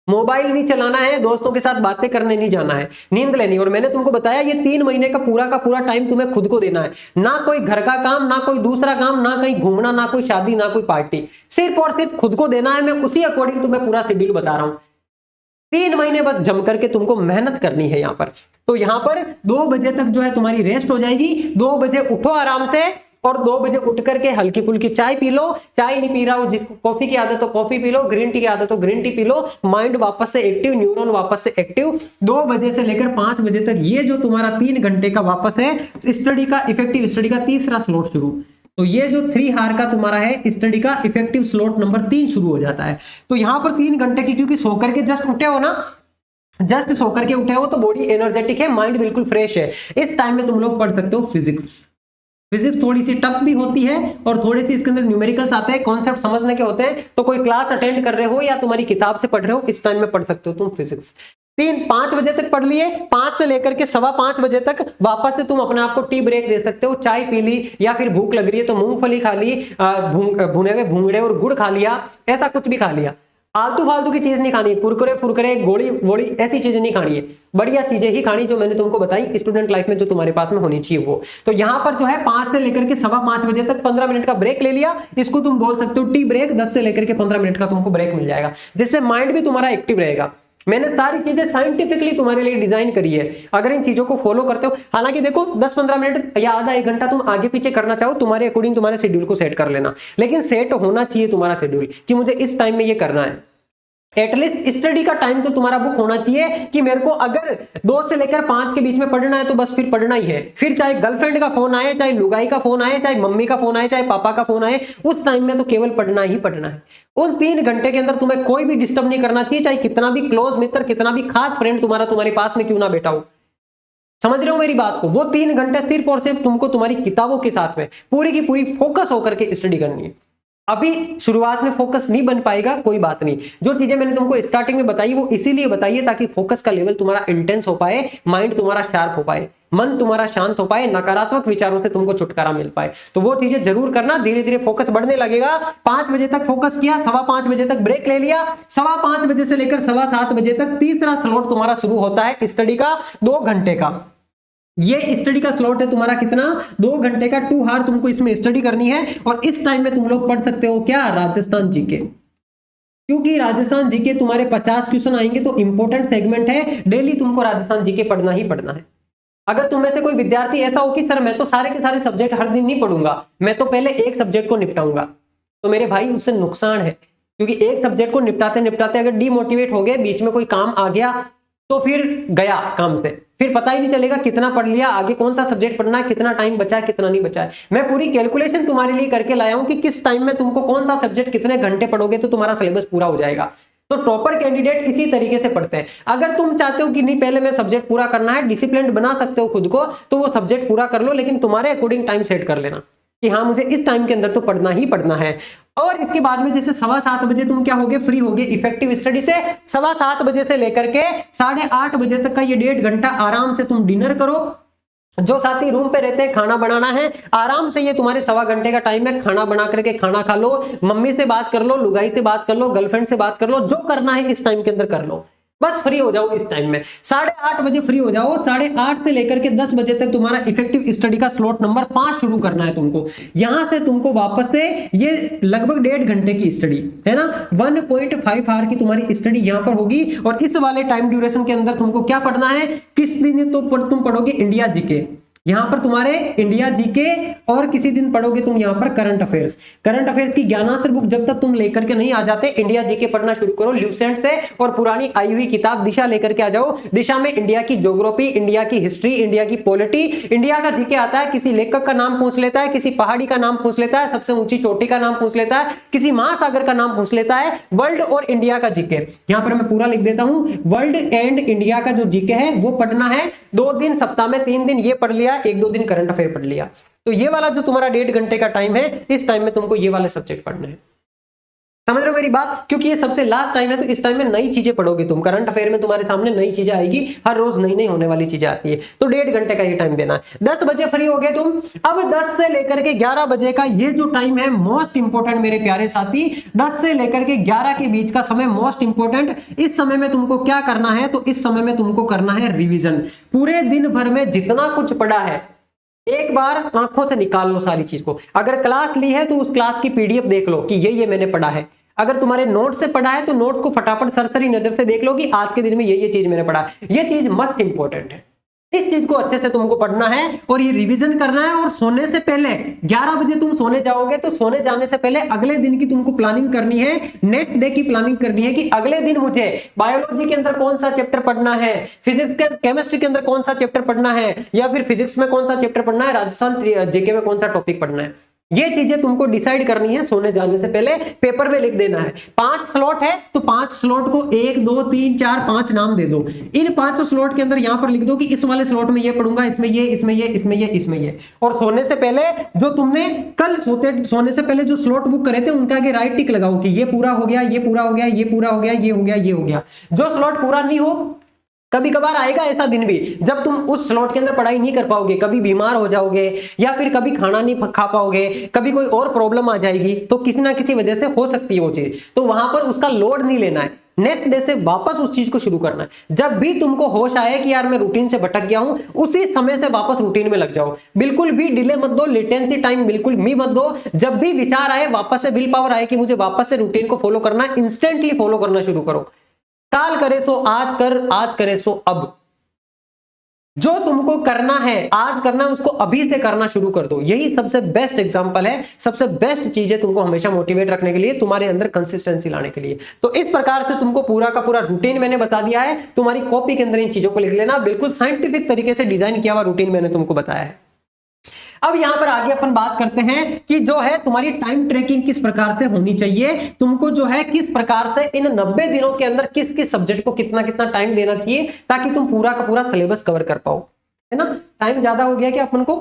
मोबाइल नहीं चलाना है, दोस्तों के साथ बातें करने नहीं जाना है, नींद लेनी। और मैंने तुमको बताया ये 3 महीने का पूरा टाइम तुम्हें खुद को देना है। ना कोई घर का काम, ना कोई दूसरा काम, ना कहीं घूमना, ना कोई शादी, ना कोई पार्टी, सिर्फ और सिर्फ खुद को देना है। मैं उसी अकॉर्डिंग तुम्हें पूरा शेड्यूल बता रहा हूं। 3 महीने बस जम करके तुमको मेहनत करनी है यहाँ पर। तो यहाँ पर 2 बजे तक जो है तुम्हारी रेस्ट हो जाएगी। 2 बजे उठो आराम से, और 2 बजे उठ करके हल्की फुल्की चाय पी लो। चाय नहीं पी रहा हो, जिसको कॉफी की आदत हो coffee P low, green tea की आदत हो green tea P low. Mind वापस से एक्टिव, न्यूरॉन वापस से एक्टिव। 2 बजे से लेकर 5 बजे तक ये जो तुम्हारा 3 घंटे का वापस है स्टडी का, इफेक्टिव स्टडी का तीसरा स्लॉट शुरू। तो ये जो 3 हार का तुम्हारा है स्टडी का इफेक्टिव स्लॉट नंबर 3 शुरू हो जाता है। तो यहाँ पर 3 घंटे की, क्योंकि सोकर के जस्ट उठे हो ना, जस्ट सोकर के उठे हो, तो बॉडी एनर्जेटिक है, माइंड बिल्कुल फ्रेश है। इस टाइम में तुम लोग पढ़ सकते हो फिजिक्स। फिजिक्स थोड़ी सी टफ भी होती है और थोड़े से इसके अंदर न्यूमेरिकल्स आते हैं, कॉन्सेप्ट समझने के होते हैं। तो कोई क्लास अटेंड कर रहे हो या तुम्हारी किताब से पढ़ रहे हो, इस टाइम में पढ़ सकते हो तुम फिजिक्स। 5 बजे तक पढ़ लिए, 5 से लेकर के 5:15 बजे तक वापस से तुम अपने आप को टी ब्रेक दे सकते हो। चाय पी ली, या फिर भूख लग रही है तो मूंगफली खा ली, भुने हुए भूंगड़े और गुड़ खा लिया, ऐसा कुछ भी खा लिया। आलतू फालतू की चीज नहीं खानी है, कुरकुरे फुरकुरे गोली वोली ऐसी चीजें नहीं खानी है, बढ़िया चीजें ही खानी जो मैंने तुमको बताई स्टूडेंट लाइफ में जो तुम्हारे पास में होनी चाहिए वो। तो यहाँ पर जो है 5 से लेकर के 5:15 बजे तक 15 मिनट का ब्रेक ले लिया। इसको तुम बोल सकते हो टी ब्रेक। 10 से लेकर के 15 मिनट का तुमको ब्रेक मिल जाएगा, जिससे माइंड भी तुम्हारा एक्टिव रहेगा। मैंने सारी चीजें साइंटिफिकली तुम्हारे लिए डिजाइन करी है, अगर इन चीजों को फॉलो करते हो। हालांकि देखो 10-15 मिनट या आधा 1 घंटा तुम आगे पीछे करना चाहो, तुम्हारे अकॉर्डिंग तुम्हारे शेड्यूल को सेट कर लेना, लेकिन सेट होना चाहिए तुम्हारा शेड्यूल कि मुझे इस टाइम में ये करना है। एटलीस्ट स्टडी का टाइम तो तुम्हारा बुक होना चाहिए कि मेरे को अगर 2 से लेकर 5 के बीच में पढ़ना है तो बस फिर पढ़ना ही है। फिर चाहे गर्लफ्रेंड का फोन आए, चाहे लुगाई का फोन आए, चाहे मम्मी का फोन आए, चाहे पापा का फोन आए, उस टाइम में तो केवल पढ़ना ही पढ़ना है। उन 3 घंटे के अंदर तुम्हें कोई भी डिस्टर्ब नहीं करना चाहिए, चाहे कितना भी क्लोज मित्र, कितना भी खास फ्रेंड तुम्हारे पास में क्यों ना बैठा हो। समझ रहे हो मेरी बात को? वो 3 घंटे सिर्फ और सिर्फ तुमको तुम्हारी किताबों के साथ में पूरी की पूरी फोकस होकर के स्टडी करनी है। अभी शुरुआत में फोकस नहीं बन पाएगा, कोई बात नहीं। जो चीजें मैंने तुमको स्टार्टिंग में बताई वो इसीलिए बताई है ताकि फोकस का लेवल तुम्हारा इंटेंस हो पाए, माइंड तुम्हारा शार्प हो पाए, मन तुम्हारा शांत हो पाए, नकारात्मक विचारों से तुमको छुटकारा मिल पाए। तो वो चीजें जरूर करना, धीरे धीरे फोकस बढ़ने लगेगा। 5 बजे तक फोकस किया, 5:15 बजे तक ब्रेक ले लिया, 5:15 बजे से लेकर 7:15 बजे तक तीसरा स्लॉट तुम्हारा शुरू होता है स्टडी का 2 घंटे का। ये स्टडी का स्लॉट है तुम्हारा कितना, 2 घंटे का। 2 हार तुमको इसमें स्टडी करनी है। और इस टाइम में तुम लोग पढ़ सकते हो क्या, राजस्थान जीके, क्योंकि राजस्थान जीके तुम्हारे 50 क्वेश्चन आएंगे, तो इंपॉर्टेंट सेगमेंट है। डेली तुमको राजस्थान जीके पढ़ना ही पढ़ना है। अगर तुम में से कोई विद्यार्थी ऐसा हो कि सर मैं तो सारे के सारे सब्जेक्ट हर दिन नहीं पढ़ूंगा, मैं तो पहले एक सब्जेक्ट को निपटाऊंगा, तो मेरे भाई उससे नुकसान है। क्योंकि एक सब्जेक्ट को निपटाते निपटाते अगर डिमोटिवेट हो गए, बीच में कोई काम आ गया, तो फिर गया काम से, फिर पता ही नहीं चलेगा कितना पढ़ लिया, आगे कौन सा सब्जेक्ट पढ़ना है, कितना टाइम बचा है, कितना नहीं बचा है। मैं पूरी कैलकुलेशन तुम्हारे लिए करके लाया हूं कि किस टाइम में तुमको कौन सा सब्जेक्ट कितने घंटे पढ़ोगे तो तुम्हारा सिलेबस पूरा हो जाएगा। तो टॉपर कैंडिडेट इसी तरीके से पढ़ते हैं। अगर तुम चाहते हो कि नहीं पहले मैं सब्जेक्ट पूरा करना है, डिसिप्लिन बना सकते हो खुद को, तो वो सब्जेक्ट पूरा कर लो, लेकिन तुम्हारे अकॉर्डिंग टाइम सेट कर लेना कि हाँ मुझे इस टाइम के अंदर तो पढ़ना ही पढ़ना है। और इसके बाद में जैसे 7:15 बजे तुम क्या होगे, फ्री होगे इफेक्टिव स्टडी से। 7:15 बजे से लेकर के 8:30 बजे तक का ये 1.5 घंटा आराम से तुम डिनर करो, जो साथी रूम पे रहते हैं, खाना बनाना है आराम से, ये तुम्हारे 1.25 घंटे का टाइम है, खाना बना करके खाना खा लो, मम्मी से बात कर लो, लुगाई से बात कर लो, गर्लफ्रेंड से बात कर लो, जो करना है इस टाइम के अंदर कर लो, बस फ्री हो जाओ इस टाइम में। 8:30 बजे फ्री हो जाओ, 8:30 से लेकर के 10 बजे तक तुम्हारा इफेक्टिव स्टडी का स्लॉट नंबर 5 शुरू करना है तुमको। यहां से तुमको वापस से ये लगभग 1.5 घंटे की स्टडी है ना, 1.5 आवर की तुम्हारी स्टडी यहां पर होगी। और इस वाले टाइम ड्यूरेशन के अंदर तुमको क्या पढ़ना है, किस दिन तो तुम पढ़ोगे इंडिया जीके, यहां पर तुम्हारे इंडिया जीके, और किसी दिन पढ़ोगे तुम यहां पर करंट अफेयर्स। करंट अफेयर्स की ज्ञानास्त्र बुक जब तक तुम लेकर के नहीं आ जाते, इंडिया जीके पढ़ना शुरू करो ल्यूसेंट से, और पुरानी आई हुई किताब दिशा लेकर के आ जाओ। दिशा में इंडिया की ज्योग्राफी, इंडिया की हिस्ट्री, इंडिया की पॉलिटी, इंडिया का जीके आता है, किसी लेखक का नाम पूछ लेता है, किसी पहाड़ी का नाम पूछ लेता है, सबसे ऊंची चोटी का नाम पूछ लेता है, किसी महासागर का नाम पूछ लेता है। वर्ल्ड और इंडिया का जीके यहां पर मैं पूरा लिख देता हूं, वर्ल्ड एंड इंडिया का जो जीके है वो पढ़ना है 2 दिन, सप्ताह में 3 दिन ये पढ़ लिया, 1-2 दिन करंट अफेयर पढ़ लिया। तो ये वाला जो तुम्हारा 1.5 घंटे का टाइम है, इस टाइम में तुमको ये वाले सब्जेक्ट पढ़ने हैं। समझ रहे हो मेरी बात, क्योंकि ये सबसे लास्ट टाइम है, तो इस टाइम में नई चीजें पढ़ोगे तुम। करंट अफेयर में तुम्हारे सामने नई चीजें आएगी, हर रोज नई नई होने वाली चीजें आती है, तो 1.5 घंटे का ये टाइम देना है। 10 बजे फ्री हो गए तुम। अब 10 से लेकर के 11 बजे का ये जो टाइम है मोस्ट इंपोर्टेंट मेरे प्यारे साथी, 10 से लेकर के 11 के बीच का समय मोस्ट इंपोर्टेंट। इस समय में तुमको क्या करना है, तो इस समय में तुमको करना है रिविजन। पूरे दिन भर में जितना कुछ पढ़ा है एक बार आंखों से निकाल लो सारी चीज को। अगर क्लास ली है तो उस क्लास की पीडीएफ देख लो कि ये मैंने पढ़ा है। अगर तुम्हारे नोट से पढ़ा है तो नोट को फटाफट सरसरी नजर से देख लो कि आज के दिन में ये चीज मैंने पढ़ा है। ये चीज मस्ट इंपॉर्टेंट है, इस चीज को अच्छे से तुमको पढ़ना है और ये रिवीजन करना है। और सोने से पहले 11 बजे तुम सोने जाओगे, तो सोने जाने से पहले अगले दिन की तुमको प्लानिंग करनी है, नेक्स्ट डे की प्लानिंग करनी है कि अगले दिन मुझे बायोलॉजी के अंदर कौन सा चैप्टर पढ़ना है, फिजिक्स के केमिस्ट्री के अंदर कौन सा चैप्टर पढ़ना है, या फिर फिजिक्स में कौन सा चैप्टर पढ़ना है, राजस्थान जीके में कौन सा टॉपिक पढ़ना है। ये चीजें तुमको डिसाइड करनी है सोने जाने से पहले, पेपर में लिख देना है। 5 स्लॉट है तो 5 स्लॉट को 1 2 3 4 5 नाम दे दो। इन 5 स्लॉट के अंदर यहां पर लिख दो कि इस वाले स्लॉट में ये पढ़ूंगा, इसमें ये, इसमें ये, इसमें ये, इसमें ये। और सोने से पहले जो तुमने कल सोने से पहले जो स्लॉट बुक करे थे उनके आगे राइट टिक लगाओ कि ये पूरा हो गया, ये पूरा हो गया, ये पूरा हो गया, ये हो गया, ये हो गया। जो स्लॉट पूरा नहीं हो, कभी कभार आएगा ऐसा दिन भी जब तुम उस स्लॉट के अंदर पढ़ाई नहीं कर पाओगे, कभी बीमार हो जाओगे, या फिर कभी खाना नहीं खा पाओगे, कभी कोई और प्रॉब्लम आ जाएगी, तो किसी ना किसी वजह से हो सकती है वो चीज, तो वहां पर उसका लोड नहीं लेना है। नेक्स्ट डे से वापस उस चीज को शुरू करना है। जब भी तुमको होश आए कि यार मैं रूटीन से भटक गया हूं, उसी समय से वापस रूटीन में लग जाओ। बिल्कुल भी डिले मत दो, लेटेंसी टाइम बिल्कुल भी मत दो। जब भी विचार आए, वापस से विल पावर आए कि मुझे वापस से रूटीन को फॉलो करना है, इंस्टेंटली फॉलो करना शुरू करो। काल करे सो आज कर, आज करे सो अब। जो तुमको करना है आज करना है, उसको अभी से करना शुरू कर दो। यही सबसे बेस्ट एग्जांपल है, सबसे बेस्ट चीज है तुमको हमेशा मोटिवेट रखने के लिए, तुम्हारे अंदर कंसिस्टेंसी लाने के लिए। तो इस प्रकार से तुमको पूरा का पूरा रूटीन मैंने बता दिया है। तुम्हारी कॉपी के अंदर इन चीजों को लिख लेना, बिल्कुल साइंटिफिक तरीके से डिजाइन किया हुआ रूटीन मैंने तुमको बताया है। अब यहां पर आगे अपन बात करते हैं कि जो है तुम्हारी टाइम ट्रैकिंग किस प्रकार से होनी चाहिए, तुमको जो है किस प्रकार से इन 90 दिनों के अंदर किस किस सब्जेक्ट को कितना कितना टाइम देना चाहिए, ताकि तुम पूरा का पूरा सिलेबस कवर कर पाओ, है ना। टाइम ज्यादा हो गया क्या अपन को?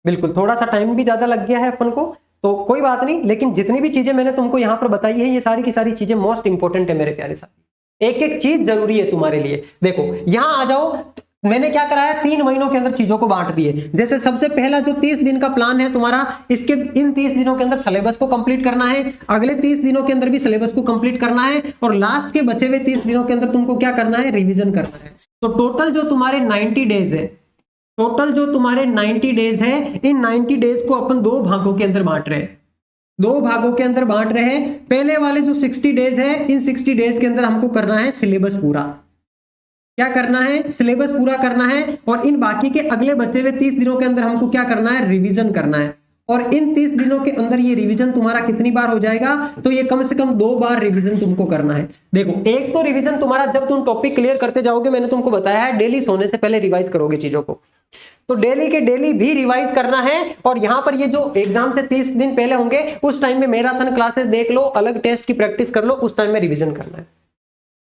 बिल्कुल, थोड़ा सा टाइम भी ज्यादा लग गया है अपन को, तो कोई बात नहीं। लेकिन जितनी भी चीजें मैंने तुमको यहां पर बताई है, ये सारी की सारी चीजें मोस्ट इंपोर्टेंट है मेरे प्यारे साथी। एक एक चीज जरूरी है तुम्हारे लिए। देखो यहां आ जाओ, मैंने क्या कराया, 3 महीनों के अंदर चीजों को बांट दिए। जैसे सबसे पहला जो 30 दिन का प्लान है तुम्हारा, इसके इन 30 दिनों के अंदर सिलेबस को कंप्लीट करना है, अगले 30 दिनों के अंदर भी सिलेबस को कंप्लीट करना है, और लास्ट के बचे हुए 30 दिनों के अंदर तुमको क्या करना है, रिवीजन करना है। तो टोटल जो तुम्हारे 90 डेज है, टोटल जो तुम्हारे 90 डेज है, इन 90 डेज को अपन 2 भागों के अंदर बांट रहे हैं, 2 भागों के अंदर बांट रहे हैं। पहले वाले जो 60 डेज है, इन 60 डेज के अंदर हमको करना है सिलेबस पूरा। क्या करना है, सिलेबस पूरा करना है। और इन बाकी के अगले बचे हुए 30 दिनों के अंदर हमको क्या करना है, रिवीजन करना है। और इन 30 दिनों के अंदर ये रिवीजन तुम्हारा कितनी बार हो जाएगा, तो ये कम से कम 2 बार रिवीजन तुमको करना है। देखो, एक तो रिवीजन तुम्हारा जब तुम टॉपिक क्लियर करते जाओगे, मैंने तुमको बताया है डेली सोने से पहले रिवाइज करोगे चीजों को, तो डेली के डेली भी रिवाइज करना है। और यहां पर ये जो एग्जाम से 30 दिन पहले होंगे, उस टाइम में मैराथन क्लासेस देख लो, अलग टेस्ट की प्रैक्टिस कर लो, उस टाइम में रिवीजन करना है।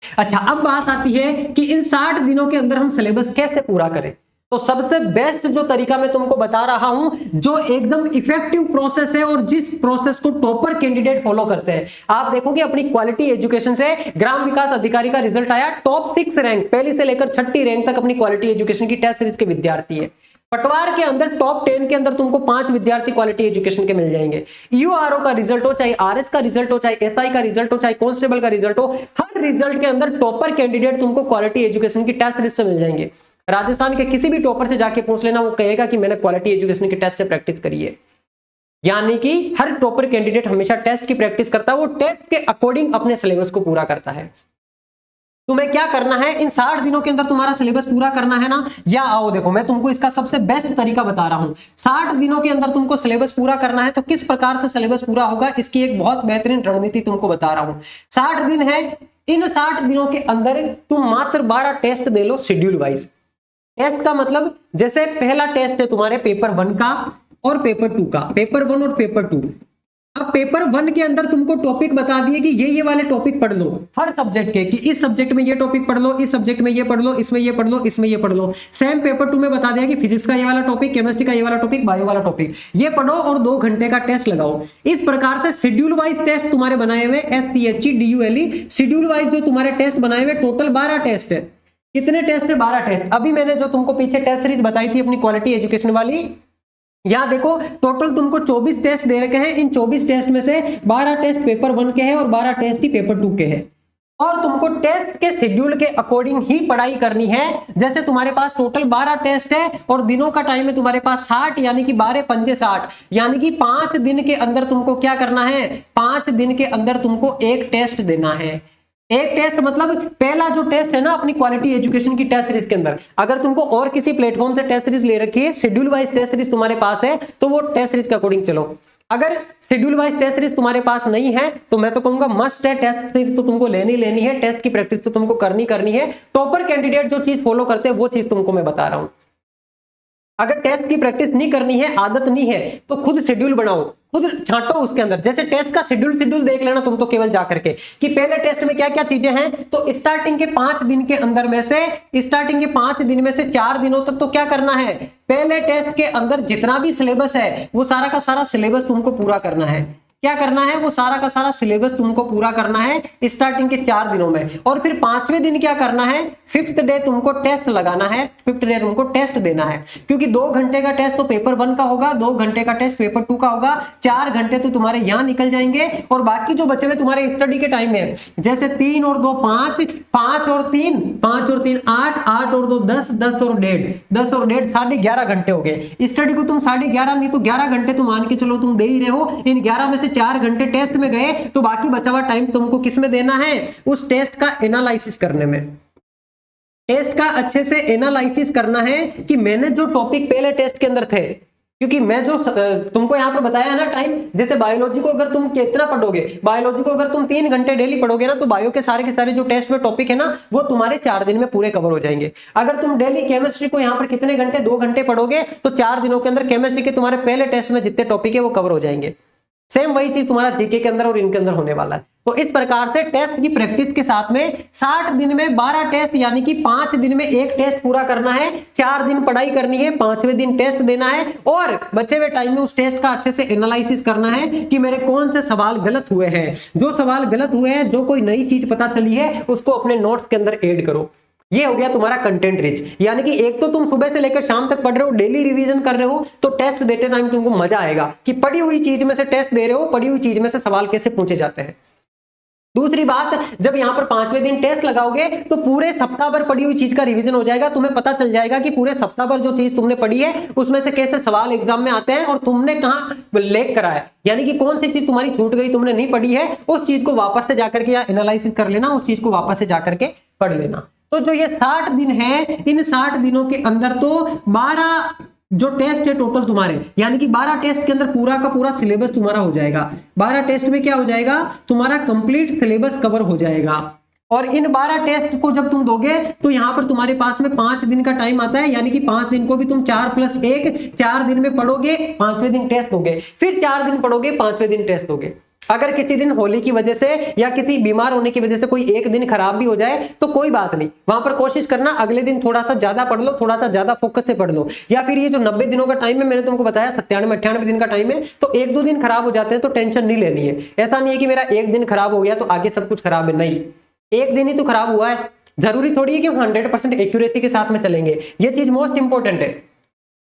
अच्छा, अब बात आती है कि इन 60 दिनों के अंदर हम सिलेबस कैसे पूरा करें। तो सबसे बेस्ट जो तरीका मैं तुमको बता रहा हूं, जो एकदम इफेक्टिव प्रोसेस है और जिस प्रोसेस को टॉपर कैंडिडेट फॉलो करते हैं, आप देखोगे अपनी क्वालिटी एजुकेशन से ग्राम विकास अधिकारी का रिजल्ट आया, टॉप 6 रैंक, पहली से लेकर 6ठी रैंक तक अपनी क्वालिटी एजुकेशन की टेस्ट सीरीज के विद्यार्थी है। पटवार के अंदर टॉप 10 के अंदर तुमको 5 विद्यार्थी क्वालिटी एजुकेशन के मिल जाएंगे। ईओआरओ का रिजल्ट हो, चाहे आरएस का रिजल्ट हो, चाहे एसआई का रिजल्ट हो, चाहे कांस्टेबल का रिजल्ट हो, हर रिजल्ट के अंदर टॉपर कैंडिडेट तुमको क्वालिटी एजुकेशन की टेस्ट सीरीज से मिल जाएंगे। राजस्थान के किसी भी टॉपर से जाके पूछ लेना, वो कहेगा कि मैंने क्वालिटी एजुकेशन की टेस्ट से प्रैक्टिस करी है। यानी कि हर टॉपर कैंडिडेट हमेशा टेस्ट की प्रैक्टिस करता है, वो टेस्ट के अकॉर्डिंग अपने सिलेबस को पूरा करता है। तुम्हें क्या करना है, इन 60 दिनों के अंदर तुम्हारा सिलेबस पूरा करना है ना, या आओ देखो मैं तुमको इसका सबसे बेस्ट तरीका बता रहा हूं। 60 दिनों के अंदर तुमको सिलेबस पूरा करना है, तो किस प्रकार से सिलेबस पूरा होगा, इसकी एक बहुत बेहतरीन रणनीति तुमको बता रहा हूं। 60 दिन है, इन 60 दिनों के अंदर तुम मात्र 12 टेस्ट दे लो शेड्यूल वाइज। टेस्ट का मतलब, जैसे पहला टेस्ट है तुम्हारे पेपर 1 का और पेपर 2 का, पेपर 1 और पेपर 2। अब पेपर 1 के अंदर तुमको टॉपिक बता दिए कि ये वाले टॉपिक पढ़ लो हर सब्जेक्ट के, कि इस सब्जेक्ट में ये टॉपिक पढ़ लो, इस सब्जेक्ट में ये पढ़ लो, इसमें ये पढ़ लो, इसमें ये पढ़ लो। सेम पेपर 2 में बता दिया कि फिजिक्स का ये वाला टॉपिक, केमिस्ट्री का ये वाला टॉपिक, बायो वाला टॉपिक, ये पढ़ो और 2 घंटे का टेस्ट लगाओ। इस प्रकार से शेड्यूल वाइज टेस्ट तुम्हारे बनाए हुए, STHEDULE शेड्यूल वाइज जो तुम्हारे टेस्ट बनाए हुए, टोटल 12 टेस्ट है। कितने टेस्ट है? 12 टेस्ट। अभी मैंने जो तुमको पीछे टेस्ट सीरीज बताई थी अपनी क्वालिटी एजुकेशन वाली, यहां देखो टोटल तुमको 24 टेस्ट दे रखे हैं। इन 24 टेस्ट में से 12 टेस्ट पेपर 1 के हैं और 12 टेस्ट ही पेपर 2 के हैं। और तुमको टेस्ट के शेड्यूल के अकॉर्डिंग ही पढ़ाई करनी है। जैसे तुम्हारे पास टोटल 12 टेस्ट है और दिनों का टाइम है तुम्हारे पास 60, यानी कि 12 पंजे 60, यानी कि 5 दिन के अंदर तुमको क्या करना है, 5 दिन के अंदर तुमको एक टेस्ट देना है। एक टेस्ट मतलब पहला जो टेस्ट है ना अपनी क्वालिटी एजुकेशन की टेस्ट सीरीज के अंदर, अगर तुमको और किसी प्लेटफॉर्म से टेस्ट सीरीज ले रखी है, शेड्यूल वाइज टेस्ट सीरीज तुम्हारे पास है, तो वो टेस्ट सीरीज के अकॉर्डिंग चलो। अगर शेड्यूल वाइज टेस्ट सीरीज तुम्हारे पास नहीं है, तो मैं तो कहूंगा मस्ट है, टेस्ट सीरीज तो तुमको लेनी है, टेस्ट की प्रैक्टिस तो तुमको करनी है। टॉपर कैंडिडेट जो चीज फॉलो करते हैं वो चीज तुमको मैं बता रहा हूं। अगर टेस्ट की प्रैक्टिस नहीं करनी है, आदत नहीं है, तो खुद शेड्यूल बनाओ, खुद छांटो उसके अंदर। जैसे टेस्ट का शेड्यूल देख लेना तुम तो केवल जाकर के कि पहले टेस्ट में क्या क्या चीजें हैं। तो स्टार्टिंग के 5 दिन के अंदर में से, स्टार्टिंग के 5 दिन में से 4 दिनों तक तो क्या करना है, पहले टेस्ट के अंदर जितना भी सिलेबस है वो सारा का सारा सिलेबस तुमको पूरा करना है। क्या करना है, वो सारा का सारा सिलेबस तुमको पूरा करना है स्टार्टिंग के 4 दिनों में। और फिर 5वें दिन क्या करना है, 5th डे तुमको टेस्ट लगाना है, 5th डे तुमको टेस्ट देना है। क्योंकि 2 घंटे का टेस्ट तो पेपर 1 का होगा, 2 घंटे का टेस्ट पेपर 2 का होगा, 4 घंटे तो तुम्हारे यहां निकल जाएंगे। और बाकी जो बचे हुए तुम्हारे स्टडी के टाइम में, जैसे 3 और 2 5, 5 और 3 8, 8 और 2 10, 10 और 1.5 11.5 घंटे हो गए। स्टडी को तुम 11.5 नहीं तो 11 घंटे तुम मान के चलो तुम दे ही रहे हो। इन 11 में से 4 घंटे टेस्ट में गए, तो बाकी बचा हुआ टाइम तुमको किस में देना है, उस टेस्ट का एनालिसिस करने में। टेस्ट का अच्छे से एनालिसिस करना है कि मैंने जो टॉपिक पहले टेस्ट के अंदर थे, क्योंकि मैं जो तुमको यहां पर बताया है ना टाइम, जैसे बायोलॉजी को अगर तुम कितना पढ़ोगे, बायोलॉजी को अगर तुम 3 घंटे डेली पढ़ोगे ना, तो बायो के सारे जो टेस्ट में टॉपिक है ना, वो तुम्हारे 4 दिन में पूरे कवर हो जाएंगे। अगर तुम डेली केमिस्ट्री को यहां पर कितने घंटे, 2 घंटे पढ़ोगे, तो 4 दिनों के अंदर केमिस्ट्री के तुम्हारे पहले टेस्ट में जितने टॉपिक है वो कवर हो जाएंगे। सेम वही चीज तुम्हारा जीके के अंदर और इनके अंदर होने वाला है। तो इस प्रकार से टेस्ट की प्रैक्टिस के साथ में 60 दिन में 12 टेस्ट, यानी कि 5 दिन में एक टेस्ट पूरा करना है, 4 दिन पढ़ाई करनी है, 5वें दिन टेस्ट देना है, और बचे हुए टाइम में उस टेस्ट का अच्छे से एनालिसिस करना है कि मेरे कौन से सवाल गलत हुए हैं। जो सवाल गलत हुए हैं, जो कोई नई चीज पता चली है, उसको अपने नोट्स के अंदर ऐड करो। ये हो गया तुम्हारा कंटेंट रिच। यानी कि एक तो तुम सुबह से लेकर शाम तक पढ़ रहे हो, डेली रिवीजन कर रहे हो, तो टेस्ट देते टाइम तुमको मजा आएगा कि पढ़ी हुई चीज में से टेस्ट दे रहे हो, पढ़ी हुई चीज में से सवाल कैसे पूछे जाते हैं। दूसरी बात, जब यहां पर 5वें दिन टेस्ट लगाओगे, तो पूरे सप्ताह भर पढ़ी हुई चीज का रिवीजन हो जाएगा। तुम्हें पता चल जाएगा कि पूरे सप्ताह भर जो चीज तुमने पढ़ी है, उसमें से कैसे सवाल एग्जाम में आते हैं और तुमने कहां लेक करा है, यानी कि कौन सी चीज तुम्हारी छूट गई, तुमने नहीं पढ़ी है, उस चीज को वापस से जाकर के एनालिसिस कर लेना, उस चीज को वापस से जाकर के पढ़ लेना। तो जो ये 60 दिन है, इन 60 दिनों के अंदर तो 12 जो टेस्ट है टोटल तुम्हारे, यानी कि 12 टेस्ट के अंदर पूरा का पूरा सिलेबस तुम्हारा हो जाएगा। 12 टेस्ट में क्या हो जाएगा, तुम्हारा कंप्लीट सिलेबस कवर हो जाएगा। और इन 12 टेस्ट को जब तुम दोगे, तो यहां पर तुम्हारे पास में 5 दिन का टाइम आता है, यानी कि 5 दिन को भी तुम 4 + 1 4 दिन में पढ़ोगे, 5वें दिन टेस्ट दोगे, फिर 4 दिन पढ़ोगे, 5वें दिन टेस्ट दोगे। अगर किसी दिन होली की वजह से या किसी बीमार होने की वजह से कोई एक दिन खराब भी हो जाए तो कोई बात नहीं, वहां पर कोशिश करना अगले दिन थोड़ा सा ज्यादा पढ़ लो, थोड़ा सा ज्यादा फोकस से पढ़ लो। या फिर ये जो 90 दिनों का टाइम है, मैंने तुमको बताया 97-98 दिन का टाइम है, तो एक दो दिन खराब हो जाते हैं तो टेंशन नहीं लेनी है। ऐसा नहीं है कि मेरा एक दिन खराब हो गया तो आगे सब कुछ खराब है, नहीं, एक दिन ही तो खराब हुआ है, जरूरी थोड़ी है कि हम 100% एक्यूरेसी के साथ में चलेंगे। ये चीज मोस्ट इंपॉर्टेंट है,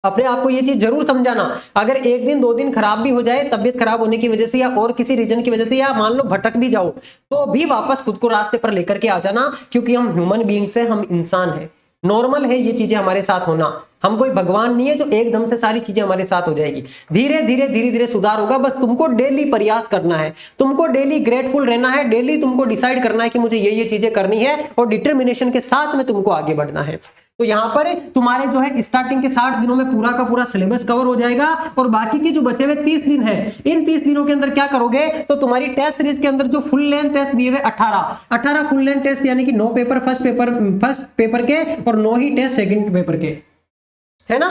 अपने आप को ये चीज जरूर समझाना। अगर एक दिन दो दिन खराब भी हो जाए तबीयत खराब होने की वजह से या और किसी रीजन की वजह से, या मान लो भटक भी जाओ, तो भी वापस खुद को रास्ते पर लेकर के आ जाना, क्योंकि हम ह्यूमन बीइंग्स हैं, हम इंसान हैं, नॉर्मल है ये चीजें हमारे साथ होना। हम कोई भगवान नहीं है जो एकदम से सारी चीजें हमारे साथ हो जाएगी, धीरे धीरे सुधार होगा। बस तुमको डेली प्रयास करना है, तुमको डेली ग्रेटफुल रहना है, डेली तुमको डिसाइड करना है कि मुझे ये चीजें करनी है, और डिटर्मिनेशन के साथ में तुमको आगे बढ़ना है। तो यहाँ पर तुम्हारे जो है स्टार्टिंग के 60 दिनों में पूरा का पूरा सिलेबस कवर हो जाएगा, और बाकी के जो बचे हुए 30 दिन है, इन 30 दिनों के अंदर क्या करोगे, तो तुम्हारी टेस्ट सीरीज के अंदर जो फुल लेंथ टेस्ट दिए हुए 18 फुल लेंथ टेस्ट, यानी कि 9 पेपर फर्स्ट पेपर के और 9 ही टेस्ट सेकंड पेपर के, है ना।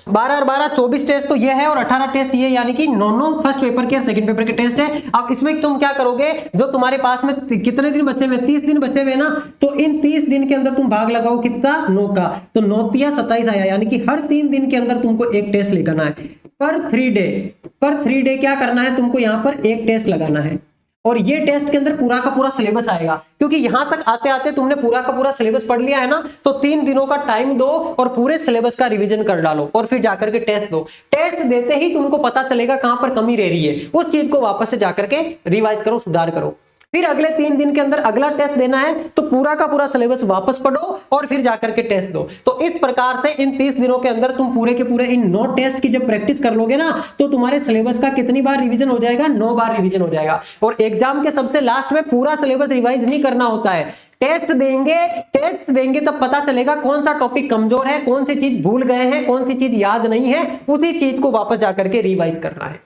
12 और 12 24 टेस्ट तो ये है, और 18 टेस्ट ये, यानी कि 9 फर्स्ट पेपर के और सेकंड पेपर के टेस्ट है। अब इसमें तुम क्या करोगे, जो तुम्हारे पास में कितने दिन बचे हुए, 30 दिन बचे हुए ना, तो इन 30 दिन के अंदर तुम भाग लगाओ कितना, 9 का, तो 9 तिया 27 आया, यानी कि हर 3 दिन के अंदर तुमको एक टेस्ट लगाना है। पर 3 डे क्या करना है, तुमको यहाँ पर एक टेस्ट लगाना है, और ये टेस्ट के अंदर पूरा का पूरा सिलेबस आएगा, क्योंकि यहां तक आते आते तुमने पूरा का पूरा सिलेबस पढ़ लिया है ना, तो 3 दिनों का टाइम दो और पूरे सिलेबस का रिवीजन कर डालो, और फिर जाकर के टेस्ट दो। टेस्ट देते ही तुमको पता चलेगा कहां पर कमी रह रही है, उस चीज को वापस से जाकर के रिवाइज करो, सुधार करो। फिर अगले 3 दिन के अंदर अगला टेस्ट देना है, तो पूरा का पूरा सिलेबस वापस पढ़ो और फिर जाकर के टेस्ट दो। तो इस प्रकार से इन 30 दिनों के अंदर तुम पूरे के पूरे इन 9 टेस्ट की जब प्रैक्टिस कर लोगे ना, तो तुम्हारे सिलेबस का कितनी बार रिवीजन हो जाएगा, 9 बार रिवीजन हो जाएगा। और एग्जाम के सबसे लास्ट में पूरा सिलेबस रिवाइज नहीं करना होता है, टेस्ट देंगे तब पता चलेगा कौन सा टॉपिक कमजोर है, कौन सी चीज भूल गए हैं, कौन सी चीज याद नहीं है, उसी चीज को वापस जाकर के रिवाइज करना है।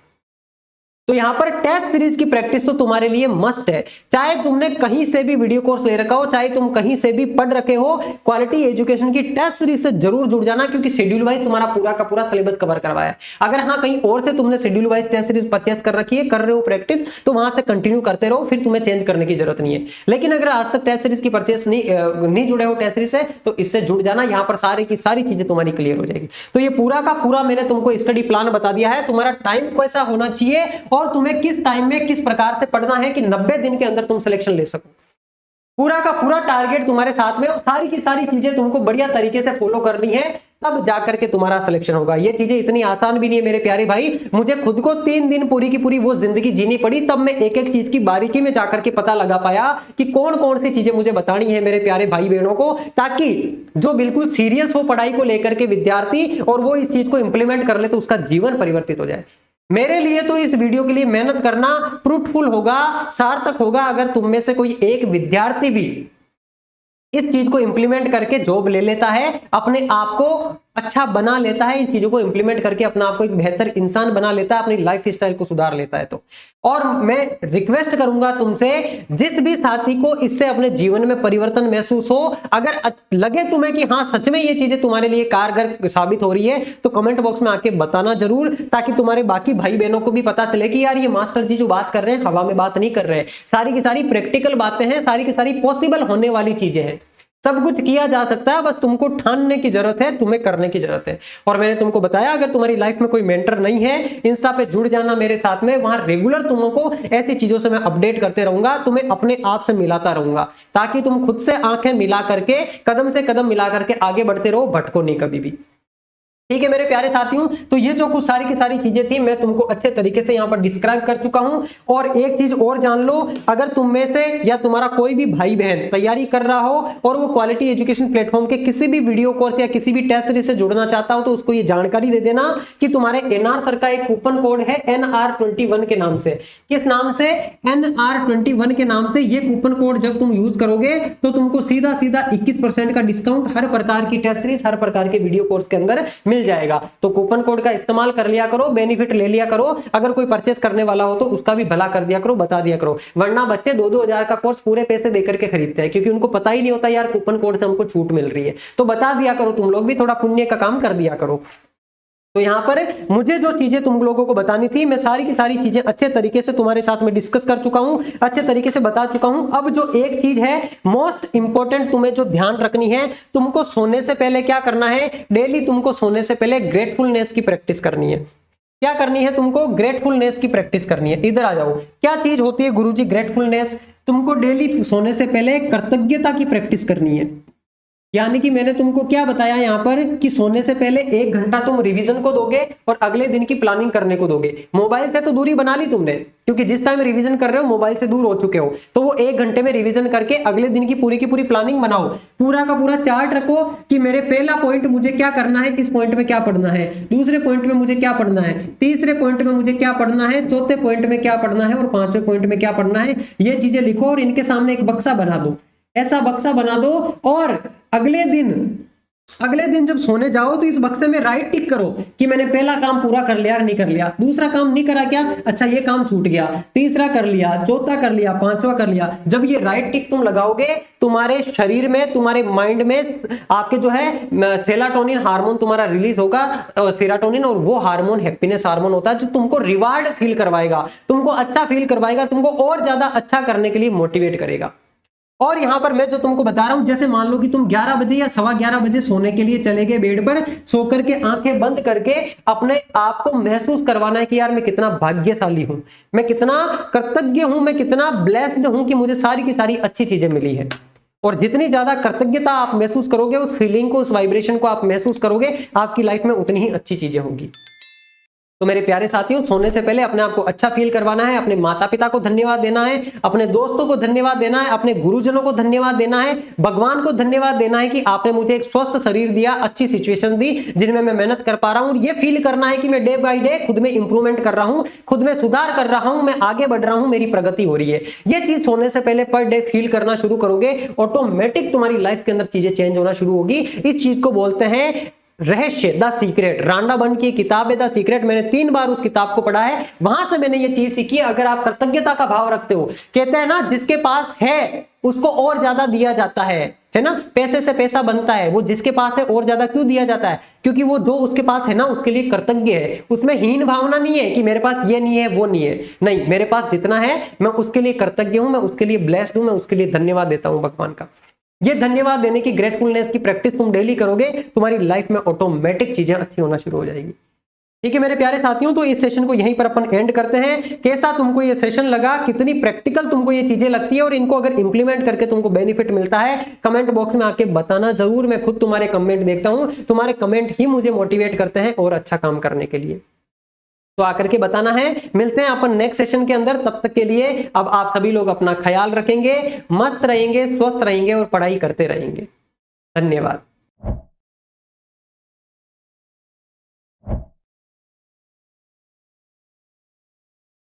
तो यहां पर टेस्ट सीरीज की प्रैक्टिस तो तुम्हारे लिए मस्ट है, चाहे तुमने कहीं से भी वीडियो कोर्स ले रखा हो, चाहे तुम कहीं से भी पढ़ रखे हो, क्वालिटी एजुकेशन की टेस्ट सीरीज से जरूर जुड़ जाना, क्योंकि शेड्यूल वाइज तुम्हारा पूरा का पूरा सिलेबस कवर करवाया है। अगर हाँ कहीं और से तुमने schedule wise test series purchase कर रखी है, कर रहे हो प्रैक्टिस, तो वहां से कंटिन्यू करते रहो, फिर तुम्हें चेंज करने की जरूरत नहीं है। लेकिन अगर आज तक टेस्ट सीरीज की परचेस नहीं जुड़े हो टेस्ट सीरीज से, तो इससे जुड़ जाना, यहाँ पर सारी की सारी चीजें तुम्हारी क्लियर हो जाएगी। तो ये पूरा का पूरा मैंने तुमको स्टडी प्लान बता दिया है, तुम्हारा टाइम कैसा होना चाहिए और तुम्हें किस टाइम में किस प्रकार से पढ़ना है कि 90 दिन के अंदर तुम सिलेक्शन ले सको। पूरा का पूरा टारगेट तुम्हारे साथ में, और सारी की सारी चीजें तुमको बढ़िया तरीके से फॉलो करनी है, तब जाकर के तुम्हारा सिलेक्शन होगा। ये चीजें इतनी आसान भी नहीं है मेरे प्यारे भाई, मुझे खुद को 3 दिन पूरी की पूरी वो जिंदगी जीनी पड़ी, तब मैं एक एक चीज की बारीकी में जाकर के पता लगा पाया कि कौन कौन सी चीजें मुझे बतानी है मेरे प्यारे भाई बहनों को, ताकि जो बिल्कुल सीरियस हो पढ़ाई को लेकर के विद्यार्थी, और वो इस चीज को इंप्लीमेंट कर ले, तो उसका जीवन परिवर्तित हो जाए। मेरे लिए तो इस वीडियो के लिए मेहनत करना फ्रूटफुल होगा, सार्थक होगा, अगर तुम में से कोई एक विद्यार्थी भी इस चीज को इंप्लीमेंट करके जॉब ले लेता है, अपने आप को अच्छा बना लेता है, इन चीजों को इंप्लीमेंट करके अपना आप को एक बेहतर इंसान बना लेता है, अपनी लाइफ स्टाइल को सुधार लेता है। तो और मैं रिक्वेस्ट करूंगा तुमसे, जिस भी साथी को इससे अपने जीवन में परिवर्तन महसूस हो, अगर लगे तुम्हें कि हाँ सच में ये चीजें तुम्हारे लिए कारगर साबित हो रही है, तो कमेंट बॉक्स में आके बताना जरूर, ताकि तुम्हारे बाकी भाई बहनों को भी पता चले कि यार ये मास्टर जी जो बात कर रहे हैं हवा में बात नहीं कर रहे हैं, सारी की सारी प्रैक्टिकल बातें हैं, सारी की सारी पॉसिबल होने वाली चीजें हैं, सब कुछ किया जा सकता है, बस तुमको ठानने की जरूरत है, तुम्हें करने की जरूरत है। और मैंने तुमको बताया, अगर तुम्हारी लाइफ में कोई मेंटर नहीं है, इंस्टा पे जुड़ जाना मेरे साथ में, वहां रेगुलर तुमको ऐसी चीजों से मैं अपडेट करते रहूंगा, तुम्हें अपने आप से मिलाता रहूंगा, ताकि तुम खुद से आंखें मिला करके, कदम से कदम मिला करके आगे बढ़ते रहो, भटको नहीं कभी भी। ठीक है मेरे प्यारे साथियों, तो ये जो कुछ सारी की सारी चीजें थी, मैं तुमको अच्छे तरीके से यहाँ पर डिस्क्राइब कर चुका हूं। और एक चीज और जान लो, अगर तुम में से या तुम्हारा कोई भी भाई बहन तैयारी कर रहा हो और वो क्वालिटी एजुकेशन प्लेटफॉर्म के किसी भी वीडियो कोर्स या किसी भी टेस्ट सीरीज से जुड़ना चाहता हो, तो उसको ये जानकारी दे देना कि तुम्हारे एनआर सर का एक कूपन कोड है NR21 के नाम से। किस नाम से? NR21 के नाम से। ये कूपन कोड जब तुम यूज करोगे तो तुमको सीधा सीधा 21% का डिस्काउंट हर प्रकार की टेस्ट सीरीज, हर प्रकार के वीडियो कोर्स के अंदर मिल जाएगा। तो कूपन कोड का इस्तेमाल कर लिया करो, बेनिफिट ले लिया करो। अगर कोई परचेस करने वाला हो तो उसका भी भला कर दिया करो, बता दिया करो, वरना बच्चे 2-2 हजार का कोर्स पूरे पैसे देकर के खरीदते हैं, क्योंकि उनको पता ही नहीं होता यार कूपन कोड से हमको छूट मिल रही है। तो बता दिया करो, तुम लोग भी थोड़ा पुण्य का काम कर दिया करो। तो यहाँ पर मुझे जो चीजें तुम लोगों को बतानी थी, मैं सारी की सारी चीजें अच्छे तरीके से तुम्हारे साथ में डिस्कस कर चुका हूं, अच्छे तरीके से बता चुका हूं। अब जो एक चीज है मोस्ट इंपॉर्टेंट तुम्हें जो ध्यान रखनी है, तुमको सोने से पहले क्या करना है, डेली तुमको सोने से पहले ग्रेटफुलनेस की प्रैक्टिस करनी है। क्या करनी है तुमको? ग्रेटफुलनेस की प्रैक्टिस करनी है। इधर आ जाओ, क्या चीज होती है गुरुजी ग्रेटफुलनेस? तुमको डेली सोने से पहले कृतज्ञता की प्रैक्टिस करनी है। यानी कि मैंने तुमको क्या बताया यहाँ पर कि सोने से पहले 1 घंटा तुम रिवीजन को दोगे और अगले दिन की प्लानिंग करने को दोगे। मोबाइल से तो दूरी बना ली तुमने, क्योंकि जिस टाइम रिवीजन कर रहे हो मोबाइल से दूर हो चुके हो, तो वो 1 घंटे में रिवीजन करके अगले दिन की पूरी प्लानिंग बनाओ। पूरा का पूरा चार्ट रखो कि मेरे पहला पॉइंट मुझे क्या करना है, इस पॉइंट में क्या पढ़ना है, दूसरे पॉइंट में मुझे क्या पढ़ना है, तीसरे पॉइंट में मुझे क्या पढ़ना है, चौथे पॉइंट में क्या पढ़ना है और पांचवें पॉइंट में क्या पढ़ना है। ये चीजें लिखो और इनके सामने एक बक्सा बना दो, ऐसा बक्सा बना दो। और अगले दिन जब सोने जाओ तो इस बक्से में राइट टिक करो कि मैंने पहला काम पूरा कर लिया, नहीं कर लिया, दूसरा काम नहीं करा क्या, अच्छा ये काम छूट गया, तीसरा कर लिया, चौथा कर लिया, पांचवा कर लिया। जब ये राइट टिक तुम लगाओगे, तुम्हारे शरीर में, तुम्हारे माइंड में आपके जो है सेरोटोनिन हार्मोन तुम्हारा रिलीज होगा, सेरोटोनिन, और वो हार्मोन हैप्पीनेस हार्मोन होता है जो तुमको रिवार्ड फील करवाएगा, तुमको अच्छा फील करवाएगा, तुमको और ज्यादा अच्छा करने के लिए मोटिवेट करेगा। और यहां पर मैं जो तुमको बता रहा हूं, जैसे मान लो कि तुम 11 बजे या 11:15 बजे सोने के लिए चले गए बेड पर, सो करके आंखें बंद करके अपने आप को महसूस करवाना है कि यार मैं कितना भाग्यशाली हूं, मैं कितना कृतज्ञ हूं, मैं कितना ब्लेस्ड हूं कि मुझे सारी की सारी अच्छी चीजें मिली है। और जितनी ज्यादा कृतज्ञता आप महसूस करोगे, उस फीलिंग को, उस वाइब्रेशन को आप महसूस करोगे, आपकी लाइफ में उतनी ही अच्छी चीजें होंगी। तो मेरे प्यारे साथियों, सोने से पहले अपने आप को अच्छा फील करवाना है, अपने माता पिता को धन्यवाद देना है, अपने दोस्तों को धन्यवाद देना है, अपने गुरुजनों को धन्यवाद देना है, भगवान को धन्यवाद देना है कि आपने मुझे एक स्वस्थ शरीर दिया, अच्छी सिचुएशन दी जिनमें मैं मेहनत कर पा रहा हूं। ये फील करना है कि मैं डे बाय डे खुद में इंप्रूवमेंट कर रहा हूं, खुद में सुधार कर रहा हूं, मैं आगे बढ़ रहा हूं, मेरी प्रगति हो रही है। ये चीज सोने से पहले पर डे फील करना शुरू करोगे, ऑटोमेटिक तुम्हारी लाइफ के अंदर चीजें चेंज होना शुरू होगी। इस चीज को बोलते हैं रहस्य, द सीक्रेट। रांडा बर्न की किताब है द सीक्रेट, मैंने 3 बार उस किताब को पढ़ा है, वहां से मैंने ये चीज सीखी। अगर आप कृतज्ञता का भाव रखते हो, कहते हैं ना जिसके पास है उसको और ज्यादा दिया जाता है ना, पैसे से पैसा बनता है, वो जिसके पास है और ज्यादा क्यों दिया जाता है, क्योंकि वो जो उसके पास है ना उसके लिए कृतज्ञ है। उसमें हीन भावना नहीं है कि मेरे पास ये नहीं है वो नहीं है, नहीं, मेरे पास जितना है मैं उसके लिए कृतज्ञ हूं, मैं उसके लिए ब्लेस्ड हूं, मैं उसके लिए धन्यवाद देता हूं भगवान का। ये धन्यवाद देने की, ग्रेटफुलनेस की प्रैक्टिस तुम डेली करोगे, तुम्हारी लाइफ में ऑटोमेटिक चीजें अच्छी होना शुरू हो जाएगी। ठीक है मेरे प्यारे साथियों, तो इस सेशन को यहीं पर अपन एंड करते हैं। कैसा तुमको ये सेशन लगा, कितनी प्रैक्टिकल तुमको ये चीजें लगती है और इनको अगर इंप्लीमेंट करके तुमको बेनिफिट मिलता है, कमेंट बॉक्स में आके बताना जरूर। मैं खुद तुम्हारे कमेंट देखता हूं, तुम्हारे कमेंट ही मुझे मोटिवेट करते हैं और अच्छा काम करने के लिए। तो आकर के बताना है। मिलते हैं अपन नेक्स्ट सेशन के अंदर, तब तक के लिए अब आप सभी लोग अपना ख्याल रखेंगे, मस्त रहेंगे, स्वस्थ रहेंगे और पढ़ाई करते रहेंगे। धन्यवाद।